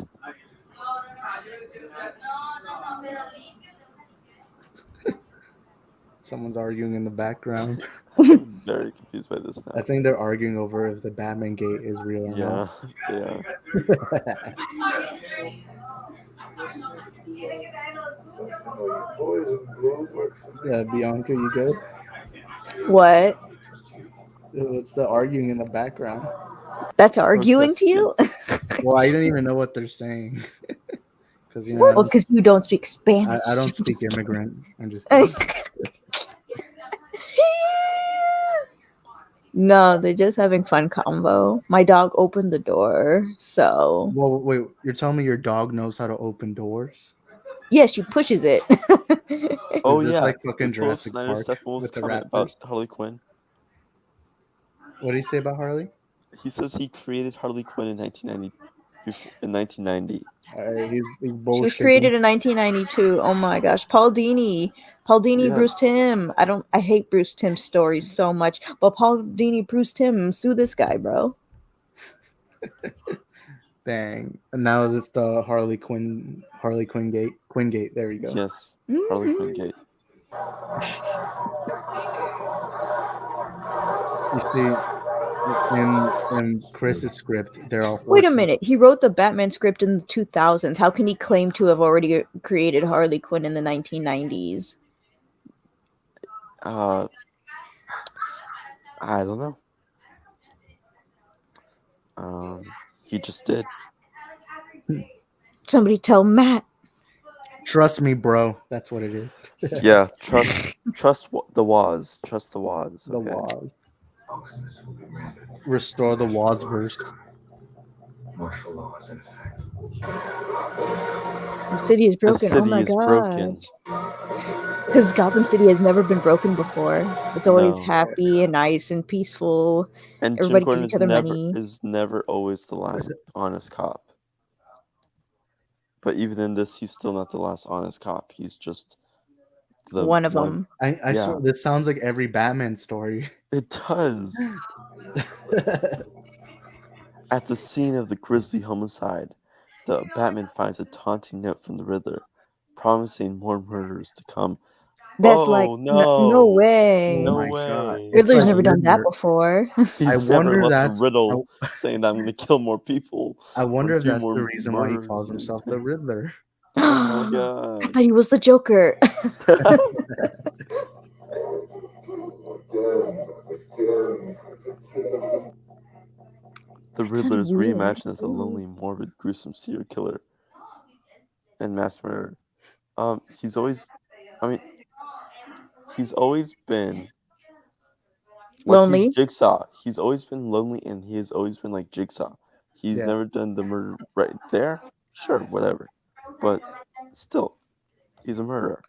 Someone's arguing in the background. I'm very confused by this now. I think they're arguing over if the Batman gate is real or Yeah, not. they are. Yeah, Bianca, you good? What? It's the arguing in the background. That's arguing to you? Well, I don't even know what they're saying. Because Well, because you don't speak Spanish. I don't speak immigrant. I'm just kidding. No, they're just having fun combo. My dog opened the door, so Well, wait, you're telling me your dog knows how to open doors? yeah, she pushes it. Oh Is this yeah, like fucking Nicola Jurassic Snyder Park Steph was with the comment Raptors? about Harley Quinn. What did he say about Harley? He says he created Harley Quinn in 1990 in 1990. He's She was bullshitting. created in 1992. Oh my gosh, Paul Dini, Bruce Yes. Timm. I hate Bruce Timm's stories so much, but Paul Dini, Bruce Timm, sue this guy, bro. Dang. And now it's the Harley Quinn gate. There we go. Yes. Harley Quinn gate. You see, in Chris's script, they're all Wait a horses. minute, he wrote the Batman script in the 2000s. How can he claim to have already created Harley Quinn in the 1990s? I don't know. He just did. Somebody tell Matt. Trust me, bro. That's what it is. Yeah, trust the Waz. Trust the Waz. The Okay. Waz. Homelessness will be rampant. Restore the Wazverse. Martial law is in effect. The city is broken. The Oh my city is god. broken. Because Gotham City has never been broken before. It's always No. happy and nice and peaceful. And Jim Everybody Gordon gives each other money. is never always the last honest cop. But even in this, he's still not the last honest cop. He's just One of them. I swear, this sounds like every Batman story. It does. At the scene of the grisly homicide, the Batman finds a taunting note from the Riddler, promising more murders to come. That's like no way. No my way. God. It's Riddler's like never done that Riddler. before. He's I never wonder left that's a riddle saying that I'm going to kill more people. I wonder or if do that's more the reason why he murders calls and- himself the Riddler. Oh my I god. thought he was the Joker. The Riddler is unreal. reimagined as a lonely, morbid, gruesome serial killer and mass murderer. He's always been like Lonely. he's Jigsaw. He's always been lonely, and he has always been like Jigsaw. He's Yeah. never done the murder right there. Sure, whatever, but still, he's a murderer.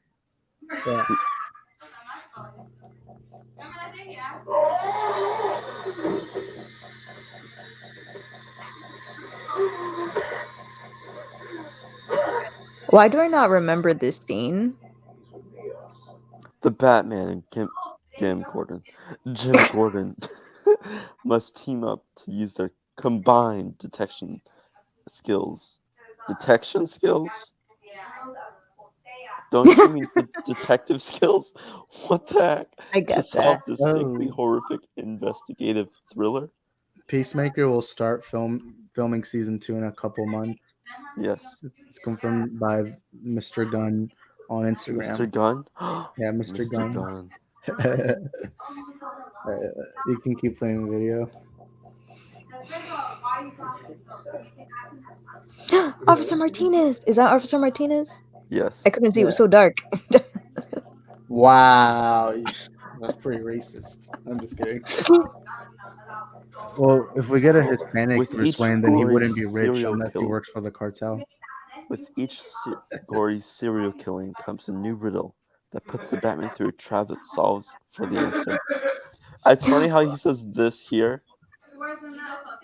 Yeah. Why do I not remember this scene? The Batman and Jim Gordon must team up to use their combined detection skills. Detection skills? Don't you mean detective skills? What the heck? I get to solve that. distinctly Oh. horrific investigative thriller? Peacemaker will start filming season 2 in a couple months. Yes. It's confirmed by Mr. Gunn on Instagram. Mr. Gunn? Yeah, Mr. Gunn. You can keep playing the video. Officer Martinez. Is that Officer Martinez? Yes. I couldn't see. It was so dark. Wow. That's pretty racist. I'm just kidding. Well, if we get a Hispanic With Bruce each Wayne, then he gory wouldn't be rich serial unless he killer. works for the cartel. With each gory serial killing comes a new riddle that puts the Batman through a trial that solves for the answer. It's funny how he says this here.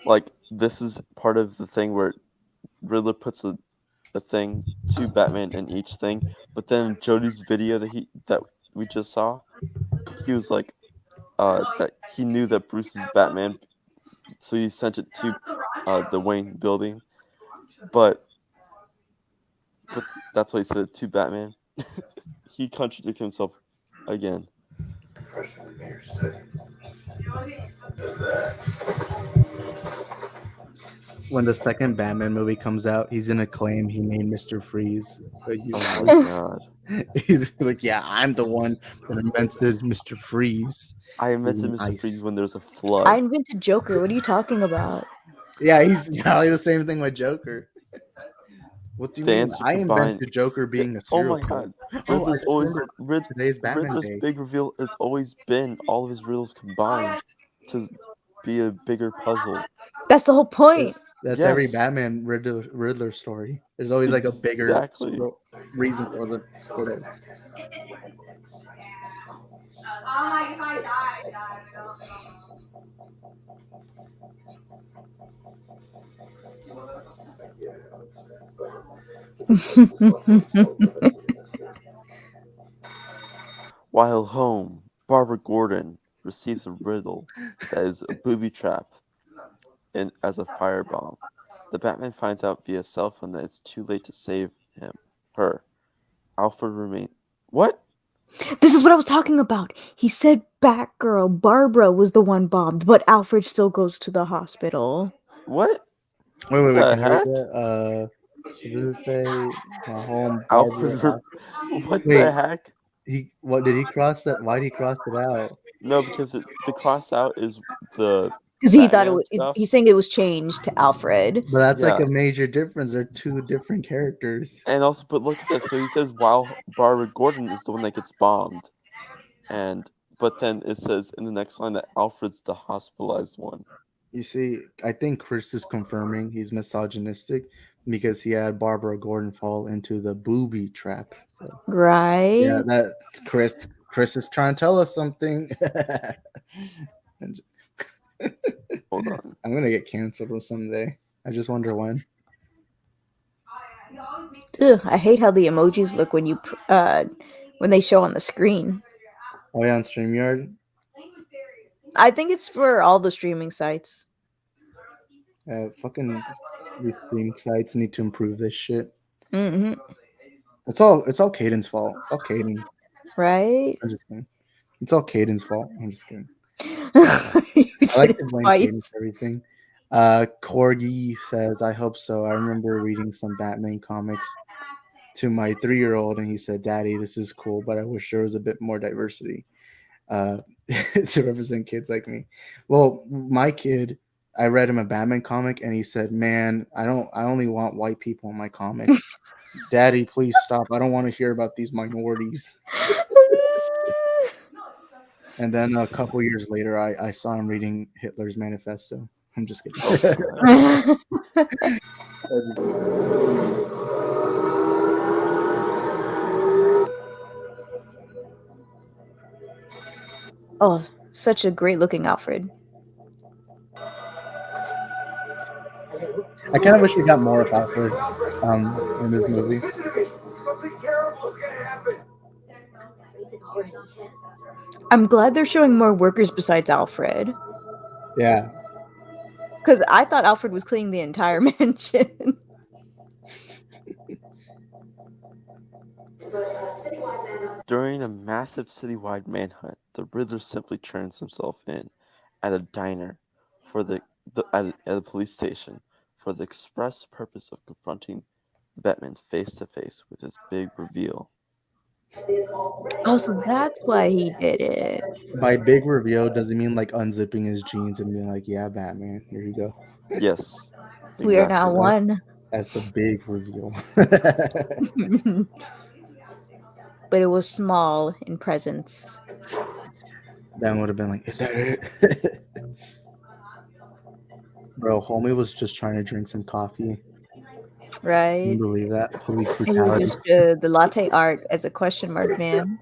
Like, this is part of the thing where Riddler puts a thing to Batman in each thing, but then in Jody's video that we just saw, he was like, that he knew that Bruce is Batman, so he sent it to the Wayne building, but that's why he said it to Batman. He contradicted himself again. Impression the mayor study. Does that. When the second Batman movie comes out, he's gonna claim he made Mr. Freeze. Oh my god. He's like, yeah, I'm the one that invented Mr. Freeze. I invented Using Mr. ice. Freeze when there's a flood. I invented Joker. What are you talking about? Yeah, he's probably the same thing with Joker. What do you The mean? answer I combined- invented Joker being a Oh serial my god. killer. Oh, I Riddler's just always remembered today's Batman Riddler's Day. big reveal has always been all of his riddles combined to be a bigger puzzle. That's the whole point. That's every Yes. Batman Riddler story. There's always like a bigger Exactly. reason for the riddles. While home, Barbara Gordon receives a riddle that is a booby trap and as a firebomb. The Batman finds out via cell phone that it's too late to save her. Alfred remains. What? This is what I was talking about. He said Batgirl, Barbara was the one bombed, but Alfred still goes to the hospital. What? Wait, The can I read heck? that? What does it say? My home, Alfred. Barbara. What Wait, the heck? what did he cross that? Why did he cross it out? No, because the cross out is the Because he thought it Batman was. stuff. He's saying it was changed to Alfred. But that's like Yeah. a major difference. They're two different characters. And also, but look at this. So he says while Barbara Gordon is the one that gets bombed, but then it says in the next line that Alfred's the hospitalized one. You see, I think Chris is confirming he's misogynistic because he had Barbara Gordon fall into the booby trap. So, Right? yeah, that's Chris. Chris is trying to tell us something. Hold on. I'm gonna get canceled someday. I just wonder when. Ugh, I hate how the emojis look when they show on the screen. Oh yeah, on StreamYard. I think it's for all the streaming sites. Fucking these stream sites need to improve this shit. Mm-hmm. It's all Caden's fault. Fuck Caden. Right? I'm just kidding. It's all Caden's fault. I'm just kidding. You I said like it to blame twice. Caden for everything. Corgi says, I hope so. I remember reading some Batman comics to my 3-year-old, and he said, Daddy, this is cool, but I wish there was a bit more diversity to represent kids like me. Well, my kid, I read him a Batman comic, and he said, man, I only want white people in my comics. Daddy, please stop. I don't want to hear about these minorities. And then a couple years later, I saw him reading Hitler's manifesto. I'm just kidding. Oh, such a great looking Alfred. I kind of wish we got more of Alfred in this movie. Something terrible is gonna happen. I'm glad they're showing more workers besides Alfred. Yeah. Because I thought Alfred was cleaning the entire mansion. During a massive citywide manhunt, the Riddler simply turns himself in at a diner at a police station for the express purpose of confronting the Batman face to face with his big reveal. Oh, so that's why he did it. By big reveal, does he mean like unzipping his jeans and being like, yeah, Batman, here you go? Yes. We are now one. That's the big reveal. But it was small in presence. That would have been like, is that it? Bro, homie was just trying to drink some coffee. Right? Can you believe that? Police And you brutality. just the latte art as a question mark, man.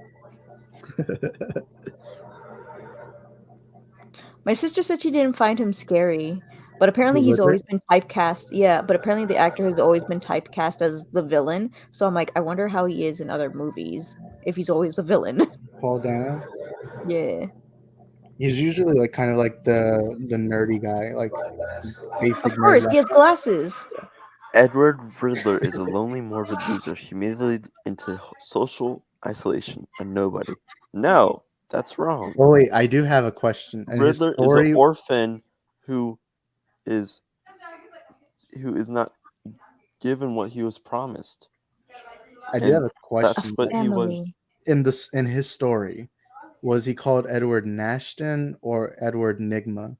My sister said she didn't find him scary, but apparently he's always been typecast. Yeah, but apparently the actor has always been typecast as the villain. So I'm like, I wonder how he is in other movies if he's always the villain. Paul Dano? Yeah. He's usually like kind of like the nerdy guy, like basic. Of course, he has glasses. Edward Riddler is a lonely, morbid loser humiliated into social isolation, a nobody. No, that's wrong. Oh wait, I do have a question. And Riddler is an orphan who is not given what he was promised. I do have a question. That's what he was. In his story, was he called Edward Nashton or Edward Nigma?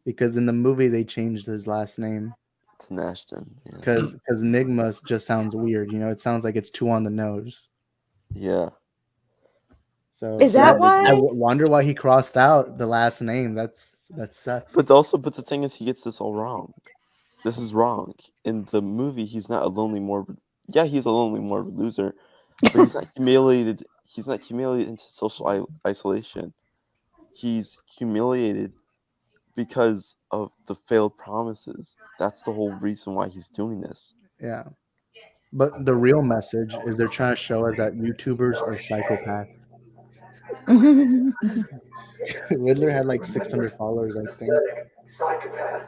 Because in the movie they changed his last name to Nashton. Because Nigma just sounds weird. You know, it sounds like it's too on the nose. Yeah. So is that why? I wonder why he crossed out the last name. That's sucks. But the thing is, he gets this all wrong. This is wrong. In the movie, he's not a lonely morbid. Yeah, he's a lonely morbid loser, but he's not humiliated. He's not humiliated into social isolation. He's humiliated because of the failed promises. That's the whole reason why he's doing this. Yeah. But the real message is they're trying to show us that YouTubers are psychopaths. Riddler had like 600 followers, I think. Psychopath.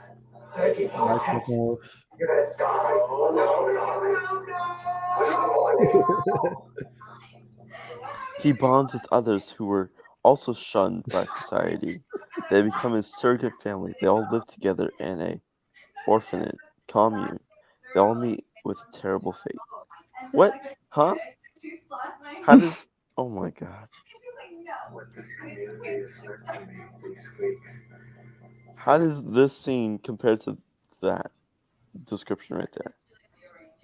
Taking Mark hostage. Wolf. You're gonna die. Oh, no. He bonds with others who were also shunned by society. They become his surrogate family. They all live together in a orphanage commune. They all meet with a terrible fate. What? Huh? How does... Oh my god. What this community has meant to me these weeks. How does this scene compare to that description right there?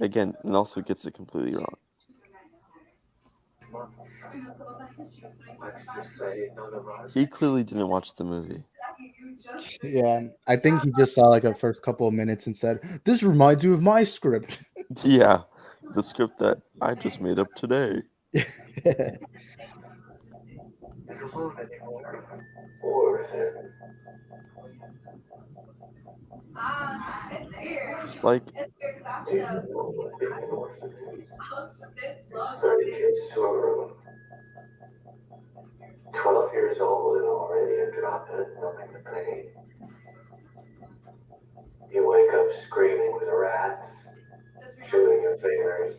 Again, and also gets it completely wrong. Months. Let's just say none of us. He clearly didn't watch the movie. Yeah, I think he just saw like a first couple of minutes and said, "This reminds you of my script." Yeah, the script that I just made up today. Like, Do you know what being an orphan is? It's 30 kids to a room. 12 years old and already a drop dead, numbing the pain. You wake up screaming with rats, chewing your fingers.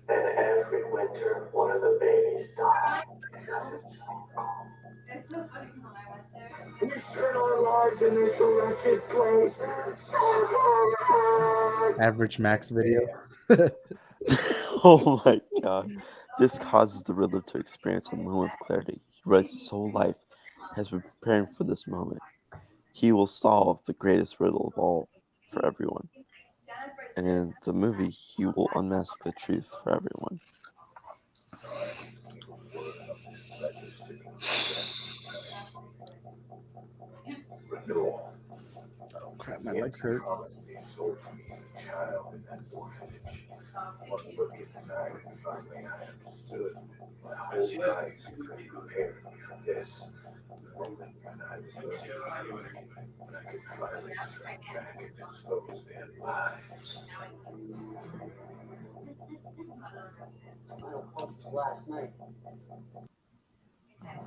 And every winter, one of the babies dies because it's so cold. It's so funny when I went there. We spent our lives in this wretched place. Average Max video. oh my god. This causes the Riddler to experience a moment of clarity. He writes his whole life has been preparing for this moment. He will solve the greatest riddle of all for everyone. And in the movie, he will unmask the truth for everyone. Renewal. Oh crap, my leg hurt. Promise they sold to me as a child in that orphanage. One look inside and finally I understood. My whole life has been preparing me for this. The moment when I was going to truth, when I could finally strike back and expose their lies. Last night.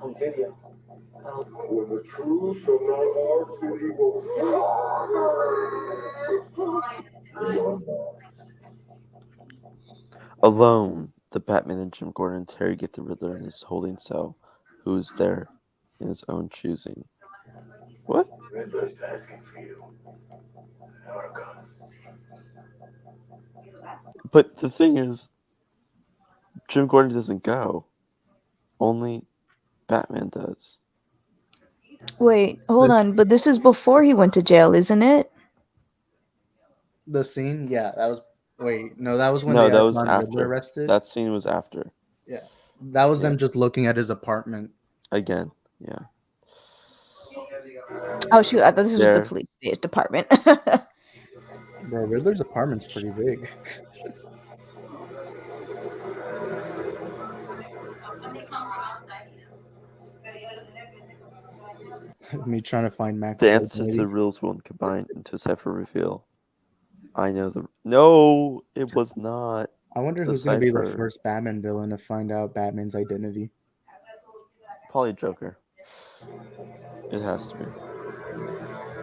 On video. When the truth about our city will Alone, the Batman and Jim Gordon interrogate the Riddler in his holding cell, who is there in his own choosing. What? Riddler's asking for you. Argon. But the thing is, Jim Gordon doesn't go. Only Batman does. Wait, hold on. But this is before he went to jail, isn't it? The scene, yeah, that was. Wait, no, that was when No, they that had was Riddler after. arrested. That scene was after. Yeah, that was Yeah. them just looking at his apartment. Again, yeah. Oh shoot, I thought this was There. the police department. Bro, Riddler's apartment's pretty big. Me trying to find Max. The answers to the riddles won't combine into a cipher reveal. I know the... No, it was not. I wonder the who's going to be the cipher. first Batman villain to find out Batman's identity. Probably Joker. It has to be.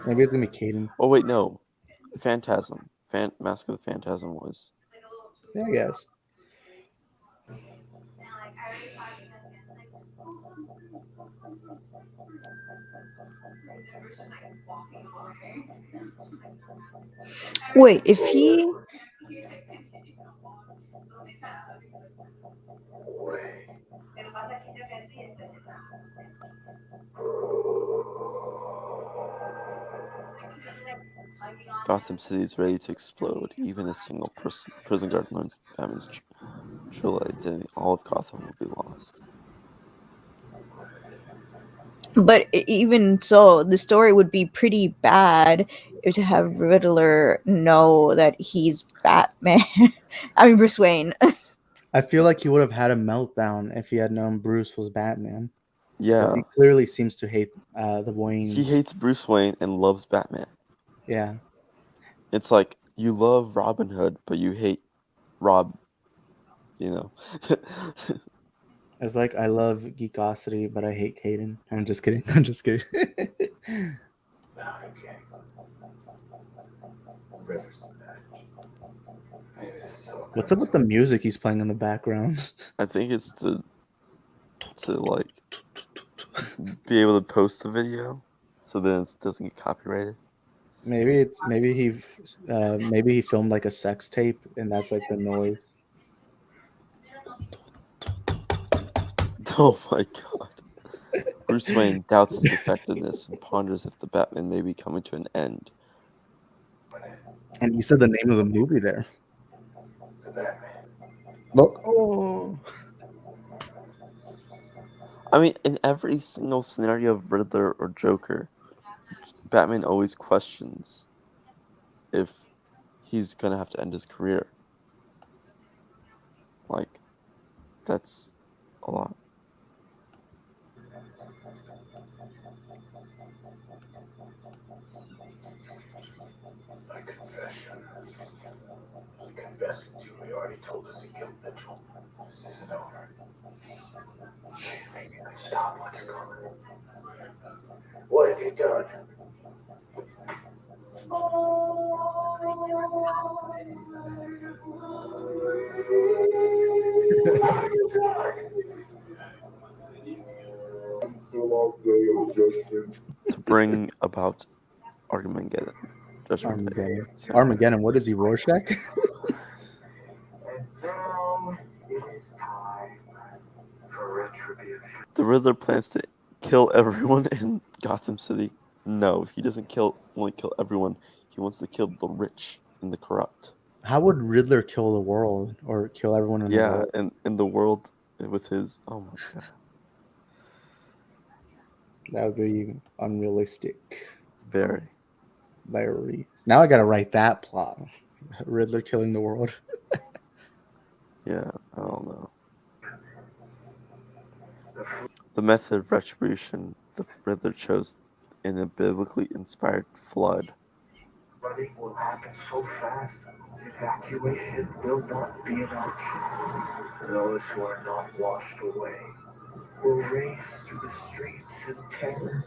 Maybe it's going to be Caden. Oh, wait, no. Phantasm. Mask of the Phantasm was. Yeah, I guess. Wait, if he... Gotham City is ready to explode. Even a single prison guard learns Batman's true identity. All of Gotham will be lost. But even so, the story would be pretty bad to have Riddler know that he's Batman. I mean, Bruce Wayne. I feel like he would have had a meltdown if he had known Bruce was Batman. Yeah. But he clearly seems to hate the Wayne. He hates Bruce Wayne and loves Batman. Yeah. It's like You love Robin Hood, but you hate Rob. You know. It's like I love Geekosity, but I hate Caden. I'm just kidding. I'm just kidding. What's up with the music he's playing in the background? I think it's to like be able to post the video, so then it doesn't get copyrighted. Maybe he filmed like a sex tape, and that's like the noise. Oh my god. Bruce Wayne doubts his effectiveness and ponders if the Batman may be coming to an end. And he said the name of the movie there. Look. Oh. I mean, in every single scenario of Riddler or Joker, Batman always questions if he's gonna have to end his career. Like, that's a lot. My confession. Confessing to you, he already told us he killed Mitchell. This isn't over. Stop what's coming. What have you done? To bring about Armageddon. Judgment Day. Armageddon. Armageddon. What is he, Rorschach? Now it is time for retribution. The Riddler plans to kill everyone in Gotham City. No, he doesn't only kill everyone. He wants to kill the rich and the corrupt. How would Riddler kill the world or kill everyone in the world? Yeah, in the world with his. Oh my god. That would be unrealistic. Very. Now I gotta write that plot. Riddler killing the world. Yeah, I don't know. The method of retribution the Riddler chose in a biblically inspired flood. Flooding will happen so fast, evacuation will not be an option. Those who are not washed away will race through the streets in terror.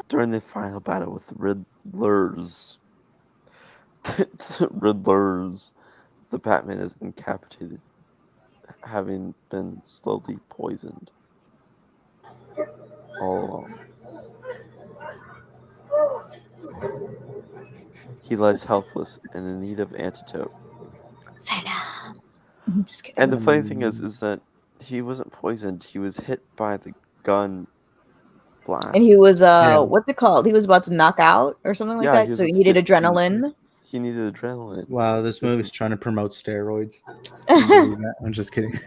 During the final battle with Riddlers, the Batman is incapacitated, having been slowly poisoned all along. He lies helpless and in need of antidote. Just kidding. And the funny thing is that he wasn't poisoned. He was hit by the gun blast. And he was what's it called? He was about to knock out or something like that. So he needed adrenaline. He needed adrenaline. Wow, this movie's trying to promote steroids. I'm just kidding.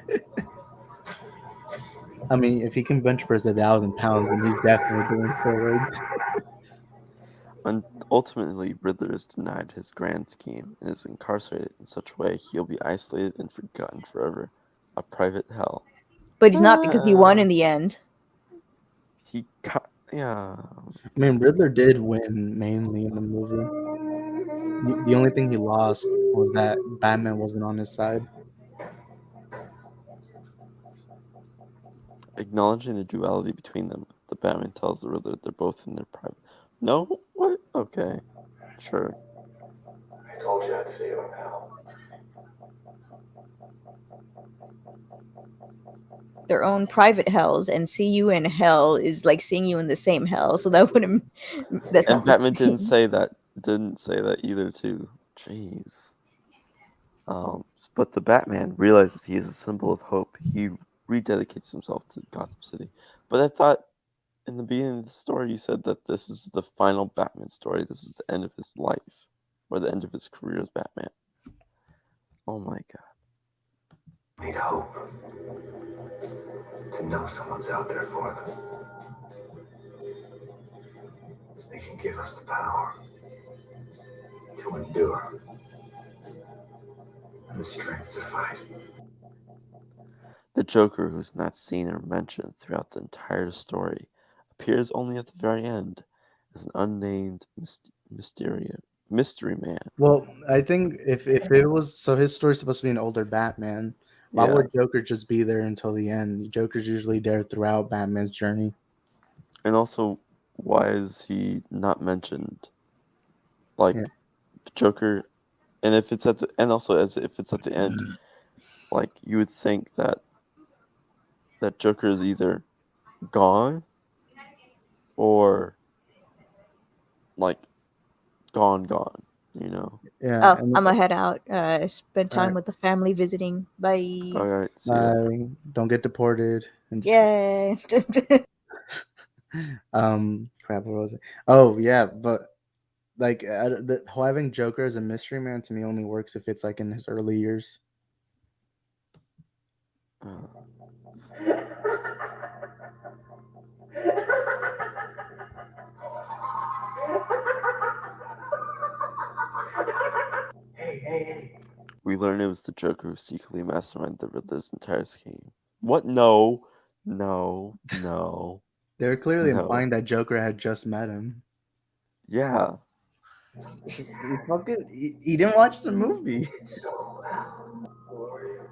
I mean, if he can bench press 1,000 pounds, then he's definitely doing steroids. And ultimately, Riddler is denied his grand scheme and is incarcerated in such a way he'll be isolated and forgotten forever. A private hell. But he's not, because he won in the end. Yeah. I mean, Riddler did win mainly in the movie. The only thing he lost was that Batman wasn't on his side. Acknowledging the duality between them, the Batman tells the Riddler they're both in their private. No? What? Okay. Sure. I told you I'd see you in hell. Their own private hells, and see you in hell is like seeing you in the same hell. So that wouldn't. That's and not Batman the same. didn't say that either too. Jeez. But the Batman realizes he is a symbol of hope. He rededicates himself to Gotham City. But I thought in the beginning of the story you said that this is the final Batman story. This is the end of his life, or the end of his career as Batman. Oh my god. Need hope. To know someone's out there for them. They can give us the power to endure and the strength to fight. The Joker, who's not seen or mentioned throughout the entire story, appears only at the very end as an unnamed mystery man. Well, I think if it was so, his story's supposed to be an older Batman. Why Yeah. would Joker just be there until the end? Joker's usually there throughout Batman's journey. And also, why is he not mentioned? Like, Yeah. Joker, and if it's at the if it's at the end, like you would think that Joker is either gone or like gone, you know. Yeah. Oh, I'm gonna head out. Spend time Alright. with the family visiting. Bye. All right, see ya. Bye. Don't get deported. And just- Yay. crap. What was it? Oh yeah, but like having Joker as a mystery man to me only works if it's like in his early years. Hey. We learn it was the Joker who secretly masterminded the Riddler's entire scheme. What? No. They were clearly No. implying that Joker had just met him. Yeah. He didn't watch the movie. So well, warrior.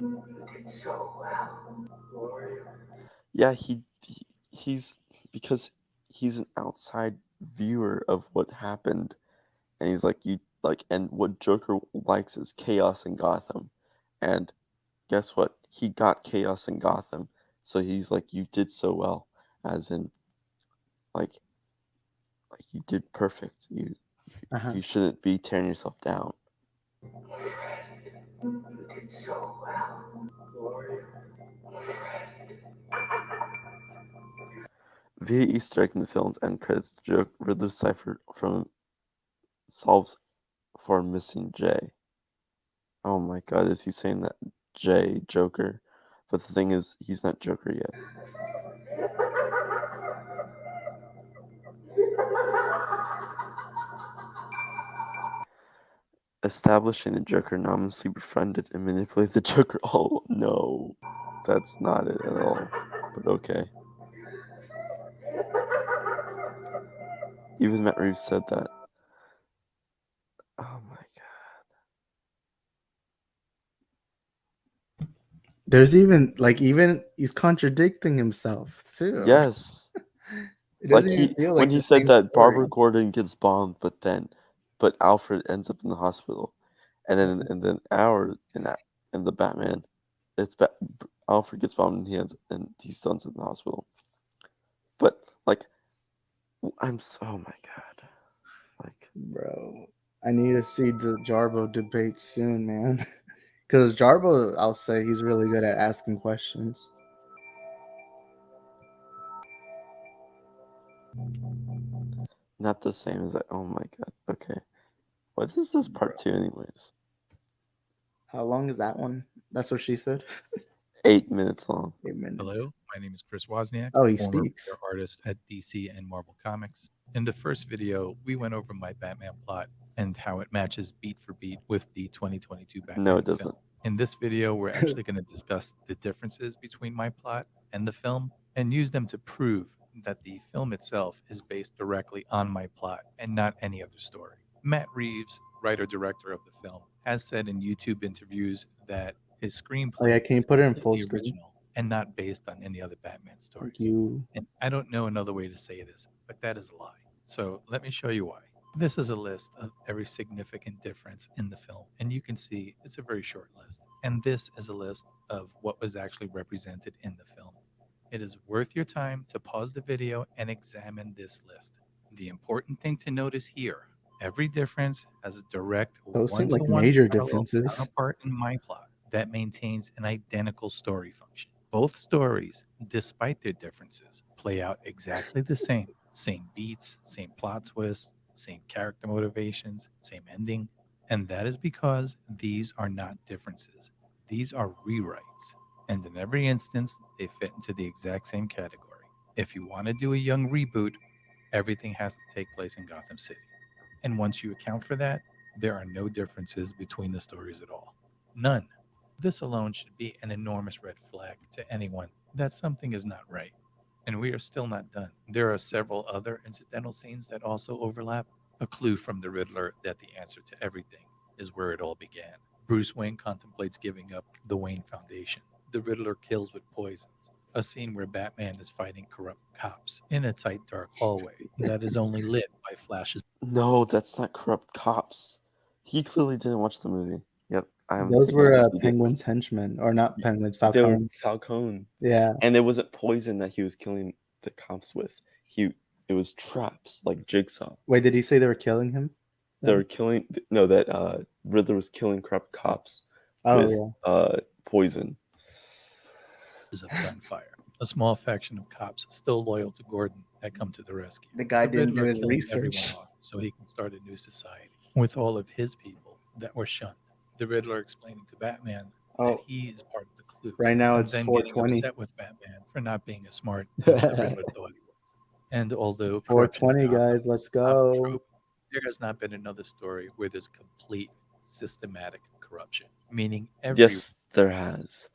You did so well, warrior. Yeah, he's because he's an outside viewer of what happened, and he's like and what Joker likes is chaos in Gotham, and guess what? He got chaos in Gotham, so he's like, you did so well, as in like you did perfect. You shouldn't be tearing yourself down. You did so well, warrior. Via Easter egg in the film's end credits, Riddler's cipher solves for missing J. Oh my god, is he saying that J, Joker? But the thing is, he's not Joker yet. Establishing the Joker anonymously befriended and manipulated the Joker. Oh no, that's not it at all. But okay. Even Matt Reeves said that. Oh my god. There's even he's contradicting himself too. Yes. It doesn't even feel like when he the said same that story. Barbara Gordon gets bombed, but Alfred ends up in the hospital, and then in the Batman, Alfred gets bombed and he still ends up in the hospital. But oh my god, Bro, I need to see the Jarbo debate soon, man. Because Jarbo, I'll say he's really good at asking questions. not the same as that. Oh my god. Okay, what is this part 2 anyways? How long is that one? That's what she said. 8 minutes long. 8 minutes. Hello, my name is Chris Wozniak, Oh, he former speaks. writer artist at DC and Marvel Comics. In the first video, we went over my Batman plot and how it matches beat for beat with the 2022 Batman No, it film. doesn't. In this video, we're actually going to discuss the differences between my plot and the film and use them to prove that the film itself is based directly on my plot and not any other story. Matt Reeves, writer-director of the film, has said in YouTube interviews that his screenplay Oh yeah, can you put it in is full the screen? original and not based on any other Batman stories. Thank you. And I don't know another way to say this, but that is a lie. So let me show you why. This is a list of every significant difference in the film, and you can see it's a very short list. And this is a list of what was actually represented in the film. It is worth your time to pause the video and examine this list. The important thing to notice here, every difference has a direct Those seem like one-to-one major parallel differences. counterpart in my plot that maintains an identical story function. Both stories, despite their differences, play out exactly the same. Same beats, same plot twists, same character motivations, same ending. And that is because these are not differences. These are rewrites. And in every instance, they fit into the exact same category. If you want to do a young reboot, everything has to take place in Gotham City. And once you account for that, there are no differences between the stories at all. None. This alone should be an enormous red flag to anyone that something is not right. And we are still not done. There are several other incidental scenes that also overlap. A clue from the Riddler that the answer to everything is where it all began. Bruce Wayne contemplates giving up the Wayne Foundation. The Riddler kills with poisons. A scene where Batman is fighting corrupt cops in a tight, dark hallway that is only lit by flashes. No, that's not corrupt cops. He clearly didn't watch the movie. Yep, I'm Those taking were it as he did. Penguin's henchmen, or not Penguins, They were Falcone. Falcone. Yeah. And it wasn't poison that he was killing the cops with. It was traps like Jigsaw. Wait, did he say they were killing him? They were killing. No, that Riddler was killing corrupt cops Oh, with poison. Of gunfire. A small faction of cops still loyal to Gordon that come to the rescue. The guy didn't do Riddler his kills research. everyone off so he can start a new society with all of his people that were shunned. The Riddler explaining to Batman that he is part of the clue. Right now and it's then 4:20. getting upset with Batman for not being as smart as the Riddler thought he was. And although corruption 420, in Gotham guys. Let's is a common go. trope, there has not been another story where there's complete systematic corruption, meaning every Yes, there has.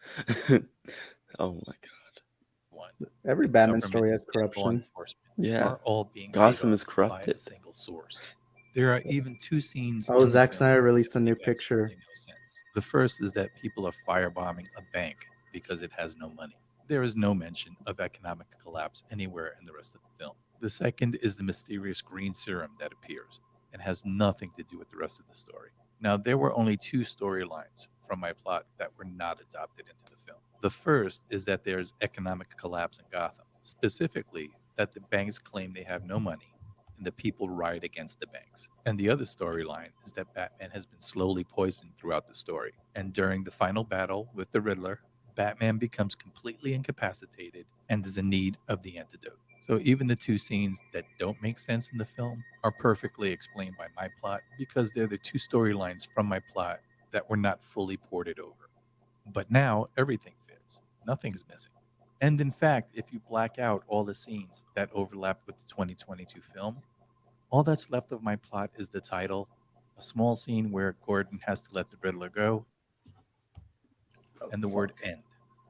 Oh my god. Every Batman government story has and law corruption. enforcement Yeah. are all being Gotham made is up by a corrupted. single source. There are even two scenes. Oh, in the Zack film Snyder that released a new make picture. absolutely no sense. The first is that people are firebombing a bank because it has no money. There is no mention of economic collapse anywhere in the rest of the film. The second is the mysterious green serum that appears and has nothing to do with the rest of the story. Now, there were only two storylines from my plot that were not adopted into the film. The first is that there's economic collapse in Gotham, specifically that the banks claim they have no money and the people riot against the banks. And the other storyline is that Batman has been slowly poisoned throughout the story. And during the final battle with the Riddler, Batman becomes completely incapacitated and is in need of the antidote. So even the two scenes that don't make sense in the film are perfectly explained by my plot because they're the two storylines from my plot that were not fully ported over. But now everything fits. Nothing's missing. And in fact, if you black out all the scenes that overlap with the 2022 film, all that's left of my plot is the title, a small scene where Gordon has to let the Riddler go, and the word end.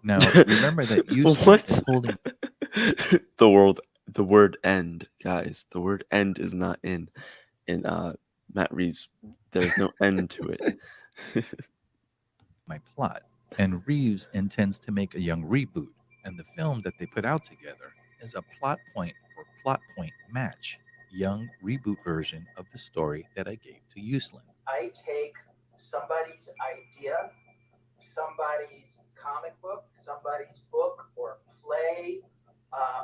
Now, remember that you What? is holding The word end, guys. The word end is not in Matt Reeves. There's no end to it. my plot, and Reeves intends to make a young reboot, and the film that they put out together is a plot point for plot point match, young reboot version of the story that I gave to Uslan. I take somebody's idea, somebody's comic book, somebody's book or play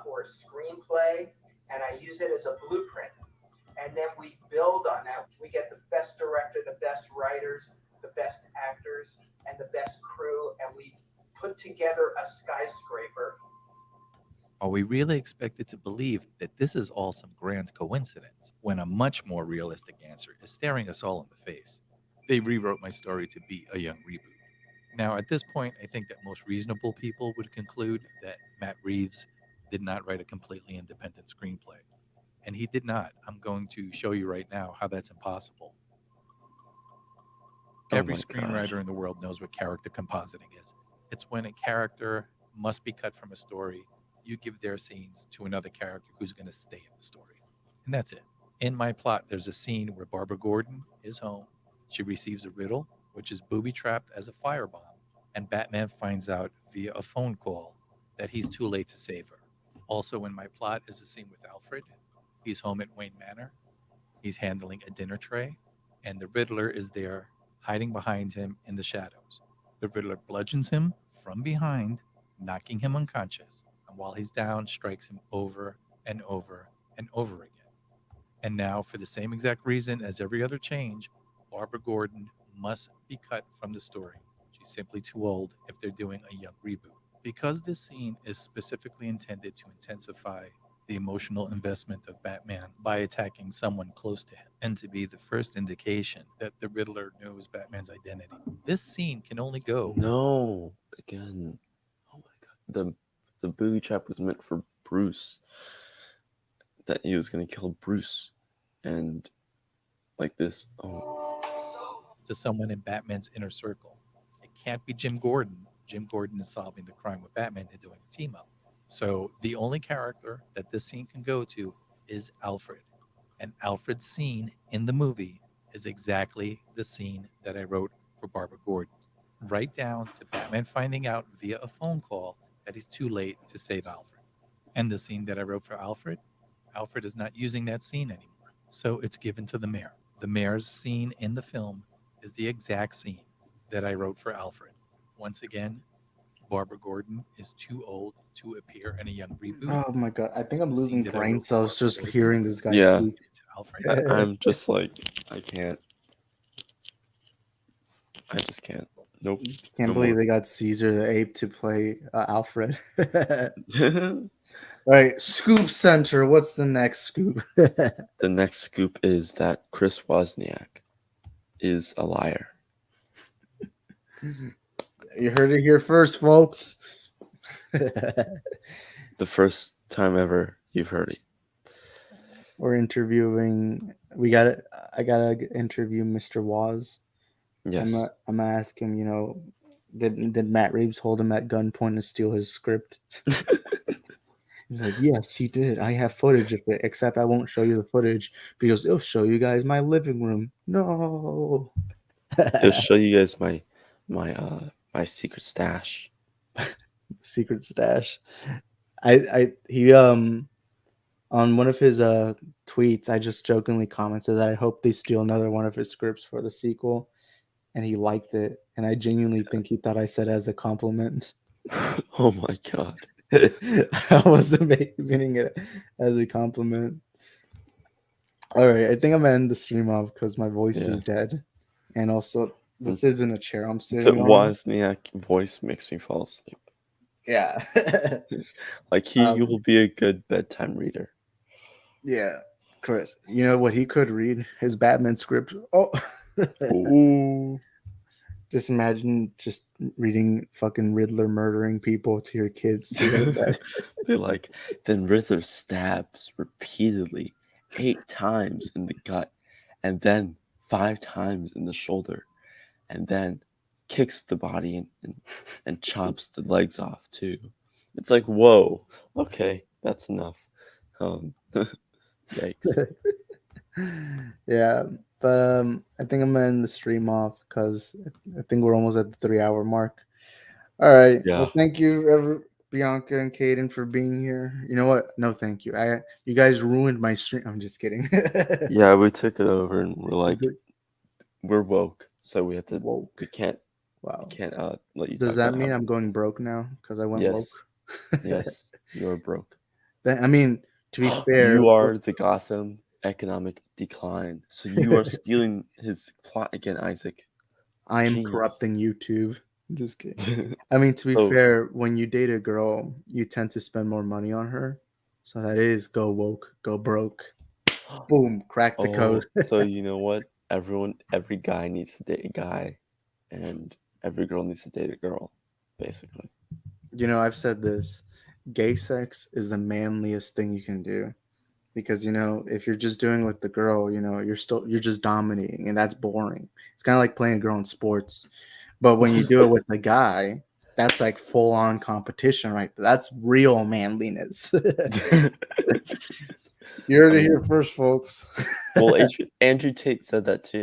or screenplay, and I use it as a blueprint. And then we build on that. We get the best director, the best writers, the best actors, and the best crew, and we put together a skyscraper. Are we really expected to believe that this is all some grand coincidence when a much more realistic answer is staring us all in the face? They rewrote my story to be a young reboot. Now, at this point, I think that most reasonable people would conclude that Matt Reeves did not write a completely independent screenplay. And he did not. I'm going to show you right now how that's impossible. Every my screenwriter in the world knows what character compositing is. It's when a character must be cut from a story, you give their scenes to another character who's going to stay in the story. And that's it. In my plot, there's a scene where Barbara Gordon is home. She receives a riddle, which is booby-trapped as a firebomb, and Batman finds out via a phone call that he's too late to save her. Also in my plot is a scene with Alfred. He's home at Wayne Manor. He's handling a dinner tray, and the Riddler is there hiding behind him in the shadows. The Riddler bludgeons him from behind, knocking him unconscious, and while he's down, strikes him over and over and over again. And now, for the same exact reason as every other change, Barbara Gordon must be cut from the story. She's simply too old if they're doing a young reboot. Because this scene is specifically intended to intensify the emotional investment of Batman by attacking someone close to him, and to be the first indication that the Riddler knows Batman's identity. This scene can only go. No, again. Oh my god. The booby trap was meant for Bruce. That he was gonna kill Bruce, and like this. Oh, To someone in Batman's inner circle. It can't be Jim Gordon. Jim Gordon is solving the crime with Batman and doing a team up. So the only character that this scene can go to is Alfred. And Alfred's scene in the movie is exactly the scene that I wrote for Barbara Gordon. Right down to Batman finding out via a phone call that he's too late to save Alfred. And the scene that I wrote for Alfred, Alfred is not using that scene anymore. So it's given to the mayor. The mayor's scene in the film is the exact scene that I wrote for Alfred. Once again, Barbara Gordon is too old to appear in a young reboot. Oh my god, I think I'm The scene losing that I brain wrote for cells Barbara just Gordon hearing this guy yeah. speak. to Alfred. I'm just like, I can't. I just can't. Nope. Can't No believe more. they got Caesar the ape to play Alfred. All right, Scoop Center. What's the next scoop? The next scoop is that Chris Wozniak is a liar. You heard it here first, folks. The first time ever you've heard it. We're interviewing. I gotta interview Mr. Woz. Yes. I'm gonna ask him. You know, did Matt Reeves hold him at gunpoint to steal his script? He's like, yes, he did. I have footage of it, except I won't show you the footage because it'll show you guys my living room. No. To show you guys my secret stash. Secret stash. He on one of his tweets, I just jokingly commented that I hope they steal another one of his scripts for the sequel, and he liked it, and I genuinely think he thought I said it as a compliment. Oh my god. I wasn't meaning it as a compliment. All right, I think I'm gonna end the stream off because my voice is dead, and also this isn't a chair I'm The sitting on. Wozniak voice makes me fall asleep. Yeah. Like he will be a good bedtime reader. Yeah, Chris. You know what he could read? His Batman script. Oh. Ooh. Just imagine just reading fucking Riddler murdering people to your kids. To They're like, then Riddler stabs repeatedly 8 times in the gut, and then 5 times in the shoulder, and then kicks the body and chops the legs off too. It's like, whoa, okay, that's enough. Yikes. Yeah, but I think I'm gonna end the stream off because I think we're almost at the 3-hour mark. All right. Yeah. Well, thank you, Bianca and Caden, for being here. You know what? No, thank you. You guys ruined my stream. I'm just kidding. Yeah, we took it over and we're like, we're woke, so we have to. Woke. We can't. Wow. We can't let you. Does talk that about mean how- I'm going broke now because I went Yes. woke? Yes, you're broke. I mean, to be fair, You are the Gotham economic decline. So you are stealing his plot again, Isaac. I am Jeez. corrupting YouTube. I'm just kidding. I mean, to be fair, when you date a girl, you tend to spend more money on her. So that is go woke, go broke. Boom, crack the code. So you know what? Every guy needs to date a guy, and every girl needs to date a girl, basically. You know, I've said this. Gay sex is the manliest thing you can do. Because, you know, if you're just doing it with the girl, you know, you're just dominating, and that's boring. It's kind of like playing a girl in sports. But when you do it with the guy, that's like full on competition, right? That's real manliness. You heard it here first, folks. Well, Andrew Tate said that too.